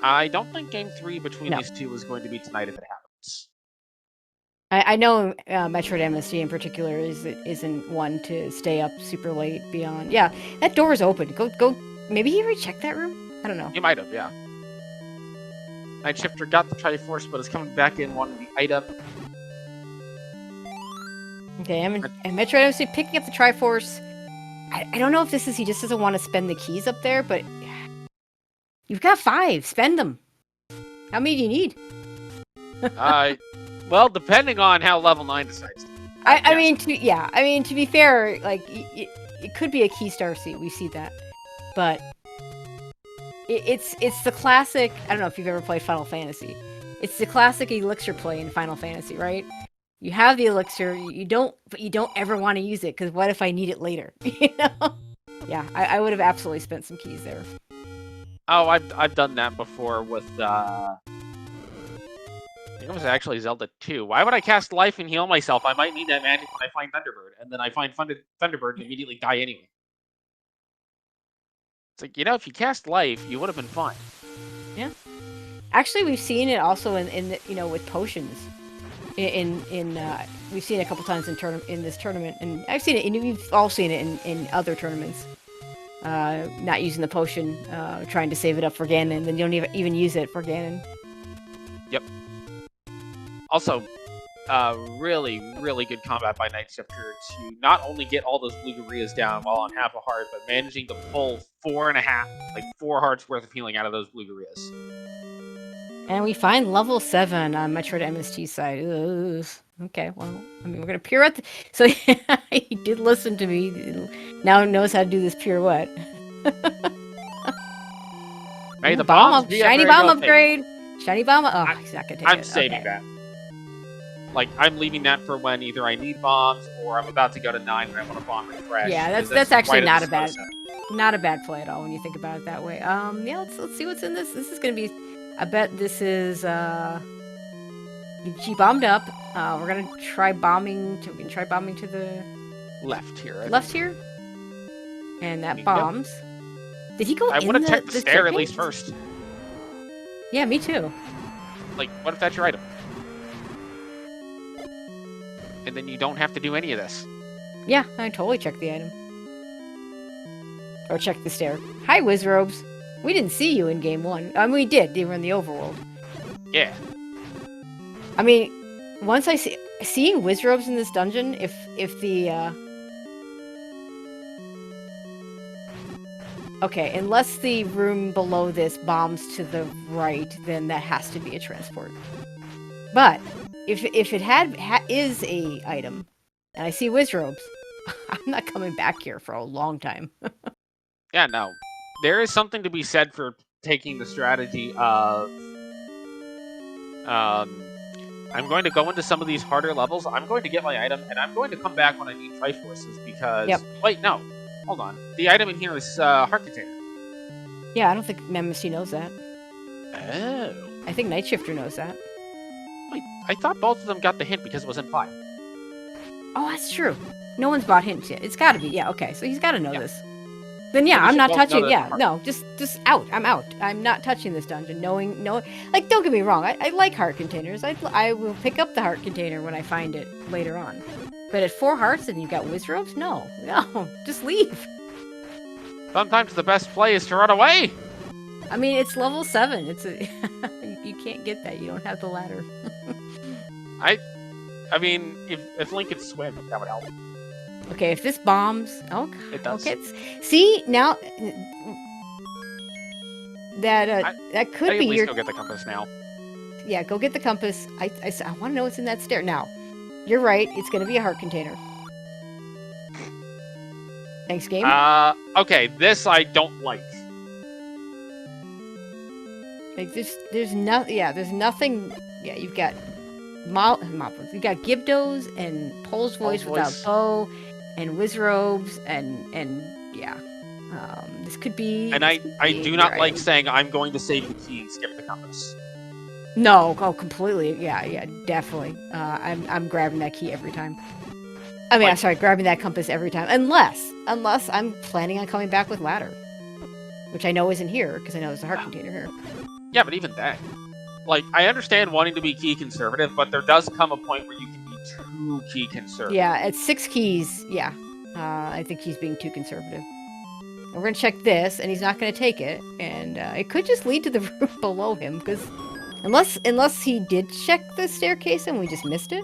I don't think Game 3 between these two is going to be tonight if it happens. I know MetroidMst in particular isn't one to stay up super late beyond. Yeah, that door is open. Go. Maybe he already checked that room? I don't know. You might have, yeah. Nightshifter got the Triforce, but is coming back in wanting the item. Okay, and MetroidMst picking up the Triforce. I don't know if this is he just doesn't want to spend the keys up there, but you've got 5. Spend them. How many do you need? Well, depending on how level 9 decides to be. I mean, to be fair, like it could be a key star seat. We see that, but it's the classic. I don't know if you've ever played Final Fantasy. It's the classic elixir play in Final Fantasy, right? You have the elixir, but you don't ever want to use it because what if I need it later? You know? Yeah, I would have absolutely spent some keys there. Oh, I've done that before with I think it was actually Zelda 2. Why would I cast life and heal myself? I might need that magic when I find Thunderbird, and then I find Thunderbird and immediately die anyway. It's like, you know, if you cast life, you would have been fine. Yeah. Actually, we've seen it also in the, with potions. We've seen it a couple times in this tournament, and I've seen it. And we've all seen it in other tournaments. Not using the potion, trying to save it up for Ganon, and then you don't even use it for Ganon. Yep. Also, really, really good combat by Nightshifter to not only get all those blue gorillas down while on half a heart, but managing to pull 4 hearts worth of healing out of those blue gorillas. And we find level 7 on MetroidMst side. Ugh. Okay, well, I mean, we're gonna pirouette. So he did listen to me. Now knows how to do this pirouette. Hey, the bomb, shiny bomb upgrade. Shiny bomb. Oh, he's not gonna take it. I'm saving that. Like, I'm leaving that for when either I need bombs or I'm about to go to 9 and I want to bomb refresh. Yeah, that's actually not a bad play at all when you think about it that way. Yeah, let's see what's in this. This is gonna be. I bet this is. She bombed up. We're gonna try bombing to. We can try bombing to the left here. Left here. And that bombs. Did he go? I want to check the stair at least first. Yeah, me too. Like, what if that's your item? And then you don't have to do any of this. Yeah, I totally check the item. Or check the stair. Hi, Wizrobes. We didn't see you in game 1. I mean, we did. You were in the overworld. Yeah. I mean, once I seeing Wizrobes in this dungeon, if the okay, unless the room below this bombs to the right, then that has to be a transport. But if it is a item, and I see Wizrobes, I'm not coming back here for a long time. Yeah, no. There is something to be said for taking the strategy of I'm going to go into some of these harder levels, I'm going to get my item, and I'm going to come back when I need Triforces, because... Yep. Wait, no. Hold on. The item in here is Heart Container. Yeah, I don't think MST knows that. Oh. I think Nightshifter knows that. Wait, I thought both of them got the hint because it was in 5. Oh, that's true. No one's bought hints yet. It's got to be. Yeah, okay. So he's got to know Yeah. this. Then yeah, So we I'm should not both know touching. that Yeah, part. no, just out. I'm out. I'm not touching this dungeon. Knowing, like, don't get me wrong. I like heart containers. I will pick up the heart container when I find it later on. But at 4 hearts and you've got whiz ropes? No, just leave. Sometimes the best play is to run away. I mean, it's level 7. It's a you can't get that. You don't have the ladder. I mean, if Link could swim, that would help. Okay, if this bombs, It does. Okay, see now that that could I be at least your. go get the compass now. Yeah, go get the compass. I want to know what's in that stair. Now, you're right. It's going to be a heart container. Thanks, game. Okay, this I don't like. Like there's nothing. Yeah, there's nothing. Yeah, you've got you got Gibdos and Pole's voice without bow, and Wizrobes and yeah. This could be. And I do not like saying I'm going to save the key and skip the compass. No, completely. Yeah, definitely. I'm grabbing that key every time. I mean, I'm sorry, grabbing that compass every time. Unless I'm planning on coming back with ladder. Which I know isn't here, because I know there's a heart container here. Yeah, but even then. Like, I understand wanting to be key conservative, but there does come a point where you can be too key conservative. Yeah, at 6 keys, yeah. I think he's being too conservative. We're going to check this, and he's not going to take it. And it could just lead to the room below him, because unless he did check the staircase and we just missed it.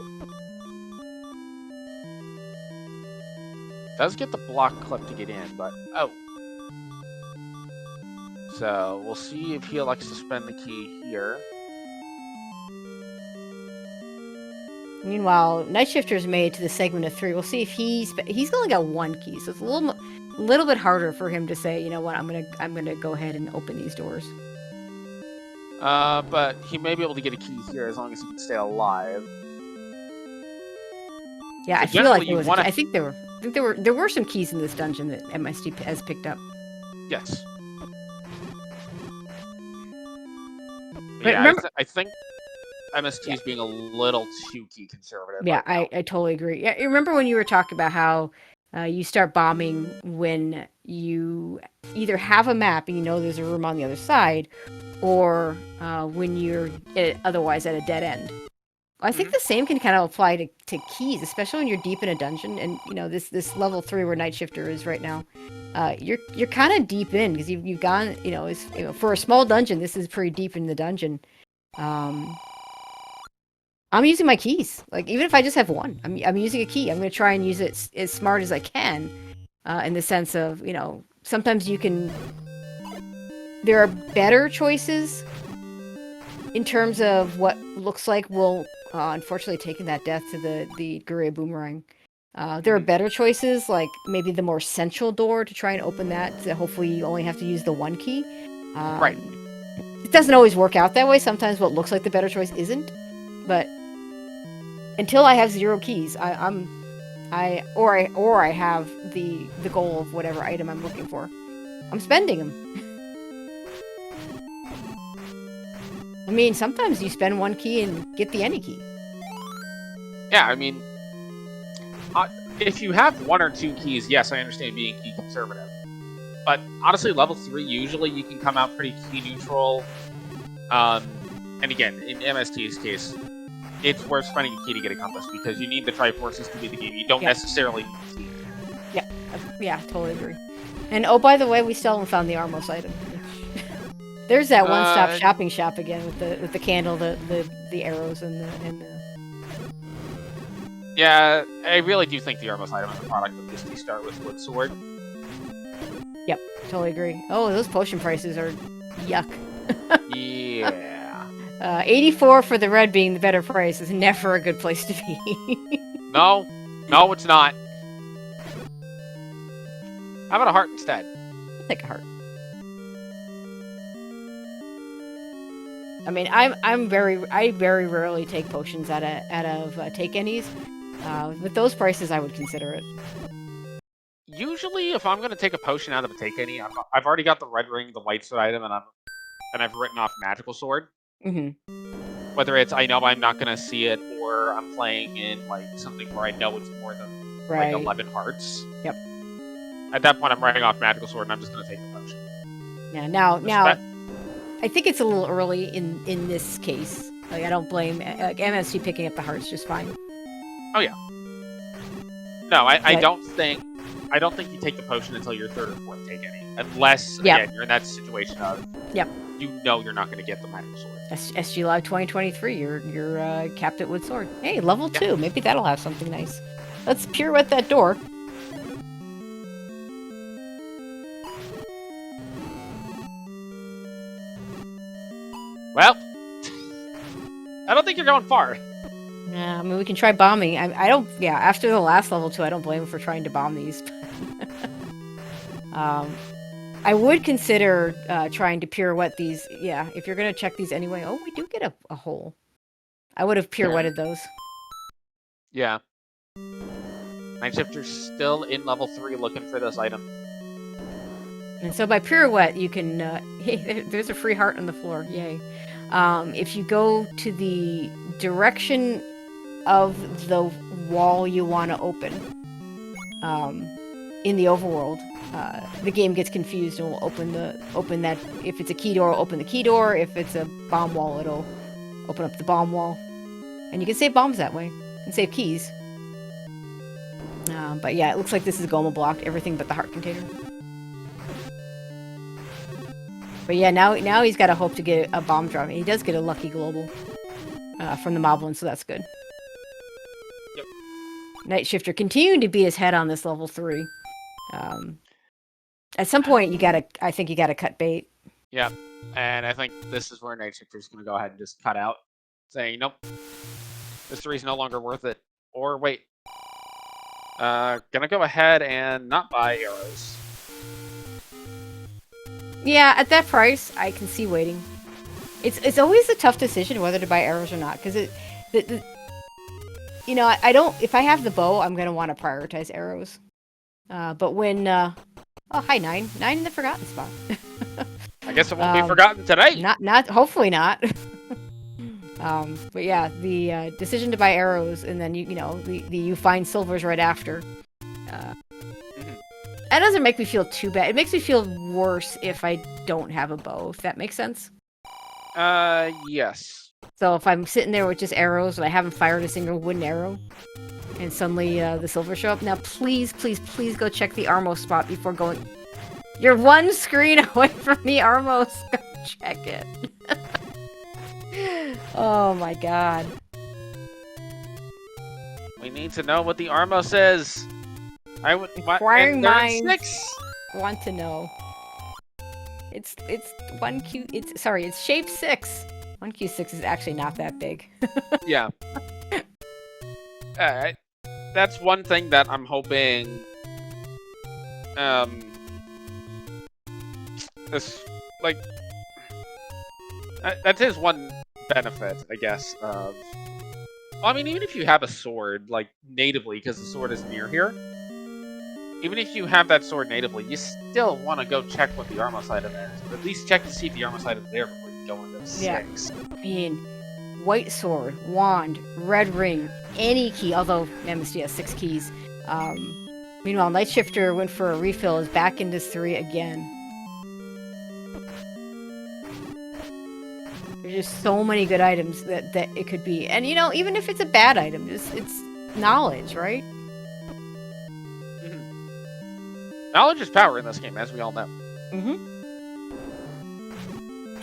Does get the block clip to get in, but oh. So we'll see if he elects to spend the key here. Meanwhile, Nightshifter's made it to the segment of 3. We'll see if he's only got 1 key, so it's a little bit harder for him to say, you know what, I'm gonna go ahead and open these doors. But he may be able to get a key here as long as he can stay alive. Yeah, So I feel like I think there were some keys in this dungeon that MST has picked up. Yes. But yeah, remember, I think MST is being a little too key conservative. Yeah, right I totally agree. Yeah, remember when you were talking about how you start bombing when you either have a map and you know there's a room on the other side, or when you're otherwise at a dead end. I think the same can kind of apply to keys, especially when you're deep in a dungeon. And you know this level 3 where Nightshifter is right now, you're kind of deep in because you've gone. For a small dungeon, this is pretty deep in the dungeon. I'm using my keys. Like, even if I just have 1, I'm using a key. I'm going to try and use it as smart as I can, in the sense of, sometimes there are better choices in terms of what looks like will, unfortunately, taking that death to the Gurria Boomerang. There are better choices, like maybe the more central door to try and open that, so hopefully you only have to use the 1 key. Right. It doesn't always work out that way. Sometimes what looks like the better choice isn't. But until I have 0 keys, I have the goal of whatever item I'm looking for, I'm spending them. I mean, sometimes you spend 1 key and get the any key. Yeah, I mean, if you have 1 or 2 keys, yes, I understand being key conservative. But honestly, level 3, usually you can come out pretty key neutral. And again, in MST's case, it's worth spending a key to get a compass because you need the Triforces to beat the game. You don't necessarily need a key. Yeah, totally agree. And oh, by the way, we still haven't found the Armos item. There's that one-stop shopping shop again with the candle, the arrows, and the. Yeah, I really do think the Armos item is a product of Disney Start with Wood Sword. Yep, totally agree. Oh, those potion prices are yuck. Yeah. 84 for the red being the better price is never a good place to be. No, it's not. How about a heart instead? I'll take a heart. I mean, I very rarely take potions out of take any's. With those prices, I would consider it. Usually, if I'm going to take a potion out of a take any, I've already got the red ring, the white sword item, and I've written off magical sword. Mm-hmm. Whether it's I know I'm not gonna see it, or I'm playing in like something where I know it's more than like 11 hearts. Yep. At that point, I'm writing off Magical Sword, and I'm just gonna take the potion. Yeah. Now, I think it's a little early in this case. Like, I don't blame MST picking up the hearts just fine. Oh yeah. No, I don't think you take the potion until your third or fourth take any, unless again you're in that situation of you know you're not going to get the Magical Sword. SG Live 2023. You're capped at Wood Sword. Hey, level 2. Maybe that'll have something nice. Let's pirouette that door. Well, I don't think you're going far. Yeah, I mean, we can try bombing. I don't. Yeah, after the last level 2, I don't blame him for trying to bomb these. I would consider trying to pirouette these. Yeah, if you're gonna check these anyway. Oh, we do get a hole. I would have pirouetted those. Yeah. Nightshifter's still in level 3 looking for this item. And so by pirouette, you can. Hey, there's a free heart on the floor. Yay. If you go to the direction of the wall you want to open in the overworld, the game gets confused and will open that. If it's a key door, it'll open the key door. If it's a bomb wall, it'll open up the bomb wall. And you can save bombs that way and save keys. But yeah, it looks like this is Goma blocked, everything but the heart container. But yeah, now he's got to hope to get a bomb drop. He does get a lucky global from the Moblin, so that's good. Yep. Nightshifter continuing to be his head on this level 3. At some point, I think you gotta cut bait. Yeah, and I think this is where Nightshifter's gonna go ahead and just cut out, saying, nope, this 3 is no longer worth it. Or wait, gonna go ahead and not buy arrows. Yeah, at that price, I can see waiting. It's always a tough decision whether to buy arrows or not, because you know, I don't. If I have the bow, I'm gonna want to prioritize arrows. But when oh, hi 9 in the forgotten spot. I guess it won't be forgotten today. Not hopefully not. But yeah, the decision to buy arrows, and then you find silvers right after. That doesn't make me feel too bad. It makes me feel worse if I don't have a bow, if that makes sense. Yes. So if I'm sitting there with just arrows and I haven't fired a single wooden arrow, and suddenly the silver show up, now please, please, please go check the Armos spot before going. You're one screen away from the Armos. Go check it. Oh my god. We need to know what the Armos is. Inquiring minds want to know. It's 1Q. It's shape 6. 1Q6 is actually not that big. Yeah. That's one thing that I'm hoping. That's his one benefit, I guess. Well, I mean, even if you have a sword, like natively, because the sword is near here. Even if you have that sword natively, you still want to go check what the Armos item is. But at least check to see if the Armos item is there before you go into 6. I mean, white sword, wand, red ring, any key, although MST has 6 keys. Meanwhile, Nightshifter went for a refill, is back into 3 again. There's just so many good items that it could be. And even if it's a bad item, it's knowledge, right? Knowledge is power in this game, as we all know. Mm-hmm.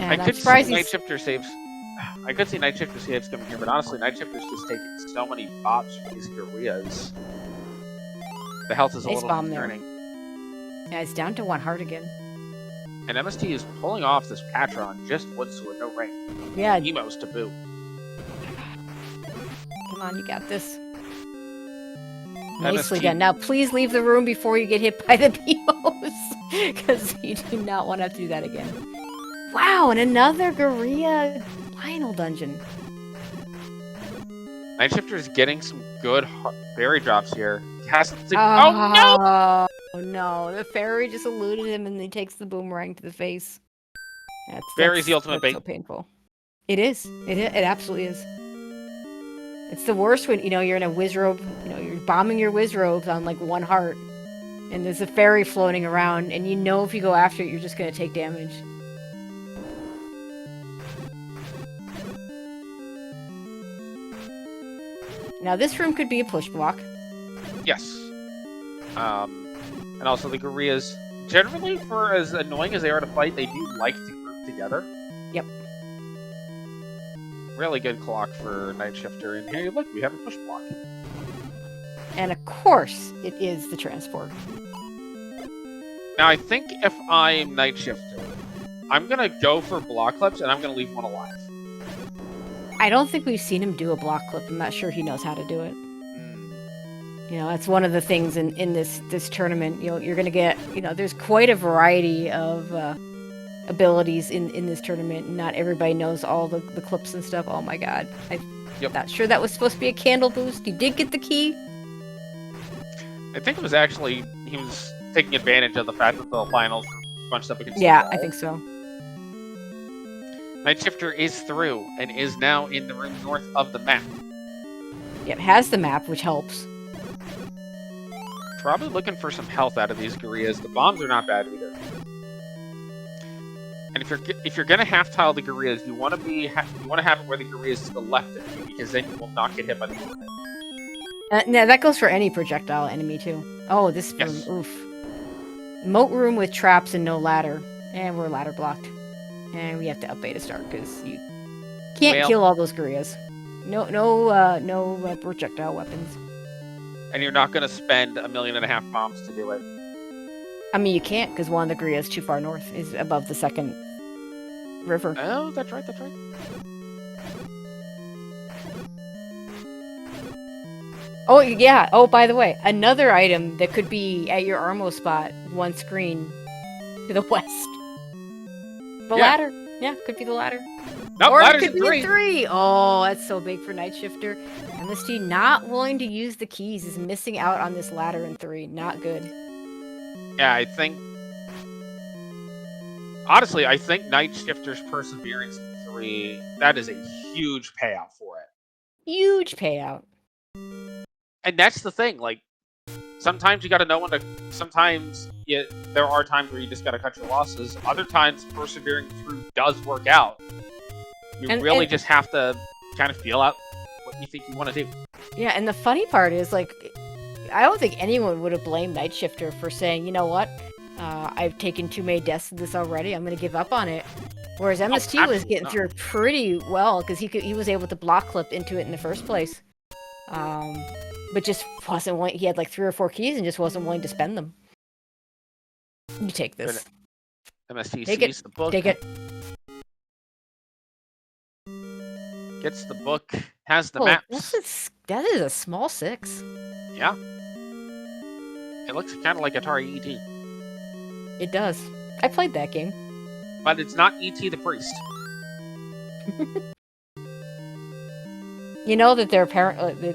I could see Nightshifter saves. I could see Nightshifter saves coming here, but honestly, Nightshifter's just taking so many bops from these Gurias. The health is a little concerning. Yeah, it's down to 1 heart again. And MST is pulling off this Patron, just wood sword, no ring. Yeah. Emos to boot. Come on, you got this. Nicely done. Now, please leave the room before you get hit by the BOs, because you do not want to have to do that again. Wow, and another Guria final dungeon. Nightshifter is getting some good berry drops here. Oh no! Oh no, the fairy just eluded him and he takes the boomerang to the face. Fairy's the ultimate bait. So painful. It is. It absolutely is. It's the worst when, you're in a whiz robe, you're bombing your whiz robes on like one heart, and there's a fairy floating around, and if you go after it, you're just gonna take damage. Now this room could be a push block. Yes. And also the Gorillas, generally, for as annoying as they are to fight, they do like to group together. Yep. Really good clock for Nightshifter, and hey, look, we have a push block. And of course, it is the transport. Now, I think if I'm Nightshifter, I'm gonna go for block clips, and I'm gonna leave one alive. I don't think we've seen him do a block clip. I'm not sure he knows how to do it. That's one of the things in this tournament. You're gonna get, there's quite a variety of abilities in this tournament. Not everybody knows all the clips and stuff. Oh my god. I'm not sure that was supposed to be a candle boost. You did get the key. I think it was actually, he was taking advantage of the fact that the finals were bunched up against the wall. I think so. Nightshifter is through, and is now in the room north of the map. Yep, has the map, which helps. Probably looking for some health out of these Gorillas. The bombs are not bad either. And if you're gonna half tile the Gorillas, you want to have it where the Gorillas to the left of you, because then you will not get hit by the Gorilla. Yeah, that goes for any projectile enemy too. Oh, this room, oof. Moat room with traps and no ladder, and we're ladder blocked, and we have to up beta start because you can't kill all those Gorillas. No projectile weapons. And you're not going to spend 1.5 million bombs to do it. I mean, you can't, because one of the Gorillas too far north is above the second river. Oh, that's right. Oh, yeah. Oh, by the way, another item that could be at your Armo spot, one screen to the west. The ladder. Yeah, could be the ladder. Nope, or it ladder's could be a 3. Oh, that's so big for Nightshifter. MST not willing to use the keys is missing out on this ladder in 3. Not good. Yeah, I think... Honestly, I think Nightshifter's Perseverance in 3, that is a huge payout for it. Huge payout. And that's the thing, like, sometimes you gotta know when to... Sometimes there are times where you just gotta cut your losses. Other times, persevering through does work out. You really just have to kind of feel out what you think you want to do. Yeah, and the funny part is, like, I don't think anyone would have blamed Nightshifter for saying, you know what, I've taken too many deaths of this already, I'm going to give up on it. Whereas MST was getting through pretty well, because he was able to block clip into it in the first place. But just wasn't willing, he had like 3 or 4 keys and just wasn't willing to spend them. You take this. MST take sees it. the book. Take it. Gets the book, has the maps. That is a small 6. Yeah. It looks kind of like Atari ET. It does. I played that game. But it's not ET the Priest. You know that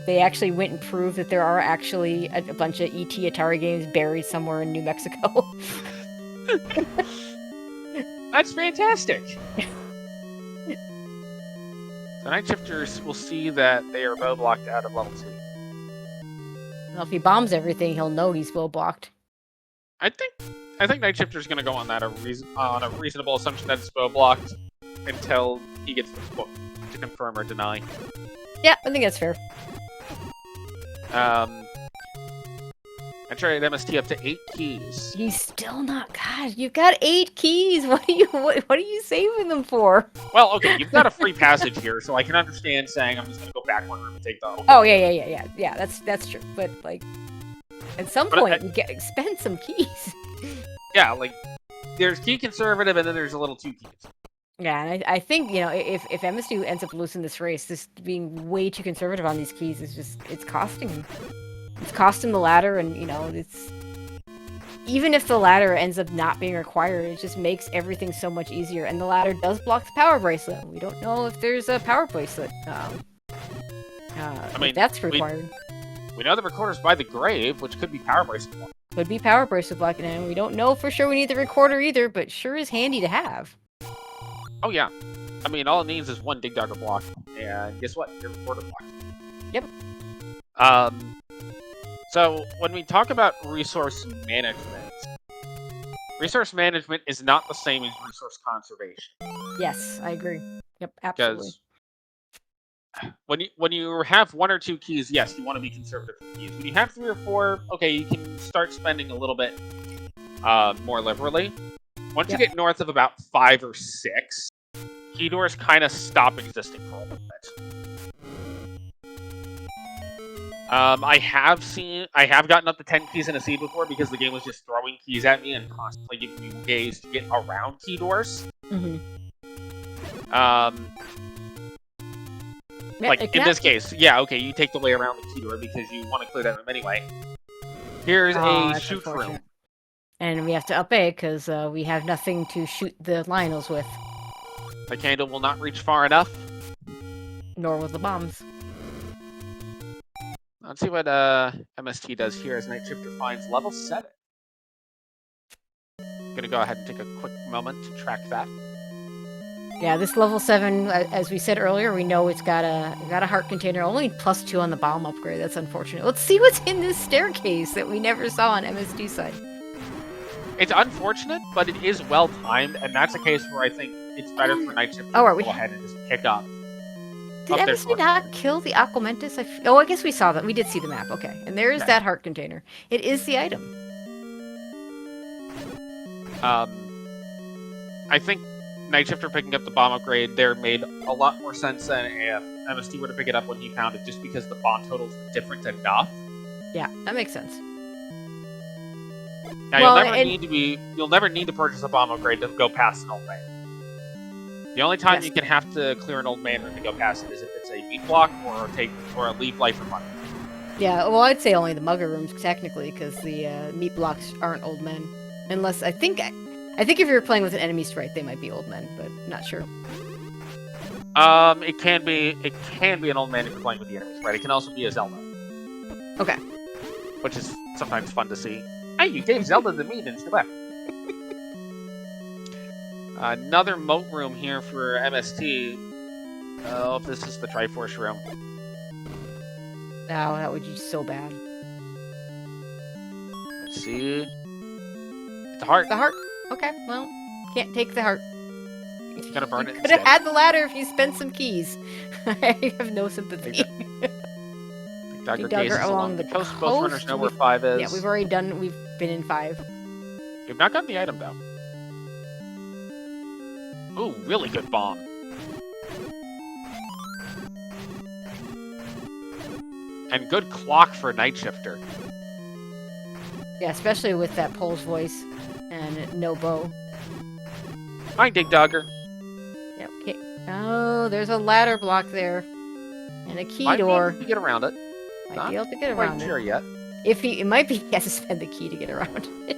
they actually went and proved that there are actually a bunch of ET Atari games buried somewhere in New Mexico. That's fantastic. The Nightshifters will see that they are bow blocked out of level 2. Well, if he bombs everything, he'll know he's bow blocked. I think Nightshifter's going to go on that on a reasonable assumption that it's bow blocked until he gets the book to confirm or deny. Yeah, I think that's fair. MST up to 8 keys. He's still not. God, you've got 8 keys. What are you saving them for? Well, okay, you've got a free passage here, so I can understand saying I'm just gonna go back one room and take the. Oh yeah. That's true. But like, at some point, you spend some keys. Yeah, like there's key conservative, and then there's a little 2 keys. Yeah, and I think, if MST ends up losing this race, this being way too conservative on these keys it's costing him. It's cost him the ladder, and it's even if the ladder ends up not being required, it just makes everything so much easier. And the ladder does block the power bracelet. We don't know if there's a power bracelet. I mean, that's required. We know the recorder's by the grave, which could be power bracelet block. Could be power bracelet block, and we don't know for sure we need the recorder either, but sure is handy to have. Oh yeah. I mean, all it needs is one Dig Dugger block, and guess what? You're quarter block. Yep. So when we talk about resource management is not the same as resource conservation. Yes, I agree. Yep, absolutely. Because when you have 1 or 2 keys, yes, you want to be conservative with keys. When you have 3 or 4, okay, you can start spending a little bit more liberally. Once you get north of about 5 or 6, key doors kind of stop existing for a little bit. I have gotten up to 10 keys in a seed before because the game was just throwing keys at me and constantly giving me ways to get around key doors. Mm-hmm. Like, in this case, yeah, okay, you take the way around the key door because you want to clear that room anyway. Here's a shoot room. And we have to up A because we have nothing to shoot the Lionels with. The candle will not reach far enough. Nor will the bombs. Let's see what MST does here as Nightshifter finds level 7. Gonna go ahead and take a quick moment to track that. Yeah, this level 7, as we said earlier, we know it's got a heart container. Only +2 on the bomb upgrade. That's unfortunate. Let's see what's in this staircase that we never saw on MST side. It's unfortunate, but it is well timed, and that's a case where I think it's better for Nightshifter to go ahead and just pick up. Did MST not kill the Aquamentus? I guess we saw that. We did see the map. Okay, and there is that heart container. It is the item. I think Nightshifter picking up the bomb upgrade there made a lot more sense than if MST were to pick it up when he found it, just because the bomb totals were different enough. Yeah, that makes sense. Now you'll never need to purchase a bomb upgrade to go past an old man. The only time you can have to clear an old man room to go past it is if it's a meat block or a leave life for money. Yeah, well, I'd say only the mugger rooms technically, because the meat blocks aren't old men, unless I think if you're playing with an enemy sprite, they might be old men, but not sure. It can be an old man if you're playing with the enemy sprite. It can also be a Zelda. Okay. Which is sometimes fun to see. Hey, you gave Zelda the meat instead. Another moat room here for MST. Oh, this is the Triforce room. Oh, that would be so bad. Let's see. It's a heart. The heart? Okay, well, can't take the heart. He's gonna burn it. Could have had the ladder if you spent some keys. I have no sympathy. Dagger along the coast. Both runners know where 5 is. Yeah, we've been in 5. We've not gotten the item though. Ooh, really good bomb. And good clock for Nightshifter. Yeah, especially with that Pole's voice and no bow. Fine, Dig Dugger. Yep. Okay. Oh, there's a ladder block there. And a key door. Might be able to get around it. Might be able to get around it. Sure yet. It might be he has to spend the key to get around it.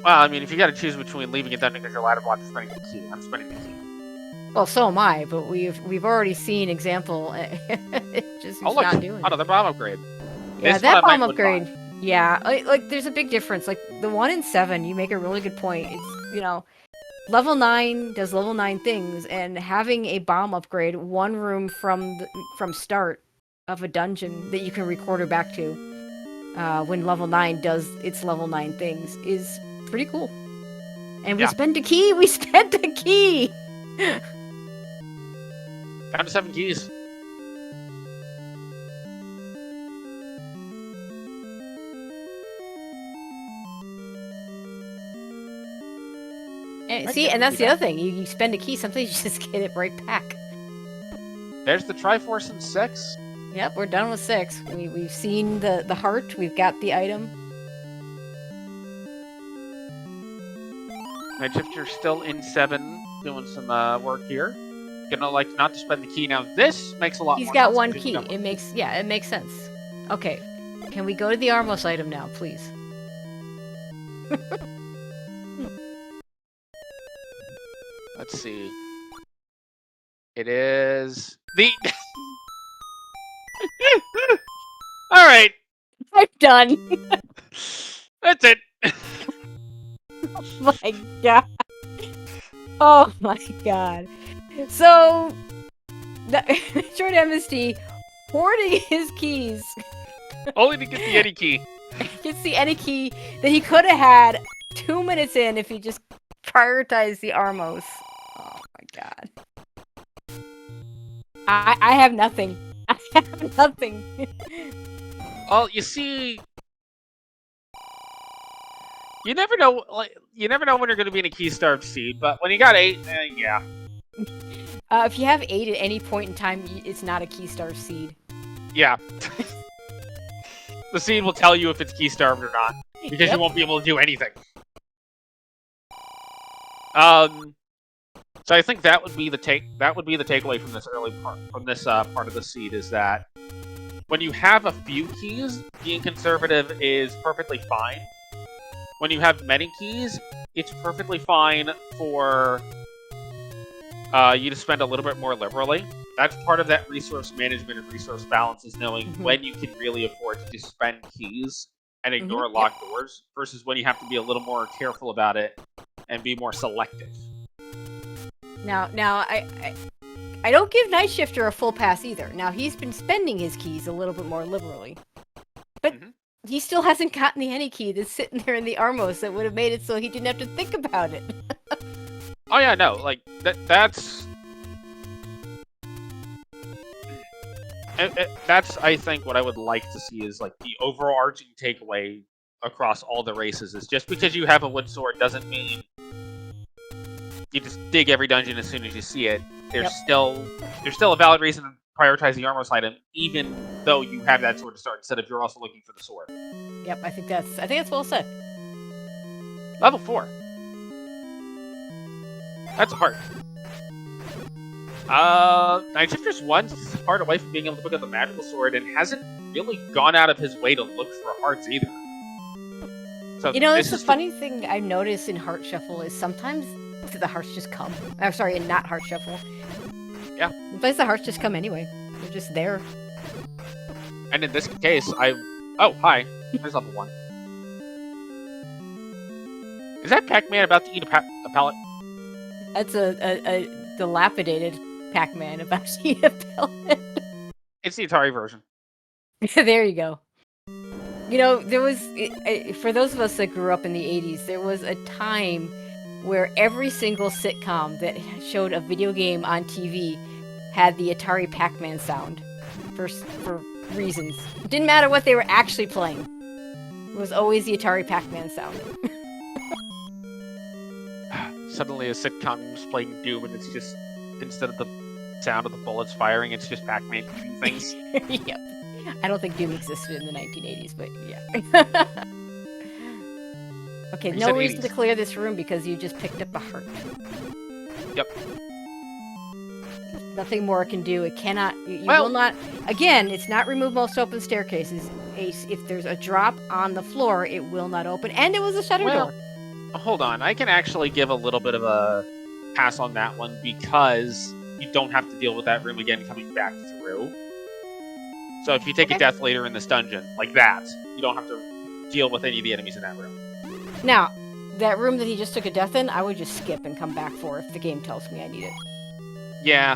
Well, I mean, if you got to choose between leaving it done because your ladder block is spending the key, I'm spending the key. Well, so am I, but we've already seen example. Just not doing it. Another bomb upgrade. Yeah, that bomb upgrade. Yeah, like there's a big difference. Like the 1 in 7, you make a really good point. It's level 9 does level 9 things, and having a bomb upgrade 1 room from start of a dungeon that you can record her back to when level 9 does its level 9 things is pretty cool. And we spent a key! We spent a key! Down to 7 keys. And that's the other thing. You spend a key, sometimes you just get it right back. There's the Triforce in 6. Yep, we're done with 6. We've seen the heart. We've got the item. Nightshifter's still in 7, doing some work here. Gonna like not to spend the key now. This makes a lot. He's got 1 key. It makes sense. Okay, can we go to the Armos item now, please? Let's see. It is the. All right. I'm done. That's it. Oh my god. Oh my god. So, MetroidMst hoarding his keys. Only to get the Eddie key. Gets the any key that he could have had 2 minutes in if he just prioritized the Armos. Oh my god. I have nothing. I have nothing. Well, you see, you never know. You never know when you're going to be in a key-starved seed. But when you got 8, yeah. If you have 8 at any point in time, it's not a key-starved seed. Yeah. The seed will tell you if it's key-starved or not, because you won't be able to do anything. So I think that would be the takeaway from this early part, from this part of the seed, is that when you have a few keys, being conservative is perfectly fine. When you have many keys, it's perfectly fine for you to spend a little bit more liberally. That's part of that resource management and resource balance, is knowing when you can really afford to just spend keys and ignore locked doors, versus when you have to be a little more careful about it and be more selective. Now, I don't give Nightshifter a full pass either. Now, he's been spending his keys a little bit more liberally. But he still hasn't gotten the any key that's sitting there in the Armos that would have made it so he didn't have to think about it. Oh yeah, no, like, that's... That's, I think, what I would like to see is, like, the overarching takeaway across all the races is just because you have a wood sword doesn't mean you just dig every dungeon as soon as you see it. There's still a valid reason to prioritize the Armos item, even though you have that sword to start, instead of you're also looking for the sword. Yep, I think that's well said. Level 4. That's hard. Nightshifter's one part away from being able to pick up the magical sword and hasn't really gone out of his way to look for hearts either. So it's the funny thing I've noticed in Heart Shuffle is sometimes the hearts just come. I'm sorry, in not Heart Shuffle. Yeah. Sometimes the hearts just come anyway. They're just there. And in this case, oh, hi. There's level 1. Is that Pac-Man about to eat a pellet? That's a dilapidated Pac-Man about to eat a pellet. It's the Atari version. There you go. There was, for those of us that grew up in the 80s, there was a time where every single sitcom that showed a video game on TV had the Atari Pac-Man sound for reasons. It didn't matter what they were actually playing. It was always the Atari Pac-Man sound. Suddenly a sitcom is playing Doom and it's just, instead of the sound of the bullets firing, it's just Pac-Man shooting things. Yep. I don't think Doom existed in the 1980s, but yeah. Okay, no reason to clear this room because you just picked up a heart. Yep. Nothing more it can do. It cannot... You will not... Again, it's not remove most open staircases. Ace, if there's a drop on the floor, it will not open. And it was a shutter door. Hold on. I can actually give a little bit of a pass on that one because you don't have to deal with that room again coming back through. So if you take a death later in this dungeon, like that, you don't have to deal with any of the enemies in that room. Now, that room that he just took a death in, I would just skip and come back for if the game tells me I need it. Yeah.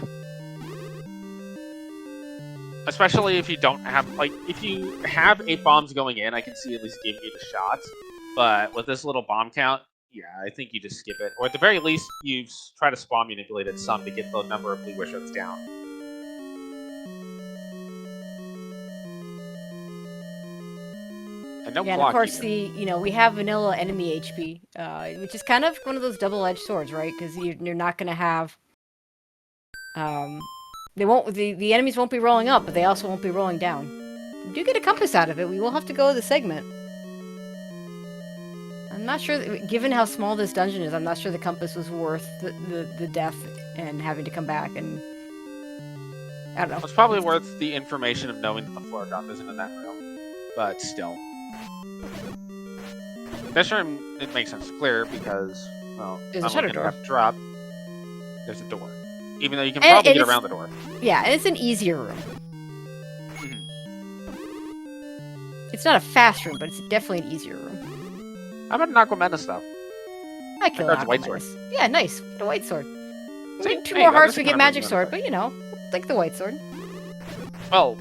Especially if you don't have, like, if you have 8 bombs going in, I can see at least giving you the shot. But with this little bomb count, yeah, I think you just skip it. Or at the very least, you try to spawn manipulate it some to get the number of blue wishes down. And no of course, we have vanilla enemy HP, which is kind of one of those double-edged swords, right? Because you're not going to have... the enemies won't be rolling up, but they also won't be rolling down. You do get a compass out of it. We will have to go to the segment. I'm not sure, given how small this dungeon is, I'm not sure the compass was worth the death and having to come back and... I don't know. It's probably worth the information of knowing that the floor drop isn't in that room. But still. This room, it makes sense to clear because, well, there's a shutter door. Drop, there's a door. Even though you can probably get around the door. Yeah, and it's an easier room. It's not a fast room, but it's definitely an easier room. How about an Aquamanus, though? I kill a white sword. Yeah, nice. The white sword. Two There you more go, hearts there's we a get kind of magic room sword, to but you know, like the white sword. Well,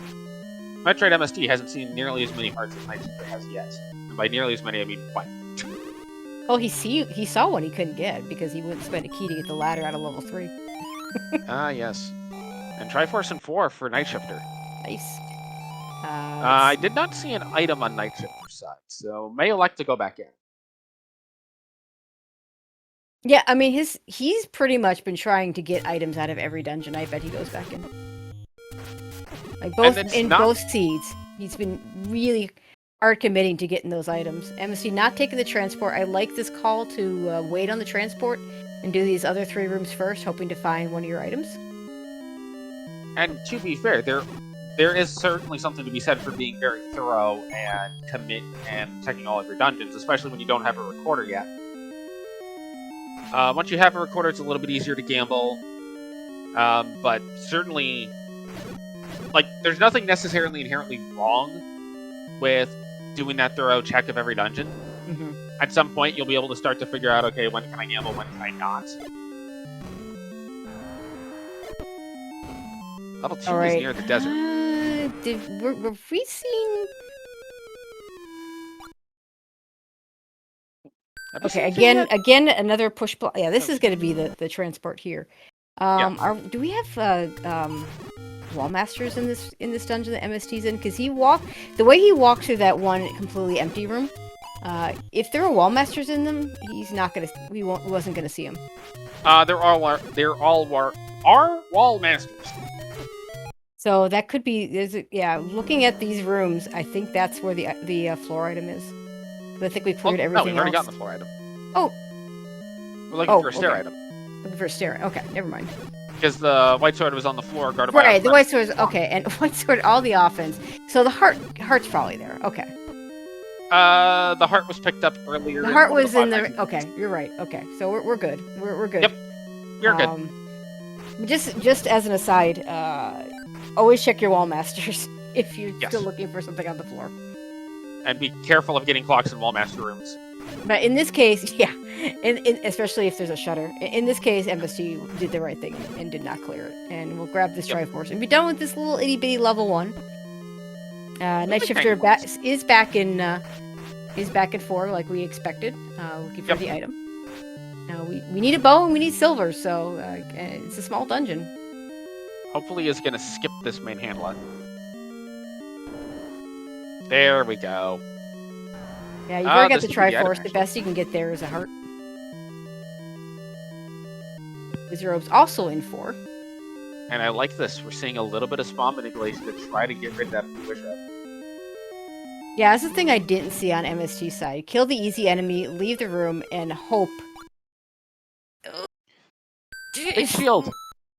MetroidMst hasn't seen nearly as many hearts as Nightshifter has yet. And by nearly as many, I mean one. Oh, he saw one he couldn't get because he wouldn't spend a key to get the ladder out of level 3. Ah, yes. And Triforce and 4 for Nightshifter. Nice. I did not see an item on Nightshifter's side, so may elect to go back in. Yeah, I mean, he's pretty much been trying to get items out of every dungeon. I bet he goes back in. Like both seeds, he's been really hard committing to getting those items. MST not taking the transport. I like this call to wait on the transport and do these other 3 rooms first, hoping to find one of your items. And to be fair, there is certainly something to be said for being very thorough and commit and checking all of your dungeons, especially when you don't have a recorder yet. Once you have a recorder, it's a little bit easier to gamble. But certainly, like, there's nothing necessarily inherently wrong with doing that thorough check of every dungeon. Mm-hmm. At some point, you'll be able to start to figure out, okay, when can I gamble, when can I not? Level 2 is near the desert. Were we seeing... Okay, again, another push block. Yeah, this is going to be the transport here. Do we have wall masters in this dungeon that MST's in? Because the way he walked through that one completely empty room. If there are wall masters in them, he wasn't gonna see them. They're all wall masters. So that could be. Looking at these rooms, I think that's where the floor item is. But I think we cleared everything. No, we've already else. gotten the floor item. Oh. We're looking for a stair item. Looking for a stair. Okay, never mind. Because the white sword was on the floor, guarded by... Right, the white sword is... Okay, and white sword, all the offense. So the heart's probably there. Okay. The heart was picked up earlier. The heart was in there. Okay, you're right. Okay, so we're good. We're good. Yep, you're good. Just as an aside, always check your wall masters if you're still looking for something on the floor. And be careful of getting clocks in wall master rooms. But in this case, yeah, especially if there's a shutter. In this case, MST did the right thing and did not clear it. And we'll grab this Triforce and be done with this little itty bitty level 1. Nightshifter is back in 4 like we expected. Looking for the item. We need a bow and we need silver, so it's a small dungeon. Hopefully, he's gonna skip this main handler. There we go. Yeah, you've already got the Triforce. The best you can get there is a heart. Wizardrobe's also in 4. And I like this. We're seeing a little bit of spawn manipulation to try to get rid of that Wizardrobe. Yeah, that's the thing I didn't see on MST's side. Kill the easy enemy, leave the room, and hope. Big shield!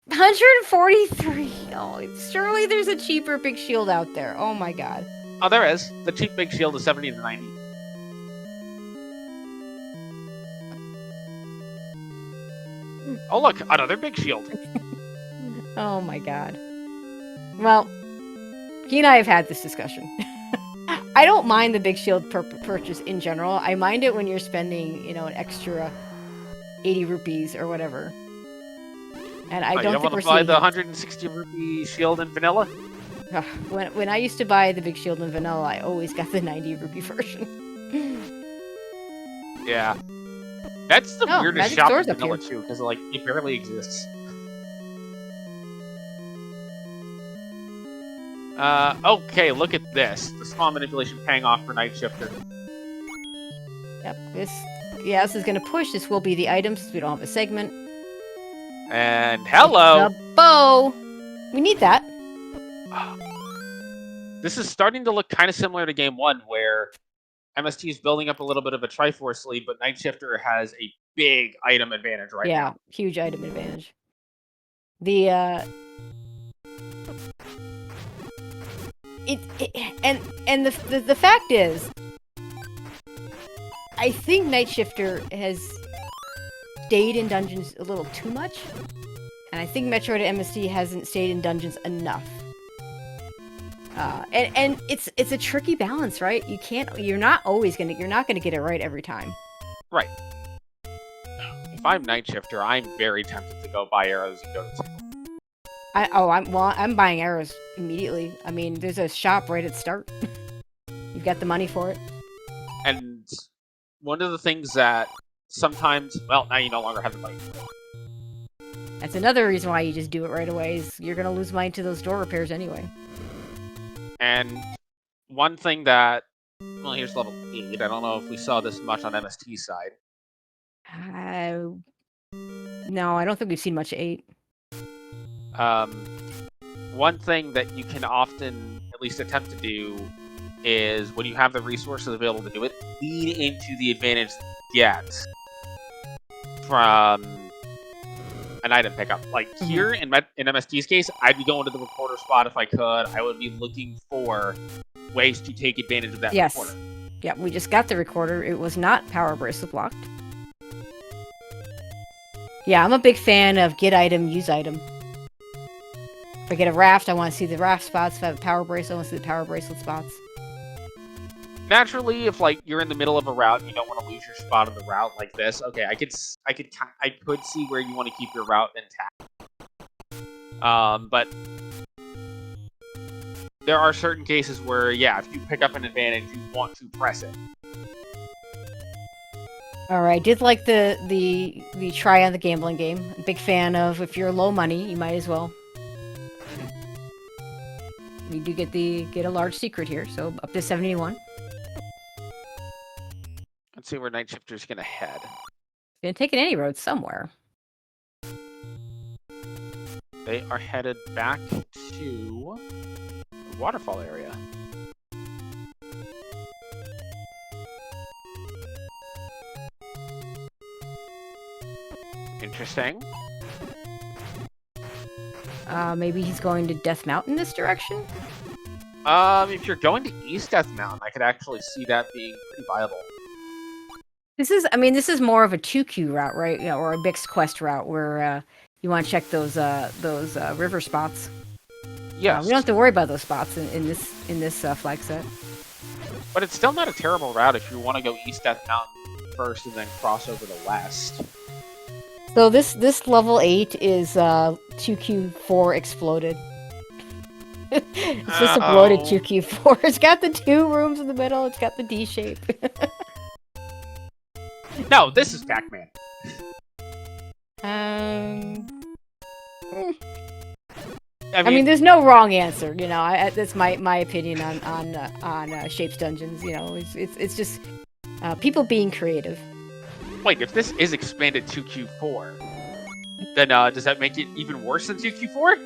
143! Oh, surely there's a cheaper big shield out there. Oh my god. Oh, there is. The cheap big shield is 70 to 90. Oh, look, another big shield. Oh my god. Well, he and I have had this discussion. I don't mind the big shield purchase in general. I mind it when you're spending, an extra 80 rupees or whatever. And I don't think we're seeing... You don't want to buy the 160 rupee shield in vanilla? When I used to buy the big shield in vanilla, I always got the 90 rupee version. Yeah. That's the weirdest Magic shop in Store's up vanilla, here. too, because, it barely exists. Okay, look at this. The spawn manipulation paying off for Nightshifter. Yep, this is gonna push. This will be the item since we don't have a segment. And hello! The bow! We need that. This is starting to look kind of similar to Game 1, where MST is building up a little bit of a Triforce lead, but Nightshifter has a big item advantage right now. Yeah, huge item advantage. The fact is, I think Nightshifter has stayed in dungeons a little too much, and I think MetroidMst hasn't stayed in dungeons enough. And it's a tricky balance, right? You're not gonna get it right every time. Right. If I'm Nightshifter, I'm very tempted to go buy arrows and go to I'm buying arrows immediately. I mean, there's a shop right at start. You've got the money for it. And one of the things that sometimes, well, now you no longer have the money for it. That's another reason why you just do it right away, is you're going to lose money to those door repairs anyway. And one thing that, well, here's level 8. I don't know if we saw this much on MST's side. No, I don't think we've seen much of 8. One thing that you can often at least attempt to do is, when you have the resources available to do it, lean into the advantage that you get from an item pickup. Like here in MST's case, I'd be going to the recorder spot if I could. I would be looking for ways to take advantage of that recorder. Yeah, we just got the recorder. It was not power bracelet blocked. Yeah, I'm a big fan of get item, use item. If I get a raft, I want to see the raft spots. If I have a power bracelet, I want to see the power bracelet spots. Naturally, if like you're in the middle of a route and you don't want to lose your spot on the route like this, okay, I could see where you want to keep your route intact. But there are certain cases where, yeah, if you pick up an advantage, you want to press it. Alright, I did like the try on the gambling game. I'm a big fan of, if you're low money, you might as well. We do get a large secret here, so up to 71. Let's see where Nightshifter's gonna head. Gonna take any road somewhere. They are headed back to the waterfall area. Interesting. Maybe he's going to Death Mountain this direction? If you're going to East Death Mountain, I could actually see that being pretty viable. This is more of a 2Q route, right? You know, or a mixed quest route where you want to check those river spots. Yes. We don't have to worry about those spots in this flag set. But it's still not a terrible route if you want to go East Death Mountain first and then cross over to West. So this level 8 is 2Q4 exploded. It's just a bloated 2Q4. It's got the 2 rooms in the middle. It's got the D shape. No, this is Pac-Man. I mean, there's no wrong answer. You know, that's my opinion on Shapes Dungeons. You know, it's just people being creative. Wait, if this is expanded 2Q4, then does that make it even worse than 2Q4?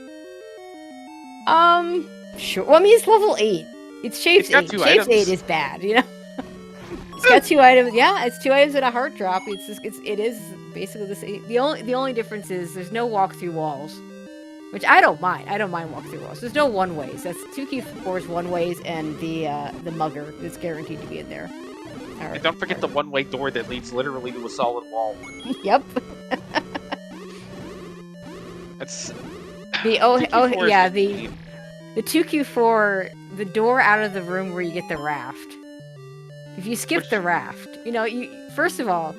Sure. Well, I mean, it's level 8. It's Shapes 8. Shapes 8 is bad, you know? It's got 2 items. Yeah, it's 2 items and a heart drop. It is basically the same. The only difference is there's no walk-through walls, which I don't mind. I don't mind walk-through walls. There's no one-ways. That's 2Q4's one-ways and the mugger is guaranteed to be in there. Right. And don't forget the one-way door that leads literally to a solid wall. Yep. That's the the 2Q4, the door out of the room where you get the raft. If you skip the raft, you know, first of all,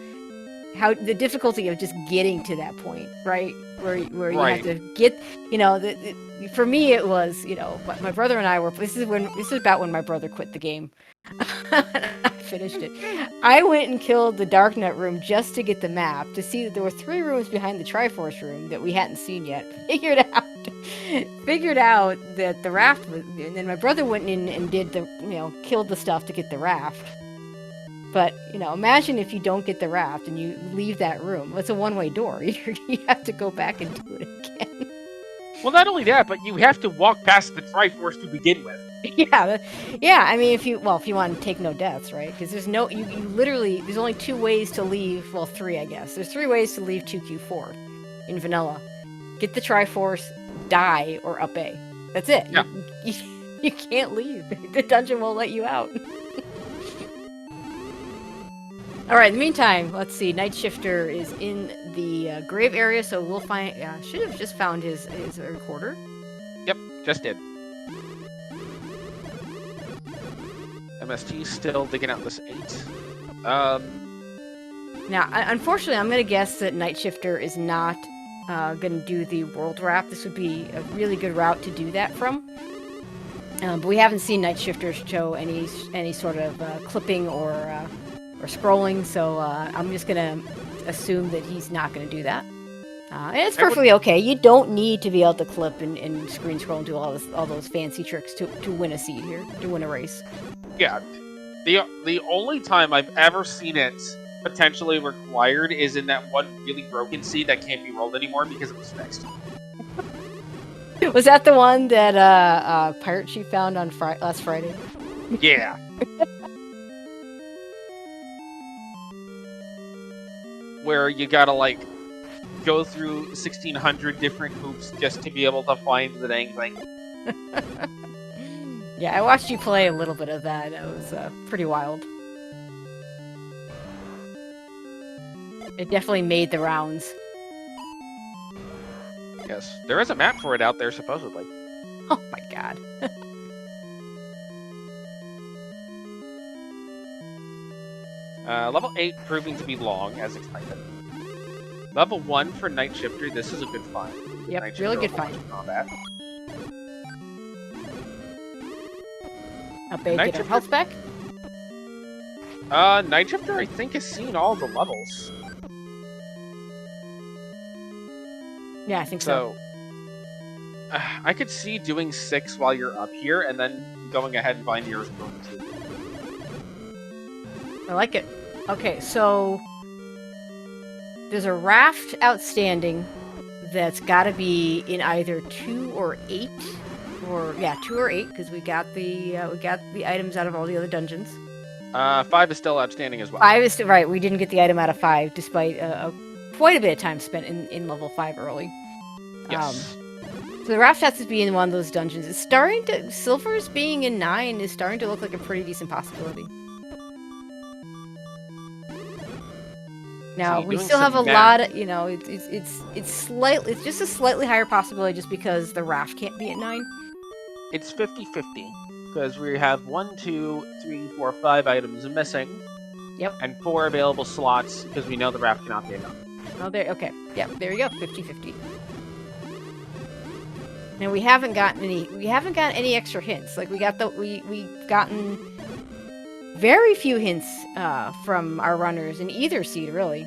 how the difficulty of just getting to that point, right? Where you have to get, you know, for me it was, you know, my brother and I were. This is about when my brother quit the game. I finished it. I went and killed the Darknet room just to get the map, to see that there were 3 rooms behind the Triforce room that we hadn't seen yet. Figured out that the raft was, and then my brother went in and did killed the stuff to get the raft. But, you know, imagine if you don't get the raft and you leave that room. It's a one-way door. You have to go back and do it again. Well, not only that, but you have to walk past the Triforce to begin with. Yeah. I mean, if you want to take no deaths, right? Because there's no, you literally, there's only 2 ways to leave. Well, 3, I guess. There's 3 ways to leave 2Q4 in vanilla. Get the Triforce, die, or up A. That's it. Yeah. You can't leave. The dungeon won't let you out. Alright, in the meantime, let's see. Nightshifter is in the grave area, so we'll find. Should have just found his recorder. Yep, just did. MST still digging out this 8. Now, unfortunately, I'm going to guess that Nightshifter is not going to do the world wrap. This would be a really good route to do that from. But we haven't seen Nightshifter show any sort of clipping or scrolling, so I'm just going to assume that he's not going to do that. And it's perfectly okay. You don't need to be able to clip and screen scroll and do all those fancy tricks to win a seed here, to win a race. Yeah, the only time I've ever seen it potentially required is in that one really broken seed that can't be rolled anymore because it was fixed. Was that the one that Pirate Chief found on last Friday? Yeah. Where you gotta, like, go through 1,600 different hoops just to be able to find the dang thing. Yeah, I watched you play a little bit of that. It was pretty wild. It definitely made the rounds. Yes, there is a map for it out there, supposedly. Oh my god. Level 8 proving to be long, as expected. Level 1 for Nightshifter, this is a good find. Yep, really good find. Combat. How big get our health back? Nightshifter, I think, has seen all the levels. Yeah, I think so. I could see doing 6 while you're up here, and then going ahead and finding yours going 2. I like it. Okay, so there's a raft outstanding that's got to be in either 2 or 8, or 2 or 8, because we got the items out of all the other dungeons. 5 is still outstanding as well. 5 is still right. We didn't get the item out of 5, despite quite a bit of time spent in level 5 early. Yes. So the raft has to be in one of those dungeons. It's starting to Silver's being in 9 is starting to look like a pretty decent possibility. Now we still have a lot of, it's slightly, it's just a slightly higher possibility just because the raft can't be at 9. It's 50-50 because we have 1, 2, 3, 4, 5 items missing. Yep. And 4 available slots because we know the raft cannot be enough. Oh, there. Okay. Yep. There you go. 50-50. Now we haven't gotten any extra hints. Like we've gotten very few hints from our runners in either seed, really.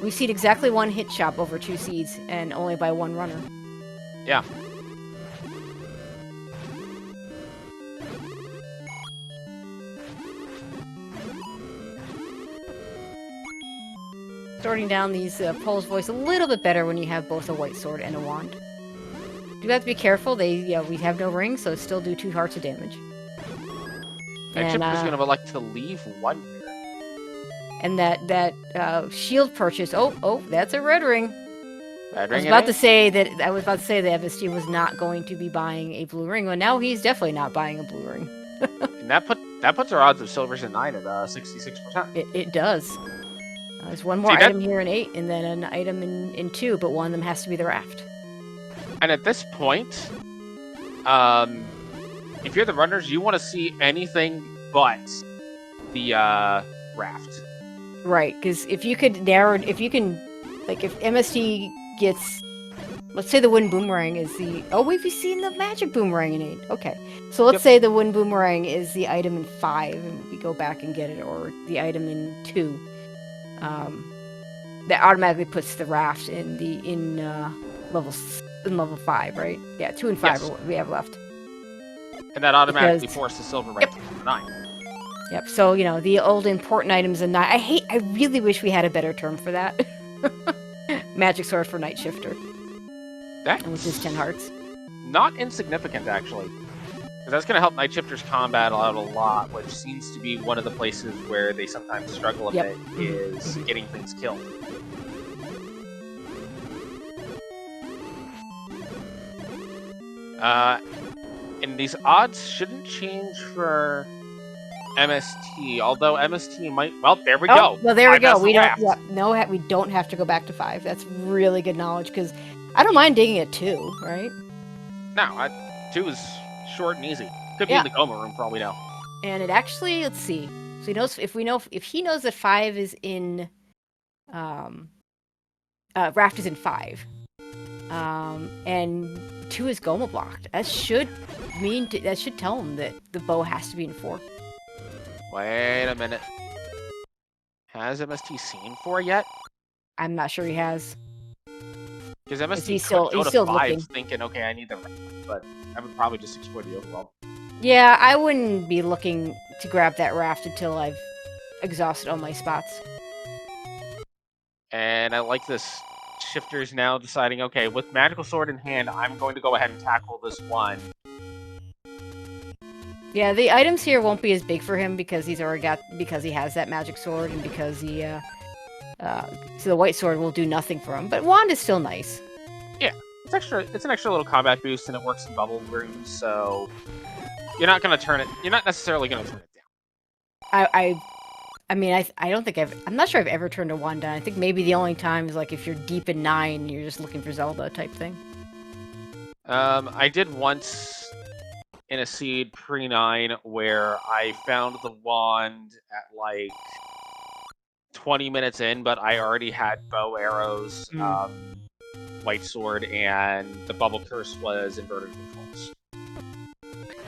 We've seen exactly 1 hit shop over 2 seeds, and only by 1 runner. Yeah. Sorting down these Pole's voice a little bit better when you have both a white sword and a wand. Do have to be careful. We have no ring, so still do 2 hearts of damage. Nightshifter's gonna elect to leave 1 here. And that shield purchase. Oh, that's a red ring. Red I was about to say that MST was not going to be buying a blue ring. Well, now he's definitely not buying a blue ring. And that puts our odds of Silver's in 9 at 66%. It does. There's one more item here in 8, and then an item in 2, but one of them has to be the raft. And at this point, if you're the runners, you want to see anything but the raft. Right, because if MST gets, let's say the wind boomerang is we've seen the magic boomerang in 8. Okay, so let's say the wind boomerang is the item in 5, and we go back and get it, or the item in 2. That automatically puts the raft in level 5, right? Yeah, 2 and 5 are what we have left. And that automatically forces Silver right to 9. Yep. So the old important items in 9. I really wish we had a better term for that. Magic sword for Nightshifter. That with his 10 hearts. Not insignificant, actually. Because that's going to help Nightshifter's combat out a lot, which seems to be one of the places where they sometimes struggle a bit, is getting things killed. And these odds shouldn't change for MST, although MST might... Well, there we go. Well, there we go. We don't have to go back to 5. That's really good knowledge, because I don't mind digging at 2, right? No, 2 is short and easy. Could be in the coma room for all we know. And it actually, let's see. So So if he knows that 5 is in, Raft is in 5, and 2 is Goma blocked. That should tell him that the bow has to be in 4. Wait a minute. Has MST seen 4 yet? I'm not sure he has. Because MST he's could go to still 5 looking. thinking, okay, I need the Raft, but I would probably just explore the overworld. Yeah, I wouldn't be looking to grab that Raft until I've exhausted all my spots. And I like this. Shifter's now deciding, okay, with Magical Sword in hand, I'm going to go ahead and tackle this one. Yeah, the items here won't be as big for him because he has that magic sword, and because he so the white sword will do nothing for him. But wand is still nice. Yeah, it's an extra little combat boost, and it works in bubble rooms, so you're not necessarily gonna turn it down. I mean, I don't think I'm not sure I've ever turned a wand down. I think maybe the only time is like if you're deep in 9, you're just looking for Zelda type thing. I did once in a seed pre-9 where I found the wand at like 20 minutes in, but I already had bow, arrows, white sword, and the bubble curse was inverted controls.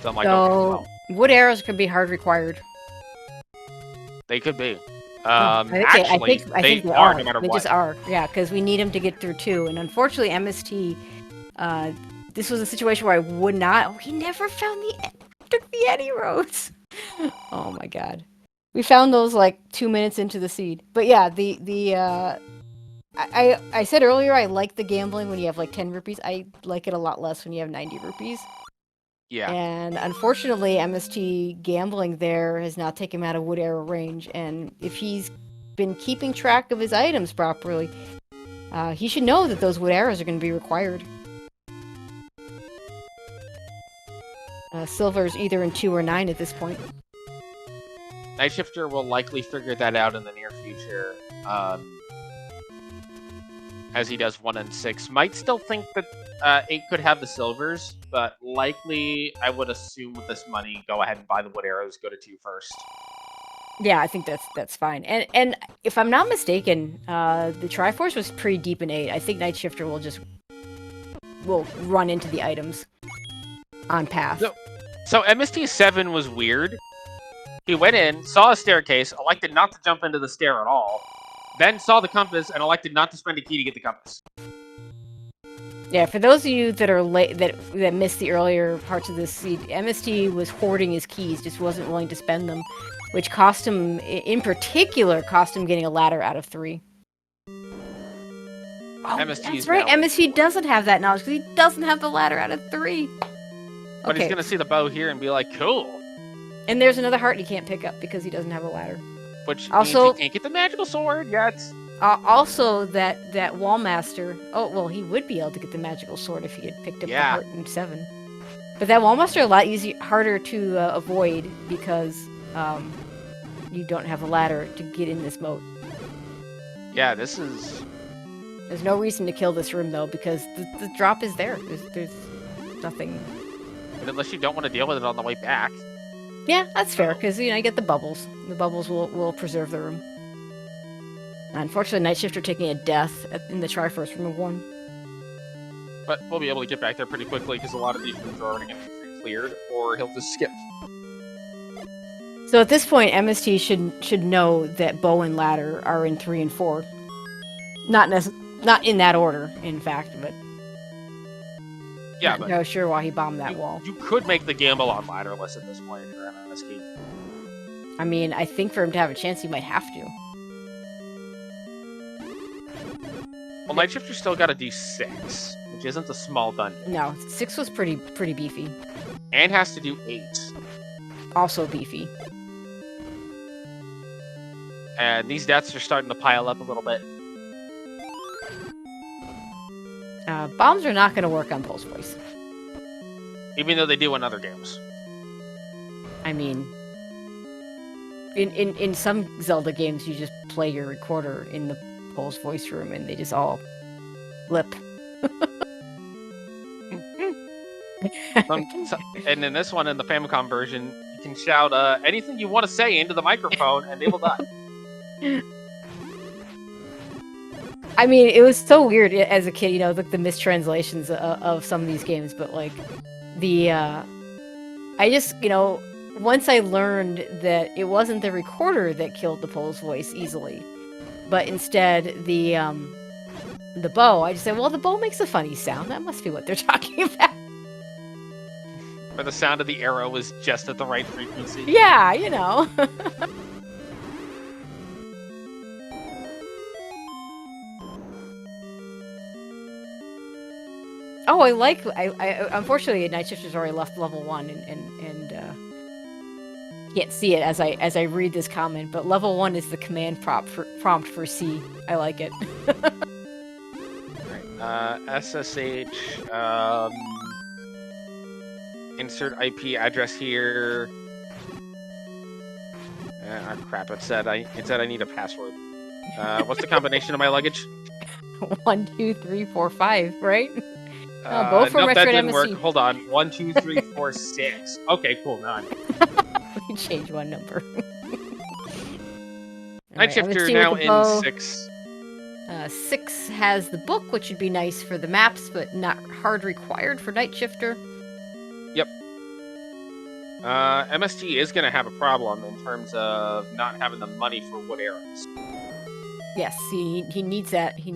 So I'm like, okay, well, wood arrows could be hard required. They could be. I think they are no matter they what. just are. Yeah, because we need them to get through 2, and unfortunately, MST. This was a situation where I would not. Oh, he never took the Eddie roads. Oh my god, we found those like 2 minutes into the seed. But yeah, I said earlier I like the gambling when you have like 10 rupees. I like it a lot less when you have 90 rupees. Yeah. And unfortunately, MST gambling there has not taken him out of wood arrow range. And if he's been keeping track of his items properly, he should know that those wood arrows are going to be required. Silver's either in 2 or 9 at this point. Nightshifter will likely figure that out in the near future, as he does 1 and 6. Might still think that 8 could have the silvers, but likely, I would assume with this money, go ahead and buy the wood arrows, go to 2 first. Yeah, I think that's fine. And if I'm not mistaken, the Triforce was pretty deep in 8. I think Nightshifter will run into the items on path. So MST 7 was weird. He went in, saw a staircase, elected not to jump into the stair at all, then saw the compass and elected not to spend a key to get the compass. Yeah, for those of you that are late, that missed the earlier parts of this seed, MST was hoarding his keys, just wasn't willing to spend them, which cost him, in particular, getting a ladder out of 3. Oh, that's right. MST doesn't have that knowledge because he doesn't have the ladder out of 3. But he's gonna see the bow here and be like, cool. And there's another heart he can't pick up because he doesn't have a ladder. Which also means he can't get the magical sword yet. Also, that Wallmaster. Oh well, he would be able to get the magical sword if he had picked up the heart in 7. But that Wallmaster a lot harder to avoid because you don't have a ladder to get in this mode. Yeah, this is. There's no reason to kill this room though because the drop is there. There's nothing. And unless you don't want to deal with it on the way back. Yeah, that's fair, because, you get the bubbles. The bubbles will preserve the room. Unfortunately, Nightshifter taking a death in the Triforce room of 1. But we'll be able to get back there pretty quickly, because a lot of these rooms are already going to be cleared, or he'll just skip. So at this point, MST should know that bow and ladder are in 3 and 4. Not in that order, in fact, but... Yeah, but not sure why he bombed that wall. You could make the gamble on ladderless at this point if you're MST. I mean, I think for him to have a chance, he might have to. Well, Nightshifter still got to do 6, which isn't a small dungeon. No, 6 was pretty beefy. And has to do 8. Also beefy. And these deaths are starting to pile up a little bit. Bombs are not going to work on Pulse Voice. Even though they do in other games. I mean, in some Zelda games, you just play your recorder in the Pulse Voice room and they just all lip. And in this one, in the Famicom version, you can shout anything you want to say into the microphone, and they will die. I mean, it was so weird as a kid, you know, the mistranslations of some of these games, but like I just, you know, once I learned that it wasn't the recorder that killed the Pole's voice easily, but instead the bow, I just said, well, the bow makes a funny sound. That must be what they're talking about. Where the sound of the arrow was just at the right frequency. Yeah, you know. Oh, I unfortunately Nightshifter's already left level 1 and can't see it as I read this comment, but level 1 is the command prompt for C. I like it. Alright, SSH, insert IP address here. Crap, it said I need a password. What's the combination of my luggage? 1, 2, 3, 4, 5, right? Both for nope, that Metroid didn't MST. work. Hold on. 1, 2, 3, 4, 6. Okay, cool. Now I'm... We change one number. Nightshifter now in 6. 6 has the book, which would be nice for the maps, but not hard required for Nightshifter. Yep. MST is going to have a problem in terms of not having the money for wood arrows. Yes, he needs that. I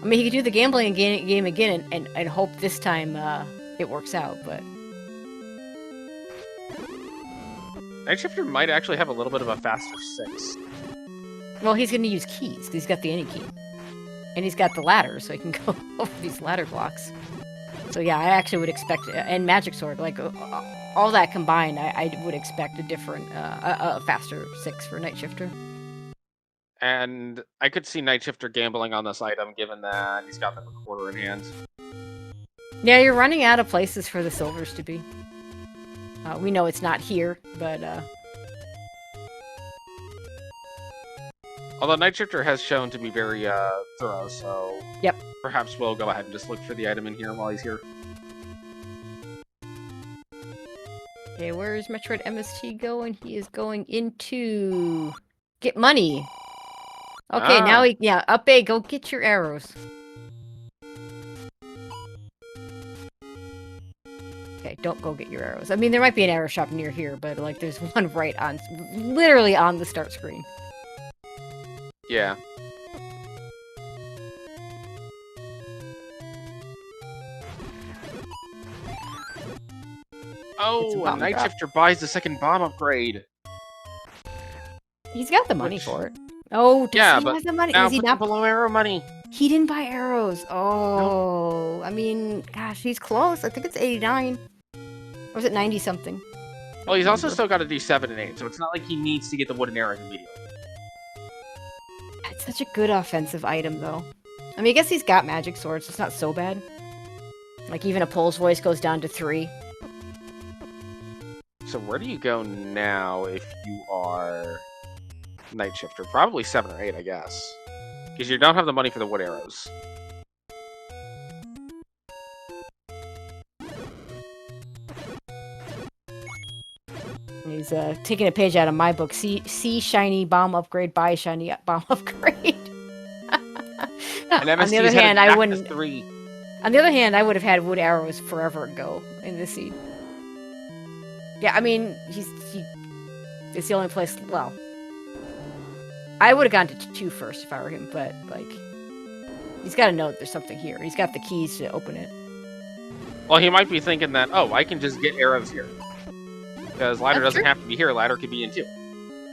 mean, he could do the gambling game again and hope this time it works out, but... Nightshifter might actually have a little bit of a faster 6. Well, he's going to use keys, because he's got the any key. And he's got the ladder, so he can go over these ladder blocks. So yeah, I actually would expect... And Magic Sword, like, all that combined, I would expect a different, a faster 6 for Nightshifter. And I could see Nightshifter gambling on this item, given that he's got the recorder in hand. Yeah, you're running out of places for the silvers to be. We know it's not here, but... Although Nightshifter has shown to be very thorough, so... Yep. Perhaps we'll go ahead and just look for the item in here while he's here. Okay, where's Metroid MST going? He is going into... Get money! Okay, now he... Yeah, up A, go get your arrows. Okay, don't go get your arrows. I mean, there might be an arrow shop near here, but, like, there's one right on... Literally on the start screen. Yeah. Oh, and Nightshifter buys the second bomb upgrade. He's got the money for it. Oh, does he have the money? Now Is he not below arrow money? He didn't buy arrows. Oh, nope. I mean, gosh, he's close. I think it's 89. Or was it 90 something? Well, he's also still got to do 7 and 8, so it's not like he needs to get the wooden arrow immediately. It's such a good offensive item, though. I mean, I guess he's got magic swords, so it's not so bad. Like, even a Pole's voice goes down to 3. So where do you go now if you are Nightshifter? Probably 7 or 8, I guess. Because you don't have the money for the wood arrows. He's taking a page out of my book. See shiny bomb upgrade, buy shiny bomb upgrade. And MST on the other hand, I wouldn't. 3. On the other hand, I would have had wood arrows forever ago in this seed. Yeah, I mean, it's the only place. Well, I would have gone to 2 first if I were him, but like, he's got to know that there's something here. He's got the keys to open it. Well, he might be thinking that, oh, I can just get arrows here. Because ladder doesn't have to be here. Ladder could be in 2.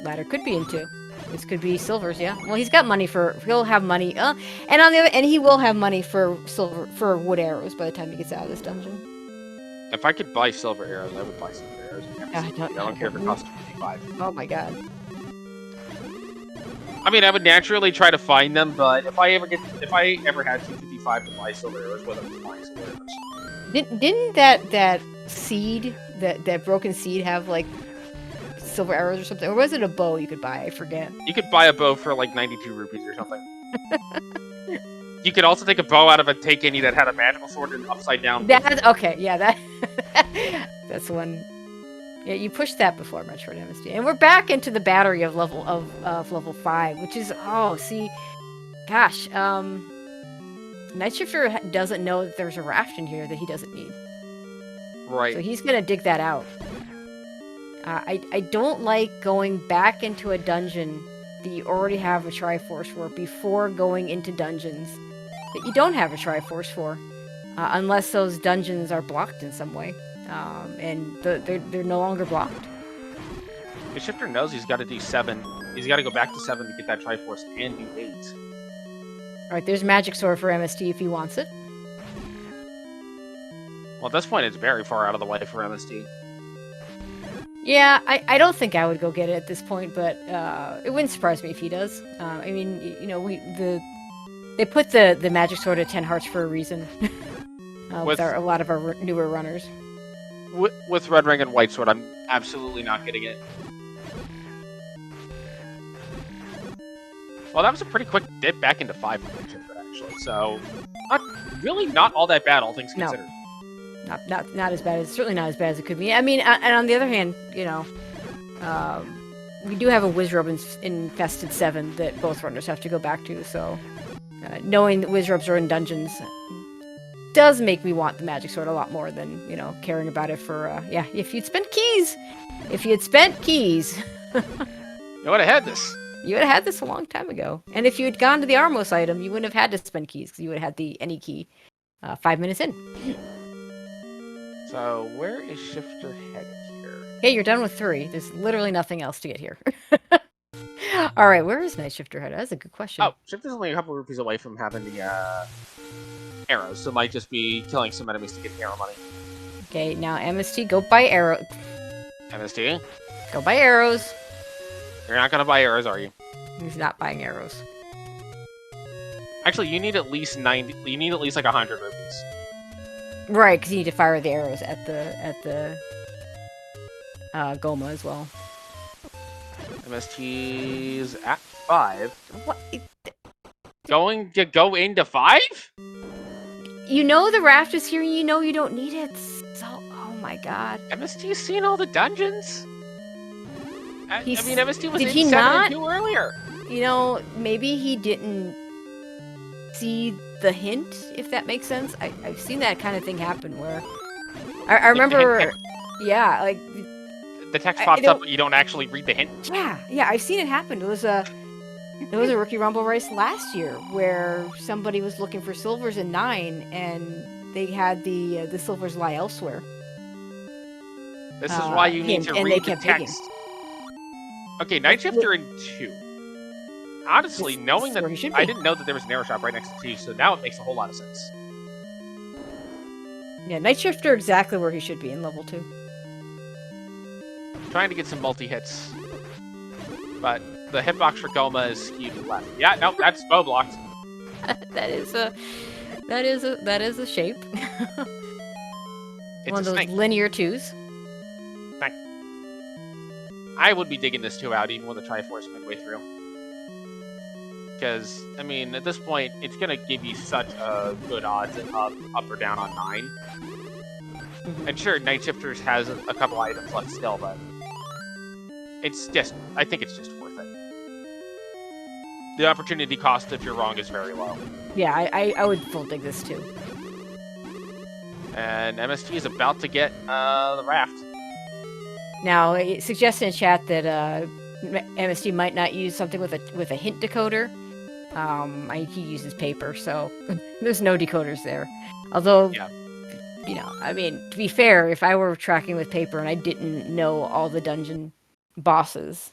Ladder could be in 2. This could be silvers, yeah. Well, he's got money for. He'll have money. And on the other, and he will have money for silver wood arrows by the time he gets out of this dungeon. If I could buy silver arrows, I would buy silver arrows. I don't care if it costs 55. Oh my god. I mean, I would naturally try to find them, but if I ever had 255 to buy silver arrows, whether it's buying silver arrows. Didn't that seed, that broken seed, have like silver arrows or something? Or was it a bow you could buy? I forget. You could buy a bow for like 92 rupees or something. You could also take a bow out of a take any that had a magical sword and upside down. That's okay. Yeah, that's one. Yeah, you pushed that before MetroidMst, and we're back into the battery of level 5, which is gosh, Nightshifter doesn't know that there's a raft in here that he doesn't need. Right. So he's gonna dig that out. I don't like going back into a dungeon that you already have a Triforce for before going into dungeons that you don't have a Triforce for, unless those dungeons are blocked in some way, and they're no longer blocked. The Shifter knows he's got to do 7. He's got to go back to 7 to get that Triforce and do 8. All right, there's Magic Sword for MST if he wants it. Well, at this point, it's very far out of the way for MST. Yeah, I don't think I would go get it at this point, but it wouldn't surprise me if he does. I mean, you know, they put the Magic Sword at 10 hearts for a reason. With a lot of our newer runners. With Red Ring and White Sword, I'm absolutely not getting it. Well, that was a pretty quick dip back into 5 for Nightshifter, actually. So, not all that bad, all things considered. Not as bad. It's certainly not as bad as it could be. I mean, and on the other hand, you know, we do have a Wizrub infested 7 that both runners have to go back to. So, knowing that Wizrubs are in dungeons does make me want the Magic Sword a lot more than, you know, caring about it for. Yeah, if you'd spent keys, you would have had this. You would have had this a long time ago. And if you had gone to the Armos item, you wouldn't have had to spend keys because you would have had the any key 5 minutes in. So, where is Shifter headed here? Hey, you're done with 3. There's literally nothing else to get here. All right, where is Nightshifter headed? That's a good question. Oh, Shifter's only a couple of rupees away from having the arrows, so it might just be killing some enemies to get the arrow money. Okay, now MST, go buy arrows. MST? Go buy arrows. You're not gonna buy arrows, are you? He's not buying arrows. Actually, you need at least 90. You need at least like 100 rupees. Right, because you need to fire the arrows at the Goma as well. MST's at 5. What? Going to go into 5? You know the raft is here, and you know you don't need it. So, oh my god. MST's seen all the dungeons. I mean, MST was did in he 7 not? and 2 earlier. You know, maybe he didn't see the hint, if that makes sense. I've seen that kind of thing happen where I remember, yeah, like the text pops up, but you don't actually read the hint. Yeah, I've seen it happen. There was a Rookie Rumble race last year where somebody was looking for silvers in 9, and they had the silvers lie elsewhere. This is why you need to read the text. Okay, Nightshifter in 2. Honestly, knowing that I didn't know that there was an arrow shop right next to 2, so now it makes a whole lot of sense. Yeah, Nightshifter exactly where he should be in level 2. Trying to get some multi-hits. But the hitbox for Goma is skewed to the left. Yeah, nope, that's bow blocked. that is a shape. It's one of those snake. Linear 2s. I would be digging this 2 out even with a Triforce midway through. Because, I mean, at this point, it's going to give you such good odds up or down on 9. Mm-hmm. And sure, Nightshifters has a couple items left still, but I think it's just worth it. The opportunity cost, if you're wrong, is very low. Yeah, I would full dig this too. And MST is about to get the raft. Now, it suggested in chat that MST might not use something with a hint decoder. He uses paper, so there's no decoders there. Although, yeah. You know, I mean, to be fair, if I were tracking with paper and I didn't know all the dungeon bosses,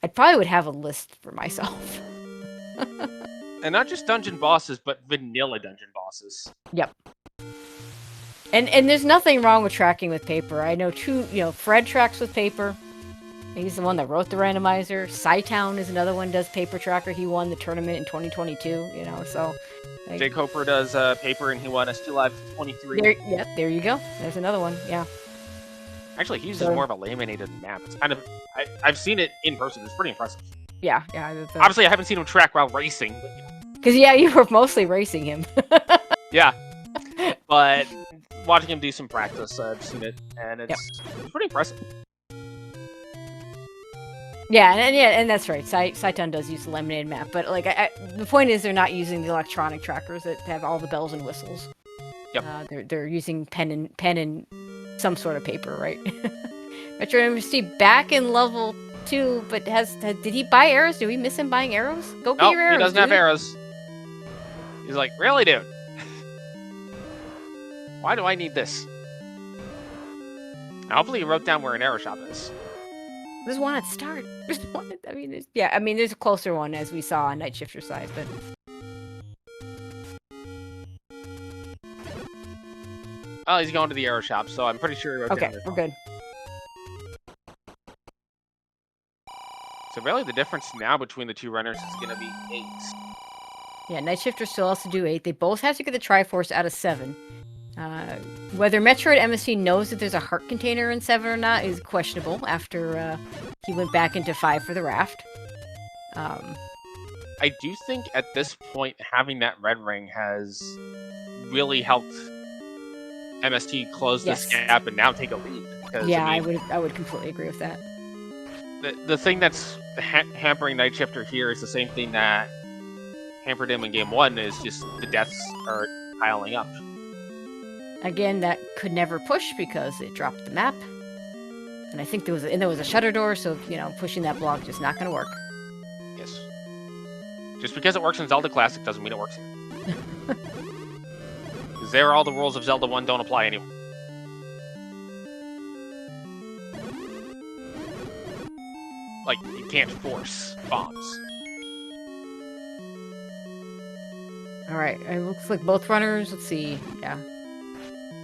I probably would have a list for myself. And not just dungeon bosses, but vanilla dungeon bosses. Yep. And there's nothing wrong with tracking with paper. I know Fred tracks with paper. He's the one that wrote the randomizer. Scytown is another one does paper tracker. He won the tournament in 2022, you know, so... Jake Hopper does paper, and he won ST Live 23. There you go. There's another one, yeah. Actually, he uses more of a laminated map. It's kind of... I've seen it in person. It's pretty impressive. Yeah. Obviously, I haven't seen him track while racing, but, you know. Because, yeah, you were mostly racing him. Yeah. But watching him do some practice. I've seen it, and it's pretty impressive. Yeah, and that's right. Saiton does use the lemonade map, but like, the point is they're not using the electronic trackers that have all the bells and whistles. Yep. They're using pen and some sort of paper, right? MetroidMst back in level 2, but did he buy arrows? Did we miss him buying arrows? Go get your arrows. He doesn't have arrows. He's like, really, dude? Why do I need this? Now, hopefully, he wrote down where an arrow shop is. There's one at start. There's one. There's a closer one as we saw on Nightshifter side, but. Oh, he's going to the arrow shop, so I'm pretty sure he wrote down. Okay, we're good. So really, the difference now between the two runners is going to be 8. Yeah, Nightshifter still has to do 8. They both have to get the Triforce out of 7. Whether MetroidMst knows that there's a heart container in 7 or not is questionable after he went back into 5 for the raft. I do think at this point, having that red ring has really helped MST close this gap and now take a lead. Yeah, I would completely agree with that. The thing that's hampering Nightshifter here is the same thing that hampered him in Game 1, is just the deaths are piling up. Again, that could never push because it dropped the map. And I think there was a shutter door, so, pushing that block just not going to work. Yes. Just because it works in Zelda Classic doesn't mean it works here. Because there, all the rules of Zelda 1 don't apply anymore. Like, you can't force bombs. Alright, it looks like both runners, let's see, yeah.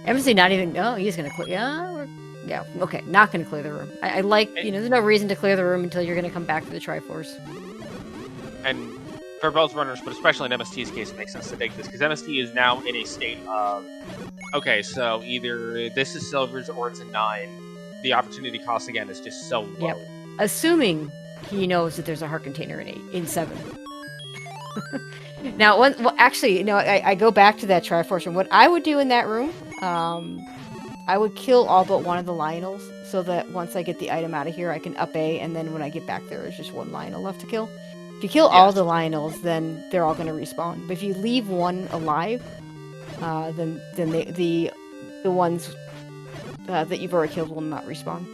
MST not even, he's gonna clear, yeah, okay, not gonna clear the room. I like, there's no reason to clear the room until you're gonna come back for the Triforce. And for both runners, but especially in MST's case, it makes sense to take this, because MST is now in a state of, okay, so either this is silvers or it's a 9. The opportunity cost, again, is just so low. Yep. Assuming he knows that there's a heart container in 7. Now, actually, I go back to that Triforce room. What I would do in that room, I would kill all but one of the Lionels, so that once I get the item out of here, I can up A, and then when I get back there, there's just one Lionel left to kill. If you kill all the Lionels, then they're all going to respawn. But if you leave one alive, then the ones that you've already killed will not respawn.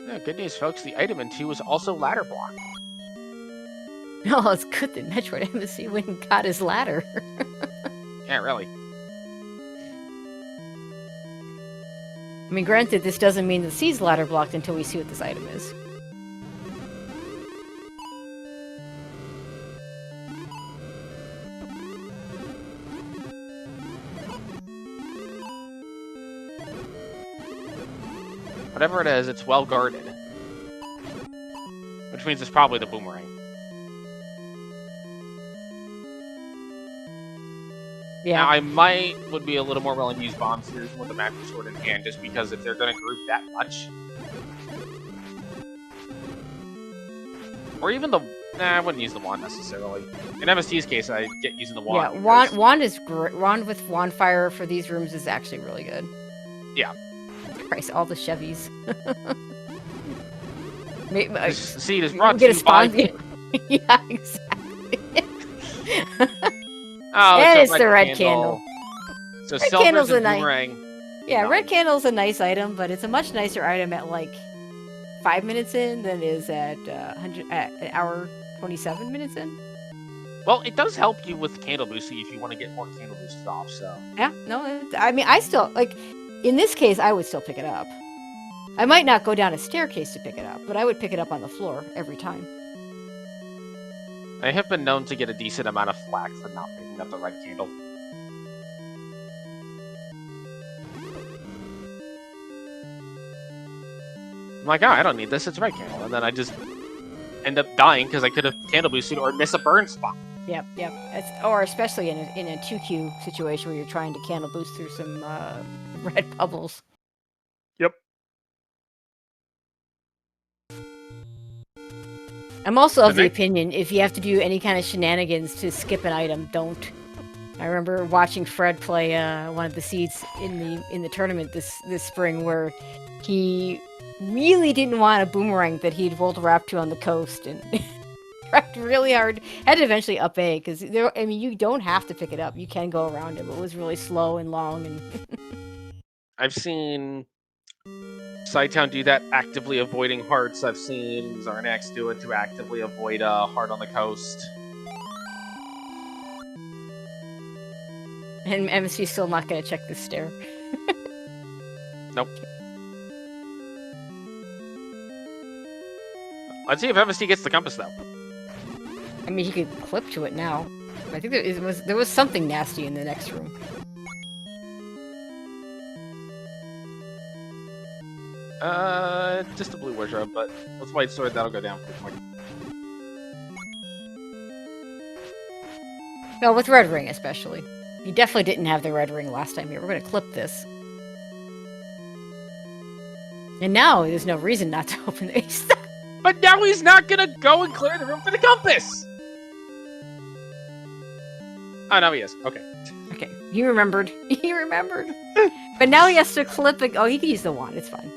Yeah, good news, folks. The item in 2 is also ladder block. Oh, it's good that MetroidMst went and got his ladder. Yeah, really. I mean, granted, this doesn't mean the C's ladder blocked until we see what this item is. Whatever it is, it's well guarded. Which means it's probably the boomerang. Yeah. Now, would be a little more willing to use bombs here with the Master Sword in hand, just because if they're going to group that much, or even I wouldn't use the wand necessarily. In MST's case, I get using the wand. Yeah, wand is great. Wand with wand fire for these rooms is actually really good. Yeah. Christ, all the Chevys. See, this brought get a spawn. Yeah, exactly. And it's the red candle. So red candle's a boomerang. Yeah, red candle's a nice item, but it's a much nicer item at like 5 minutes in than it is at an hour 27 minutes in. Well, it does help you with candle boosting if you want to get more candle boosts off. So yeah, no, I mean, I still like. In this case, I would still pick it up. I might not go down a staircase to pick it up, but I would pick it up on the floor every time. I have been known to get a decent amount of flack for not picking up the red candle. I'm like, I don't need this, it's red candle. And then I just end up dying because I could have candle boosted or miss a burn spot. Yep. Or especially in a 2Q situation where you're trying to candle boost through some red bubbles. Yep. I'm also of the opinion, if you have to do any kind of shenanigans to skip an item, don't. I remember watching Fred play one of the seeds in the tournament this spring, where he really didn't want a boomerang that he'd rolled a rap to on the coast, and tried really hard. Had to eventually up A, because I mean, you don't have to pick it up. You can go around it, but it was really slow and long. And I've seen Sidetown do that, actively avoiding hearts. I've seen Zarnax do it to actively avoid a heart on the coast. And MST's still not going to check this stair. Nope. Let's see if MST gets the compass, though. I mean, he could clip to it now. I think there was something nasty in the next room. Just a blue wardrobe, but let's white sword, that'll go down pretty quick. No, with red ring especially. You definitely didn't have the red ring last time here. We're going to clip this. And now there's no reason not to open the ace. But now he's not gonna go and clear the room for the compass! Oh, no, he is. Okay. Okay, he remembered. He remembered. But now he has to clip it. Oh, he can use the wand. It's fine.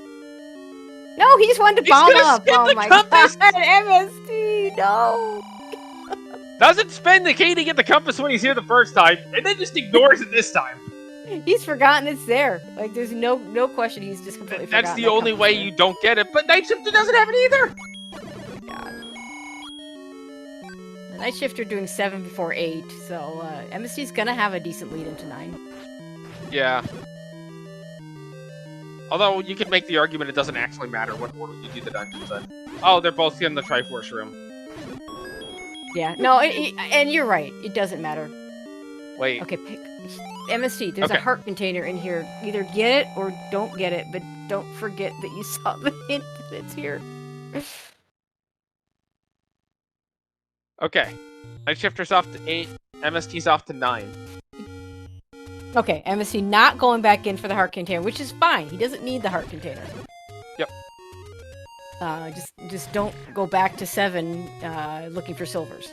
No, he just wanted to bomb up. Oh my god, MST, no. Doesn't spend the key to get the compass when he's here the first time, and then just ignores it this time. He's forgotten it's there. Like, there's no question. He's just completely forgotten. That's the only way you don't get it, but Nightshifter doesn't have it either! God. The Nightshifter doing 7 before 8, so MST's gonna have a decent lead into 9. Yeah. Although, you could make the argument it doesn't actually matter what order you do the dungeons in. Oh, they're both in the Triforce room. Yeah, no, and you're right. It doesn't matter. Wait. Okay, pick MST. There's a heart container in here. Either get it or don't get it, but don't forget that you saw the hint that it's here. Okay. Nightshifter's off to 8. MST's off to 9. Okay, MST not going back in for the heart container, which is fine. He doesn't need the heart container. Yep. Just don't go back to 7 looking for silvers.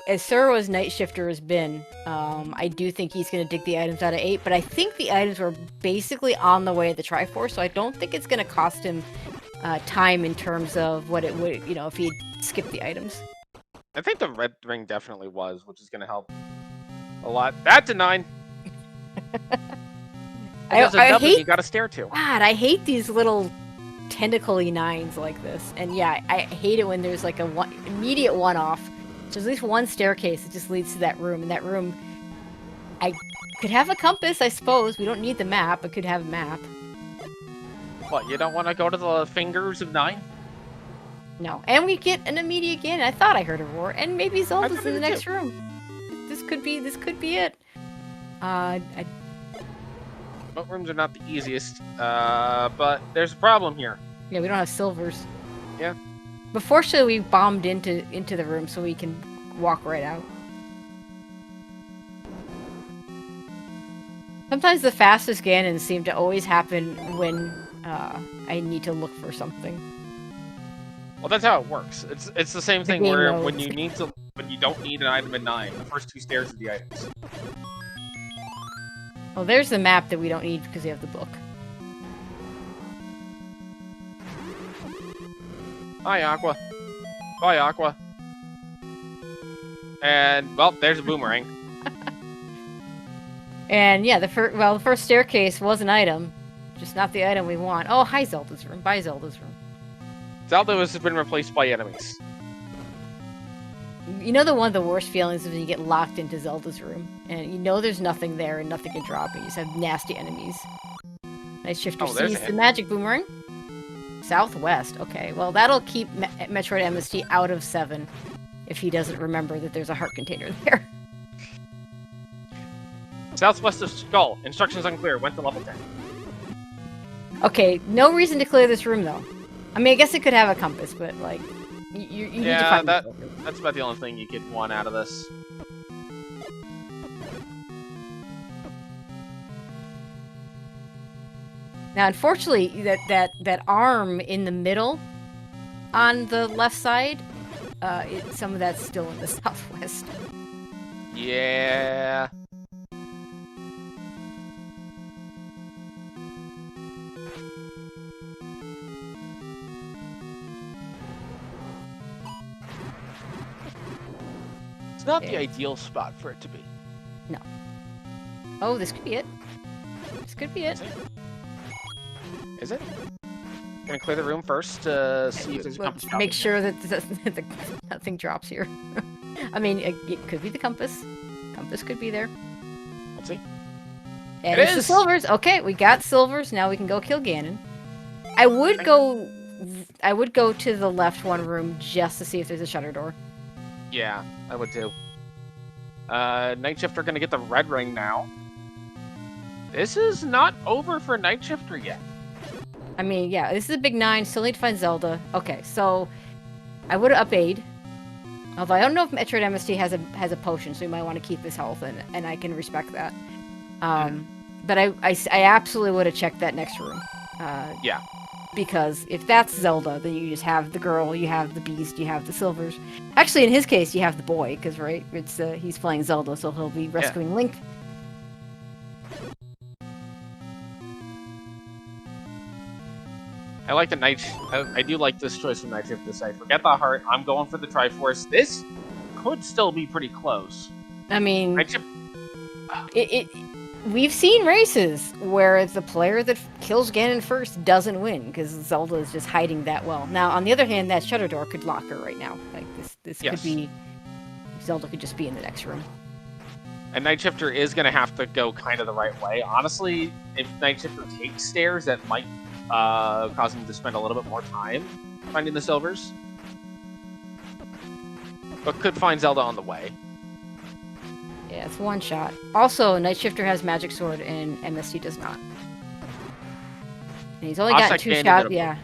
As thorough as Nightshifter has been, I do think he's going to dig the items out of 8, but I think the items were basically on the way to the Triforce, so I don't think it's going to cost him time in terms of what it would, if he skipped the items. I think the red ring definitely was, which is going to help a lot. That's a 9. I hate... You got to stare to. God, I hate these little tentacle-y 9s like this. And yeah, I hate it when there's like a immediate one-off. There's at least one staircase that just leads to that room. And that room, I could have a compass, I suppose. We don't need the map. I could have a map. What, you don't want to go to the fingers of 9? No. And we get an immediate again. I thought I heard a roar. And maybe Zelda's in the next room. This could be it. Boat rooms are not the easiest, but there's a problem here. Yeah, we don't have silvers. Yeah. But fortunately, we bombed into the room so we can walk right out. Sometimes the fastest Ganons seem to always happen when I need to look for something. Well, that's how it works. It's the same thing where mode. when you don't need an item at 9, the first 2 stairs are the items. Well, there's the map that we don't need because we have the book. Hi, Aqua. Bye, Aqua. And, well, there's a boomerang. And yeah, the first staircase was an item, just not the item we want. Oh, hi, Zelda's room. Bye, Zelda's room. Zelda has been replaced by enemies. You know, one of the worst feelings is when you get locked into Zelda's room, and you know there's nothing there and nothing can drop, and you just have nasty enemies. Nightshifter sees the magic boomerang. Southwest. Okay, well, that'll keep MetroidMst out of 7 if he doesn't remember that there's a heart container there. Southwest of Skull. Instructions unclear. Went to level 10. Okay, no reason to clear this room, though. I mean, I guess it could have a compass, but, like, you need to find that's about the only thing you could want out of this. Now, unfortunately, that arm in the middle on the left side, some of that's still in the southwest. Yeah. It's not the ideal spot for it to be. No. Oh, this could be it. This could be it. Is it? Gonna clear the room first to see if there's a compass. Make sure that nothing drops here. I mean, it could be the compass. Compass could be there. Let's see. And it's the silvers. Okay, we got silvers. Now we can go kill Ganon. I would go to the left one room just to see if there's a shutter door. Yeah, I would too. Nightshifter gonna get the red ring now. This is not over for Nightshifter yet. I mean, yeah, this is a big 9. Still need to find Zelda. Okay, so I would up aid. Although I don't know if MetroidMst has a potion, so you might want to keep his health, and I can respect that. But I absolutely would have checked that next room. Yeah. Because if that's Zelda, then you just have the girl, you have the beast, you have the silvers. Actually, in his case, you have the boy, because right, it's he's playing Zelda, so he'll be rescuing Link. I like the I do like this choice from Nightshifter to say, forget the heart, I'm going for the Triforce. This could still be pretty close. I mean, we've seen races where the player that kills Ganon first doesn't win, because Zelda is just hiding that well. Now, on the other hand, that shutter door could lock her right now. Like, this could be... Zelda could just be in the next room. And Nightshifter is going to have to go kind of the right way. Honestly, if Nightshifter takes stairs, that might cause him to spend a little bit more time finding the silvers. But could find Zelda on the way. Yeah, it's one shot. Also, Nightshifter has Magic Sword and MST does not. And he's only got 2 shots. Yeah,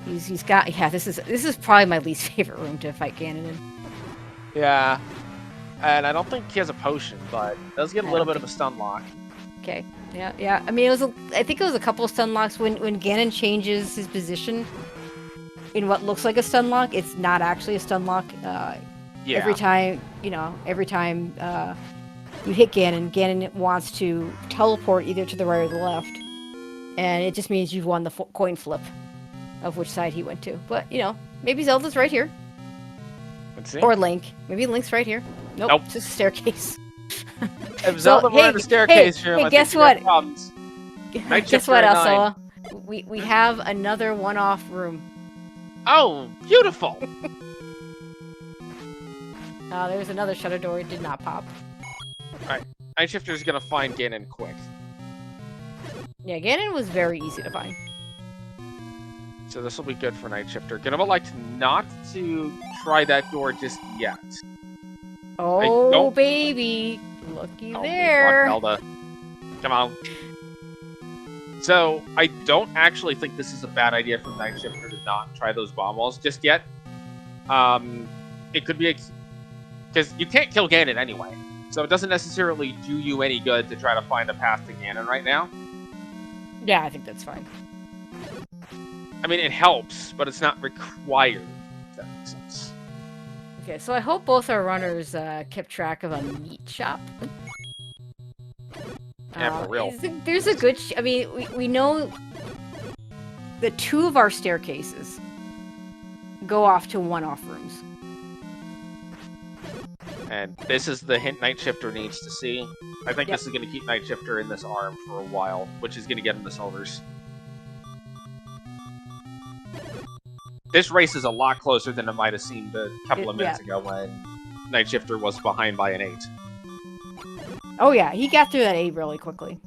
he's got. Yeah, this is probably my least favorite room to fight Ganon in. Yeah, and I don't think he has a potion, but it does get a little bit of a stun lock. Okay. Yeah. I mean, I think it was a couple of stun locks when Ganon changes his position in what looks like a stun lock. It's not actually a stun lock. Yeah. Every time you hit Ganon wants to teleport either to the right or the left, and it just means you've won the coin flip of which side he went to. But maybe Zelda's right here. Let's see. Or Link. Maybe Link's right here. Nope. It's just a staircase. If Zelda were in a staircase room, I guess think what? Guess what, Elsa? We have another one-off room. Oh, beautiful! There's another shutter door. It did not pop. Alright, Nightshifter's gonna find Ganon quick. Yeah, Ganon was very easy to find. So this will be good for Nightshifter. Gonna like not to try that door just yet. Oh, baby. Looky there. Zelda. Come on. So, I don't actually think this is a bad idea for Nightshifter to not try those bomb walls just yet. It could be... Because you can't kill Ganon anyway. So it doesn't necessarily do you any good to try to find a path to Ganon right now. Yeah, I think that's fine. I mean, it helps, but it's not required, if that makes sense. Okay, so I hope both our runners kept track of a meat shop. Yeah, for real. There's a good... I mean, we know that 2 of our staircases go off to one-off rooms. And this is the hint Nightshifter needs to see. I think this is going to keep Nightshifter in this arm for a while, which is going to get him the silvers. This race is a lot closer than it might have seemed a couple of minutes ago when Nightshifter was behind by an 8. Oh yeah, he got through that 8 really quickly.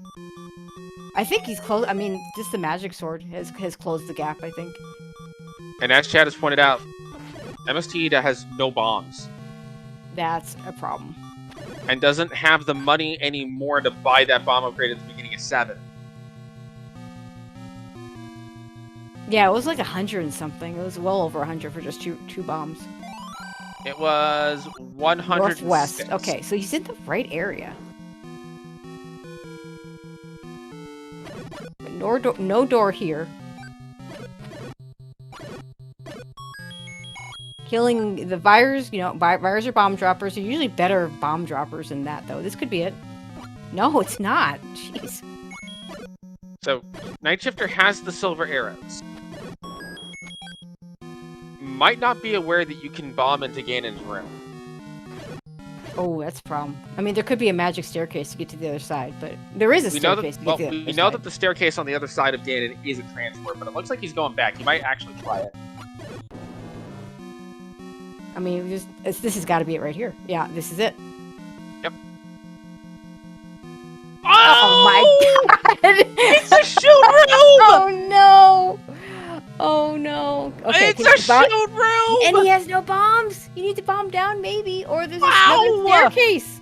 I think he's close. I mean, just the magic sword has closed the gap, I think. And as Chad has pointed out, MST has no bombs. That's a problem. And doesn't have the money anymore to buy that bomb upgrade at the beginning of 7. Yeah, it was like 100 and something. It was well over 100 for just two bombs. It was 100 northwest. Okay, so he's in the right area. But No door here. Killing the virus, you know, virus or bomb droppers are usually better bomb droppers than that, though. This could be it. No, it's not. Jeez. So, Nightshifter has the silver arrows. Might not be aware that you can bomb into Ganon's room. Oh, that's a problem. I mean, there could be a magic staircase to get to the other side, but there is a staircase to get to the other side. We know that the staircase on the other side of Ganon is a transport, but it looks like he's going back. He might actually try it. I mean, this has got to be it right here. Yeah, this is it. Yep. Oh my god! It's a shoot room! Oh no! Oh no! Okay, it's a shoot room! And he has no bombs. You need to bomb down, maybe, or there's another staircase.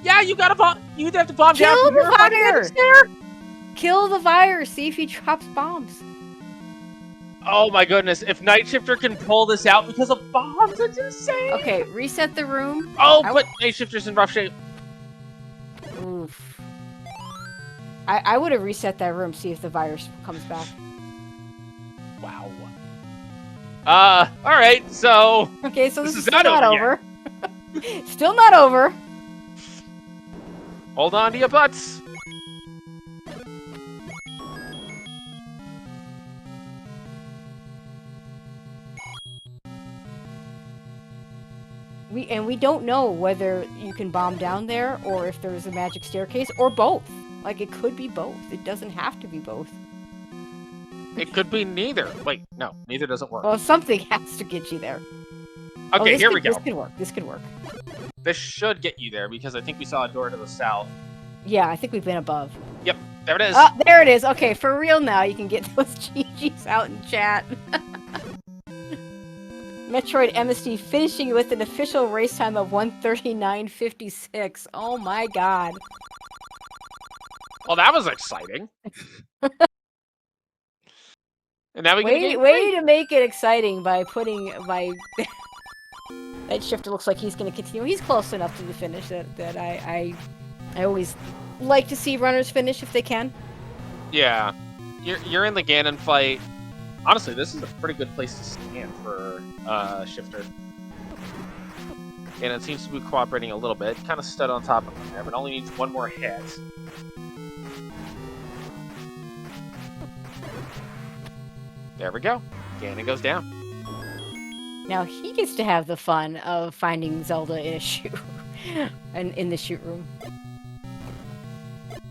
Yeah, you gotta bomb. You have to bomb down. Kill the fire. Kill the virus. See if he drops bombs. Oh my goodness! If Nightshifter can pull this out because of bombs, it's insane. Okay, reset the room. Oh, but Nightshifter's in rough shape. Oof. I would have reset that room. See if the virus comes back. Wow. All right, so... Okay, so this is still not over. Still not over. Hold on to your butts. We don't know whether you can bomb down there or if there's a magic staircase or both. Like, it could be both. It doesn't have to be both. It could be neither. Wait, no, neither doesn't work. Well, something has to get you there. Okay, here we go. This could work. This could work. This should get you there because I think we saw a door to the south. Yeah, I think we've been above. Yep, there it is. Oh, there it is. Okay, for real now, you can get those GGs out in chat. MetroidMst finishing with an official race time of 1:39:56. Oh my god. Well, that was exciting. And now we way to make it exciting by putting Nightshifter looks like he's going to continue. He's close enough to the finish that I always like to see runners finish if they can. Yeah, you're in the Ganon fight. Honestly, this is a pretty good place to stand for Shifter. Ganon seems to be cooperating a little bit. Kind of stood on top of him there, but only needs one more hit. There we go. Ganon goes down. Now he gets to have the fun of finding Zelda in a shoe, and in the shoot room.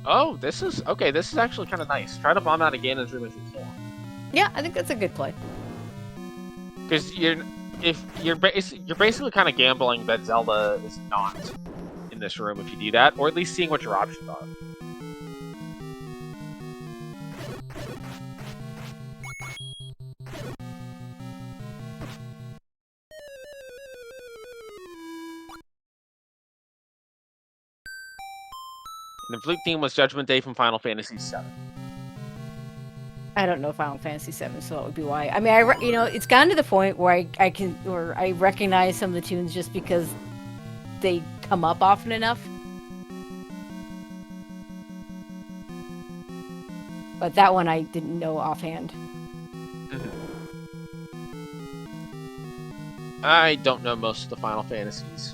Oh, this is okay. This is actually kind of nice. Try to bomb out of Ganon's room if you can. Yeah, I think that's a good play. Because you're basically kind of gambling that Zelda is not in this room if you do that, or at least seeing what your options are. And the flute theme was Judgment Day from Final Fantasy VII. I don't know Final Fantasy VII, so that would be why. I mean, it's gotten to the point where I recognize some of the tunes just because they come up often enough. But that one I didn't know offhand. I don't know most of the Final Fantasies.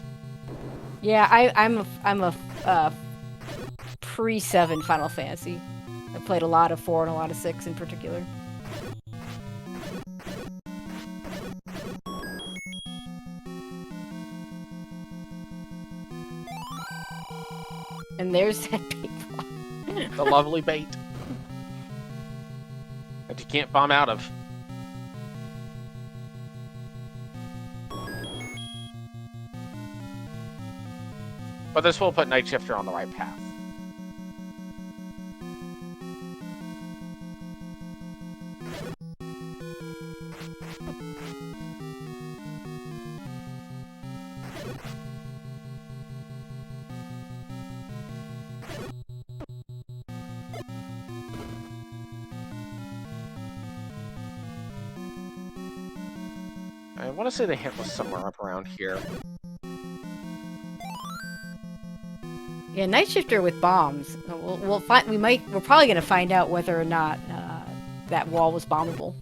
Yeah, I'm a pre-7 Final Fantasy. I played a lot of 4 and a lot of 6 in particular. And there's that big one. The lovely bait. That you can't bomb out of. But this will put Nightshifter on the right path. I want to say the hint was somewhere up around here. Yeah, Nightshifter with bombs. We'll find. We're probably gonna find out whether or not that wall was bombable.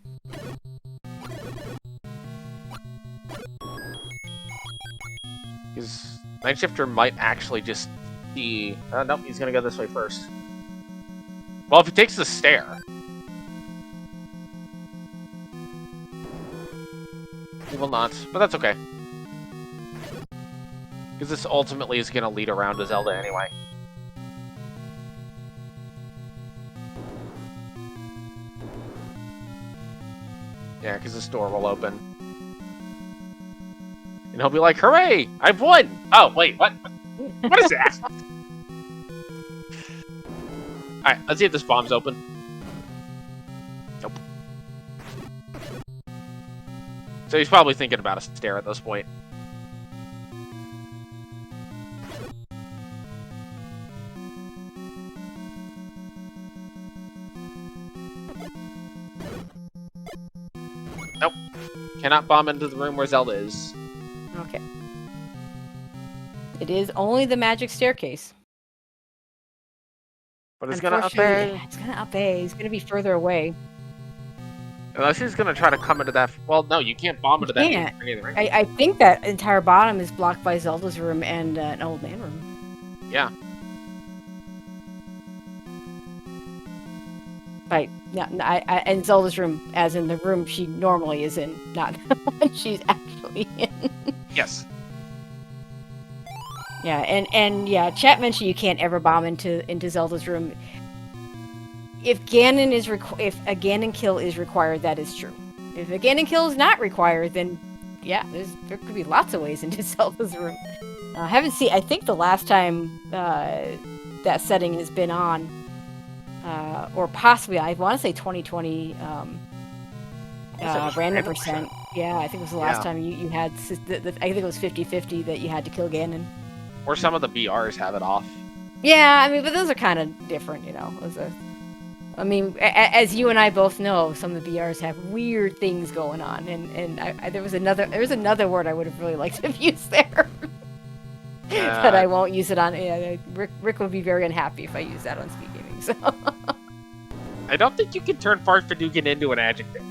Because Nightshifter might actually just be... nope, he's gonna go this way first. Well, if he takes the stair... He will not, but that's okay. Because this ultimately is gonna lead around to Zelda anyway. Yeah, because this door will open. And he'll be like, hooray! I've won! Oh, wait, what? What is that? Alright, let's see if this bomb's open. Nope. So he's probably thinking about a stair at this point. Nope. Cannot bomb into the room where Zelda is. Okay. It is only the magic staircase. But it's gonna up A. It's gonna up A. He's gonna be further away. Unless he's gonna try to come into that... Well, no, you can't bomb into that either, right? I think that entire bottom is blocked by Zelda's room and an old man room. Yeah. Right. And Zelda's room, as in the room she normally is in, not the one she's actually in. Yes. Yeah, and yeah, chat mentioned you can't ever bomb into Zelda's room. If Ganon if a Ganon kill is required, that is true. If a Ganon kill is not required, then yeah, there could be lots of ways into Zelda's room. I haven't seen. I think the last time that setting has been on, or possibly I want to say 2020 Randomizer. Yeah, I think it was the last time you had. I think it was 50-50 that you had to kill Ganon. Or some of the BRs have it off. Yeah, I mean, but those are kind of different, you know. I mean, as you and I both know, some of the BRs have weird things going on, and there was another word I would have really liked to have used there, but I won't use it on. Yeah, Rick would be very unhappy if I use that on SpeedGaming. So I don't think you can turn Farfadugan into an adjective.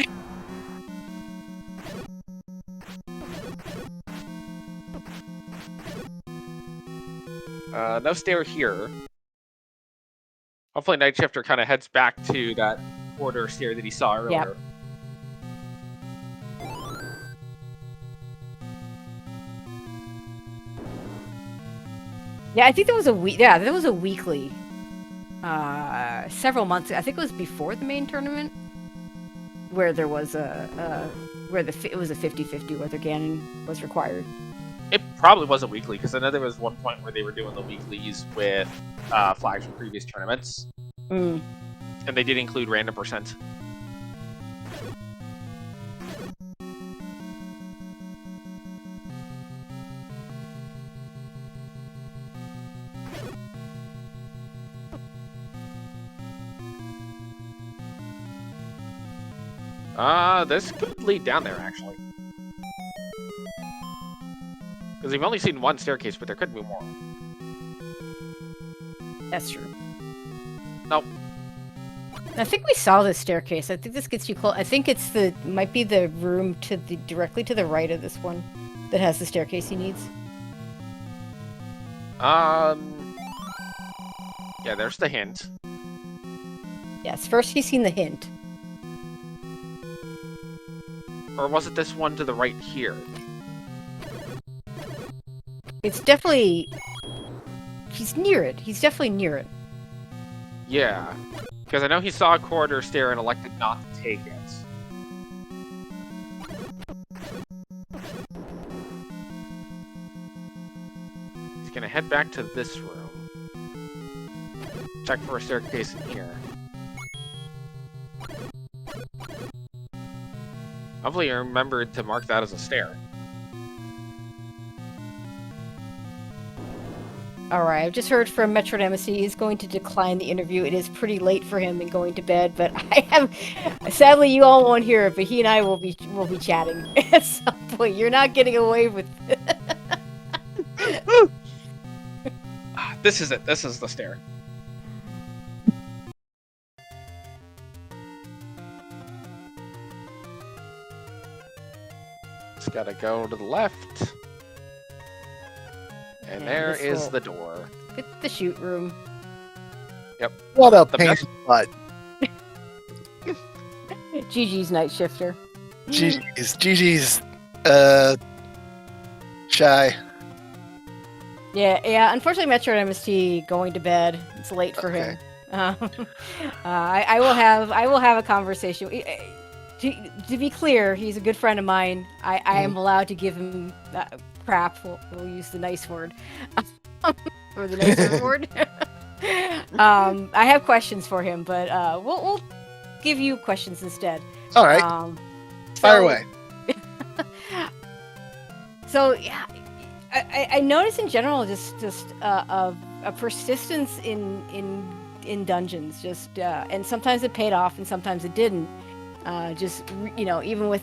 No stair here. Hopefully Nightshifter kind of heads back to that corridor stair that he saw earlier. Yep. Yeah, I think there was a weekly. Several months. I think it was before the main tournament, where there was it was a 50-50 whether Ganon was required. It probably wasn't weekly, because I know there was one point where they were doing the weeklies with flags from previous tournaments. Mm. And they did include random percent. This could lead down there, actually. Because we've only seen one staircase, but there could be more. That's true. Nope. I think we saw this staircase. I think this gets you close. I think it's might be the room directly to the right of this one that has the staircase he needs. Yeah, there's the hint. Yes, first he's seen the hint. Or was it this one to the right here? It's definitely... He's near it. He's definitely near it. Yeah. Because I know he saw a corridor stair and elected not to take it. He's gonna head back to this room. Check for a staircase in here. Hopefully you remembered to mark that as a stair. Alright, I've just heard from MetroidMst. He's going to decline the interview. It is pretty late for him and going to bed, but I have... Sadly, you all won't hear it, but he and I will be chatting at some point. You're not getting away with... This is it. This is the stair. Just gotta go to the left. And there is the door. It's the shoot room. Yep. What a The pain in best- the butt. GG's Nightshifter. GG's, shy. Yeah. Unfortunately, MetroidMst going to bed. It's late for him. I will have a conversation. To be clear, he's a good friend of mine. I am allowed to give him crap. We'll use the nice word, or the nicer word. I have questions for him, but we'll give you questions instead. All right. Fire away. So yeah, I noticed in general just a persistence in dungeons. And sometimes it paid off, and sometimes it didn't. Even with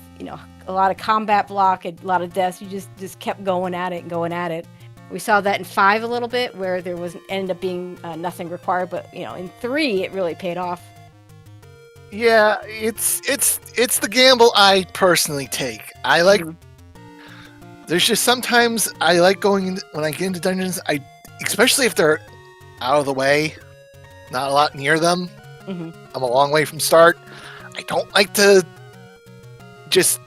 a lot of combat block and a lot of deaths, you just kept going at it. We saw that in 5 a little bit, where there ended up being nothing required, but in 3 it really paid off. Yeah, it's the gamble I personally take. I like. There's just sometimes I like going when I get into dungeons. Especially if they're out of the way, not a lot near them. Mm-hmm. I'm a long way from start. I don't like to just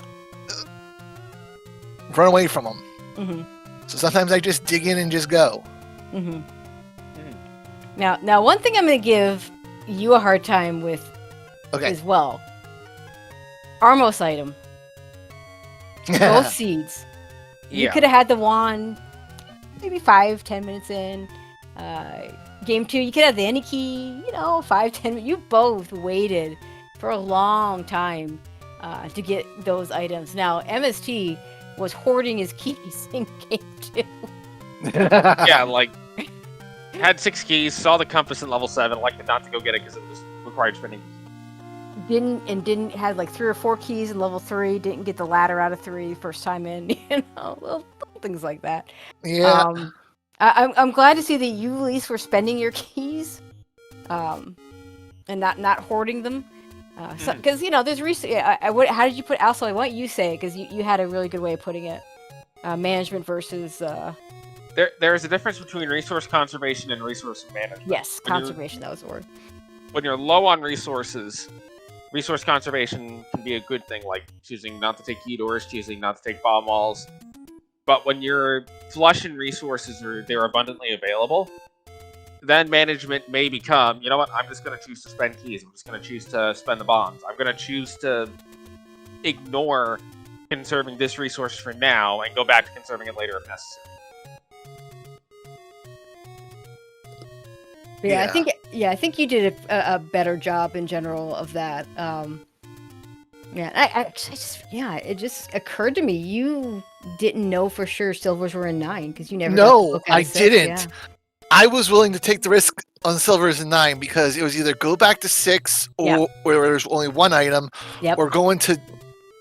run away from them. Mm-hmm. So sometimes I just dig in and just go. Mm-hmm. Now, one thing I'm going to give you a hard time with as well. Armos item. Both seeds. You could have had the wand maybe 5-10 minutes in. Game 2, you could have the any key, 5-10 minutes. You both waited for a long time to get those items. Now, MST was hoarding his keys in Game 2. Yeah, like, had 6 keys, saw the compass in level 7, elected not to go get it because it was required spending. Didn't had like 3 or 4 keys in level 3, didn't get the ladder out of 3 first time in, little things like that. Yeah. I'm glad to see that you at least were spending your keys, and not hoarding them. Because there's how did you put? Also, I want you to say it because you had a really good way of putting it. Management versus. There is a difference between resource conservation and resource management. Yes, conservation. That was the word. When you're low on resources, resource conservation can be a good thing, like choosing not to take key doors, choosing not to take bomb walls. But when you're flush in resources or they're abundantly available, then management may become, you know what, I'm just going to choose to spend keys. I'm just going to choose to spend the bombs. I'm going to choose to ignore conserving this resource for now and go back to conserving it later if necessary. Yeah, I think you did a better job in general of that. It just occurred to me you didn't know for sure silvers were in 9 because you never. No, I 6, didn't. Yeah. I was willing to take the risk on silvers in 9 because it was either go back to 6 or where there's only 1 item, or go into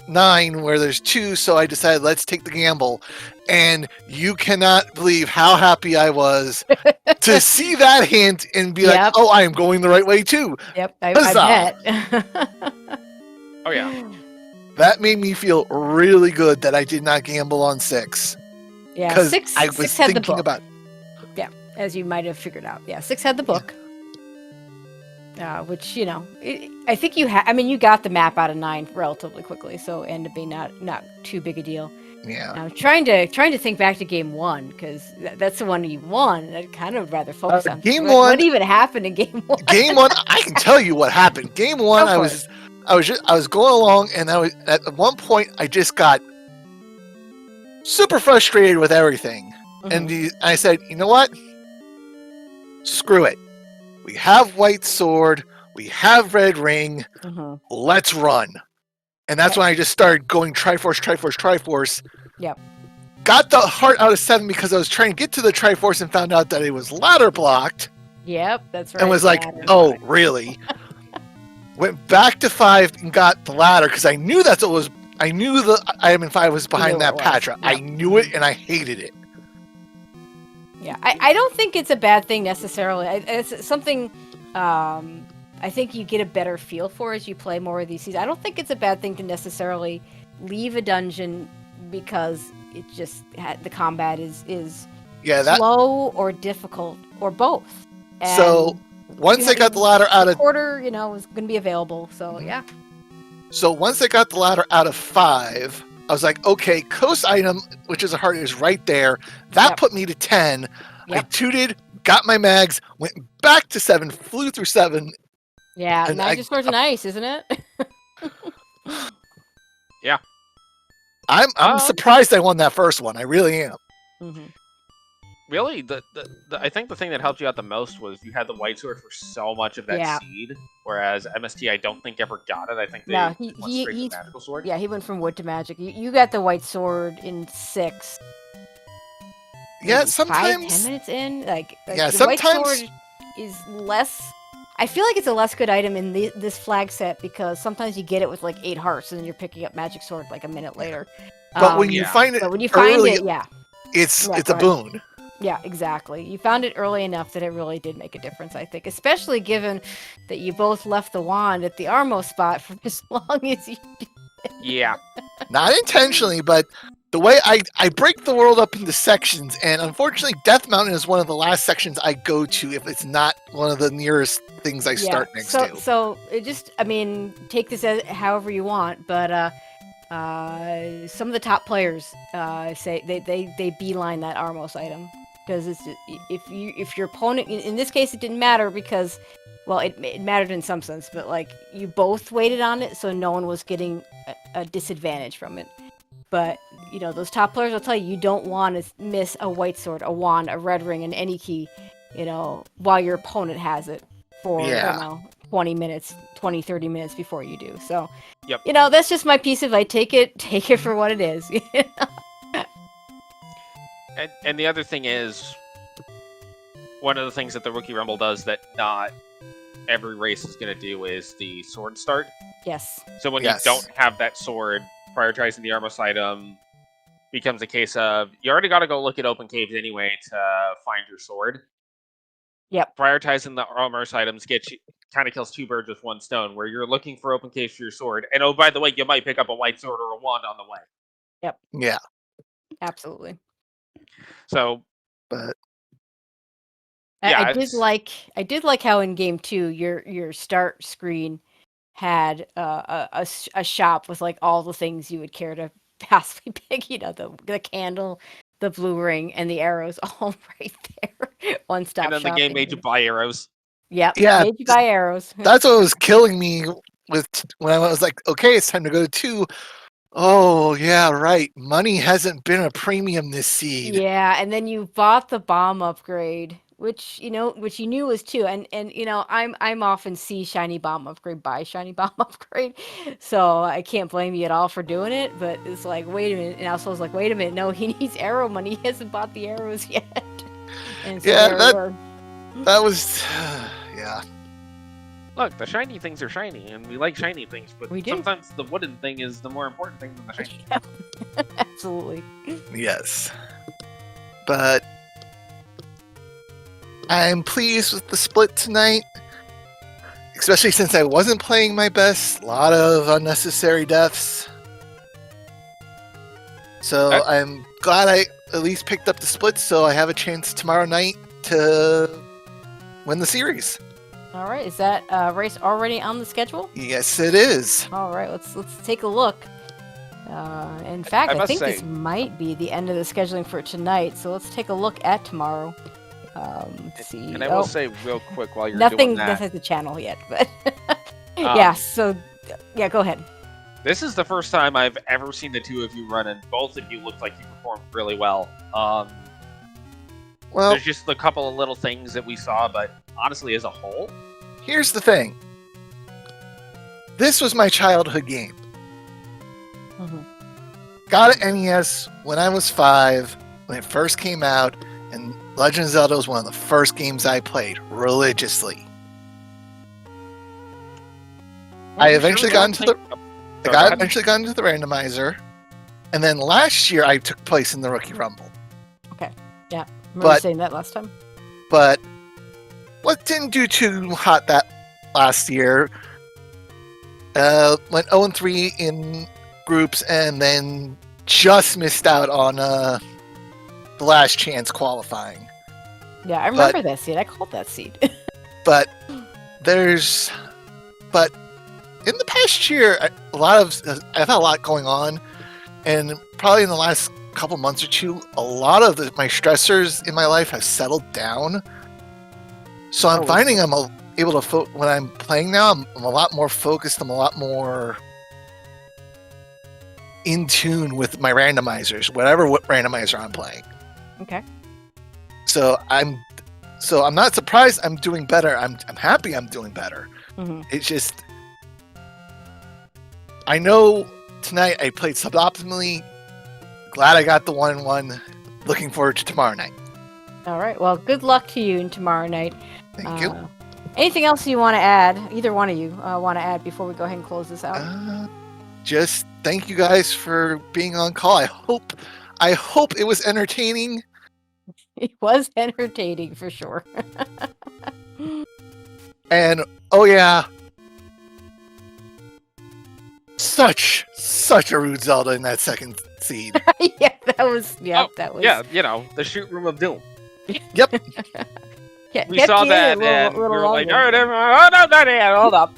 9 where there's 2. So I decided let's take the gamble, and you cannot believe how happy I was to see that hint and be like, "Oh, I am going the right way too." Yep, I bet. Oh yeah. That made me feel really good that I did not gamble on 6. Yeah, because 6 I was had the thinking book. about. Yeah, as you might have figured out. Yeah, 6 had the book. Which I think you had. I mean, you got the map out of 9 relatively quickly, so it ended up being not too big a deal. Yeah. I'm trying to think back to game 1 because that's the one you won. I'd kind of rather focus on game 1. What even happened in game 1? Game 1, I can tell you what happened. Game 1, I was going along, and I was at one point I just got super frustrated with everything, and I said, you know what? Screw it. We have white sword. We have red ring. Let's run. And that's when I just started going Triforce. Yep. Got the heart out of 7 because I was trying to get to the Triforce and found out that it was ladder blocked. Yep, that's right. And was like, oh, really? Went back to 5 and got the ladder because I knew that's what was. I knew the item in 5 was behind that Patra. I knew it and I hated it. Yeah, I don't think it's a bad thing necessarily. It's something I think you get a better feel for as you play more of these seasons. I don't think it's a bad thing to necessarily leave a dungeon because it just the combat is slow or difficult or both. And so once they got the ladder out of quarter, was going to be available. So yeah. So once they got the ladder out of 5, I was like, okay, coast item, which is a heart, is right there. That put me to 10. I tooted, got my mags, went back to 7, flew through 7. Yeah, Magic Sword's nice, isn't it? Yeah. I'm surprised I won that first one. I really am. Mm-hmm. Really, I think the thing that helped you out the most was you had the white sword for so much of that seed, whereas MST I don't think ever got it. I think they went straight to the magical sword. Yeah, he went from wood to magic. You got the white sword in 6. Yeah, sometimes 5-10 minutes in, like yeah, the sometimes white sword is less. I feel like it's a less good item in this flag set because sometimes you get it with like 8 hearts and then you're picking up magic sword like a minute later. But when you find it, it's a boon. Yeah, exactly. You found it early enough that it really did make a difference, I think. Especially given that you both left the wand at the Armo spot for as long as you did. Yeah. Not intentionally, but the way I break the world up into sections, and unfortunately Death Mountain is one of the last sections I go to if it's not one of the nearest things I start next to. So it just, take this as however you want, but some of the top players say they beeline that Armos item. Because if your opponent, in this case, it didn't matter because, well, it mattered in some sense, but like you both waited on it, so no one was getting a disadvantage from it. But those top players will tell you don't want to miss a white sword, a wand, a red ring, and any key, while your opponent has it for 20 minutes, 30 minutes before you do. So, that's just my piece of. I take it for what it is. And the other thing is, one of the things that the Rookie Rumble does that not every race is going to do is the sword start. Yes. So when you don't have that sword, prioritizing the Armos item becomes a case of, you already got to go look at open caves anyway to find your sword. Yep. Prioritizing the Armos items kind of kills 2 birds with 1 stone, where you're looking for open caves for your sword. And oh, by the way, you might pick up a white sword or a wand on the way. Yep. Yeah. Absolutely. So, but I did like how in game 2 your start screen had a shop with like all the things you would care to possibly pick. The candle, the blue ring, and the arrows all right there. One stop. And then the game made you buy arrows. Yep. Yeah. Made you buy arrows. That's what was killing me with when I was like, okay, it's time to go to 2. Oh, yeah, right. Money hasn't been a premium this seed. Yeah, and then you bought the bomb upgrade, which you knew was 2. And I'm often see shiny bomb upgrade, buy shiny bomb upgrade. So I can't blame you at all for doing it, but it's like, wait a minute. And also I was like, wait a minute, no, he needs arrow money. He hasn't bought the arrows yet. And so that was yeah. Look, the shiny things are shiny, and we like shiny things, but sometimes the wooden thing is the more important thing than the shiny. Yeah. Absolutely. Yes. But I'm pleased with the split tonight, especially since I wasn't playing my best. A lot of unnecessary deaths. So I'm glad I at least picked up the split, so I have a chance tomorrow night to win the series. All right, is that race already on the schedule? Yes, it is. All right, let's take a look. In fact, I think this might be the end of the scheduling for tonight, so let's take a look at tomorrow. Let's see. And I will say real quick while you're nothing doing that. Nothing the channel yet, but yeah. So yeah, go ahead. This is the first time I've ever seen the 2 of you run, and both of you looked like you performed really well. Well, there's just a couple of little things that we saw, but honestly, as a whole, here's the thing. This was my childhood game. Mm-hmm. Got an NES when I was 5, when it first came out, and Legend of Zelda was one of the first games I played religiously. I eventually got into the randomizer, and then last year I took place in the Rookie Rumble. Okay, yeah. Remember saying that last time? But what didn't do too hot that last year? Went 0-3 in groups and then just missed out on the last chance qualifying. Yeah, I remember that seed. I called that seed. but in the past year, I've had a lot going on, and probably in the last couple months or two, a lot of my stressors in my life have settled down. So I'm finding I'm able to when I'm playing now, I'm a lot more focused. I'm a lot more in tune with my randomizers, what randomizer I'm playing. Okay. So I'm not surprised I'm doing better. I'm happy I'm doing better. Mm-hmm. It's just, I know tonight I played suboptimally. Glad I got the 1-1. Looking forward to tomorrow night. All right. Well, good luck to you tomorrow night. Thank you. Anything else you want to add? Either one of you want to add before we go ahead and close this out? Just thank you guys for being on call. I hope it was entertaining. It was entertaining for sure. And oh yeah, such a rude Zelda in that second seed. Yeah, that was. Yeah, the shoot room of doom. Yep. Yeah, We saw that, and we were like, all right, oh no, no, hold up.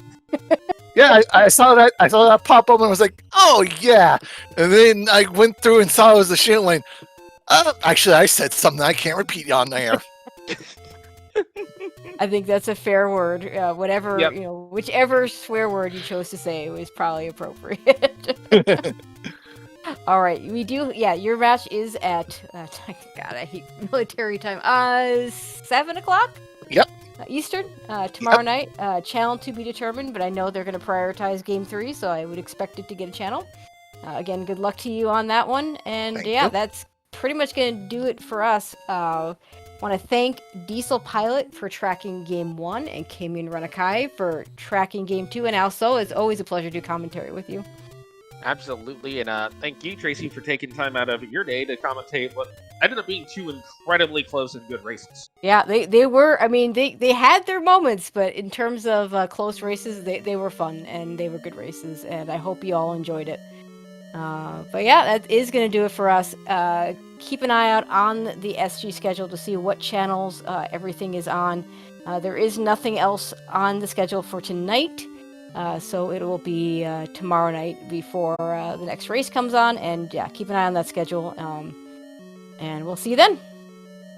Yeah, I saw that. I saw that pop up and was like, oh yeah. And then I went through and saw it was the shit lane. Actually, I said something I can't repeat on there. I think that's a fair word. Whatever, Yep. Whichever swear word you chose to say was probably appropriate. All right, we do. Yeah, your match is at. God, I hate military time. 7:00. Yep. Eastern tomorrow night. Channel to be determined, but I know they're going to prioritize Game 3, so I would expect it to get a channel. Again, good luck to you on that one. And Thank you. That's pretty much going to do it for us. Want to thank Diesel Pilot for tracking Game 1 and Kamian Renakai for tracking Game 2. And also, it's always a pleasure to do commentary with you. Absolutely, and thank you, Tracy, for taking time out of your day to commentate what ended up being two incredibly close and good races. Yeah, they were. I mean, they had their moments, but in terms of close races, they were fun and they were good races, and I hope you all enjoyed it. But yeah, that is going to do it for us. Keep an eye out on the SG schedule to see what channels everything is on. There is nothing else on the schedule for tonight. So it will be tomorrow night before the next race comes on, and yeah, keep an eye on that schedule, and we'll see you then.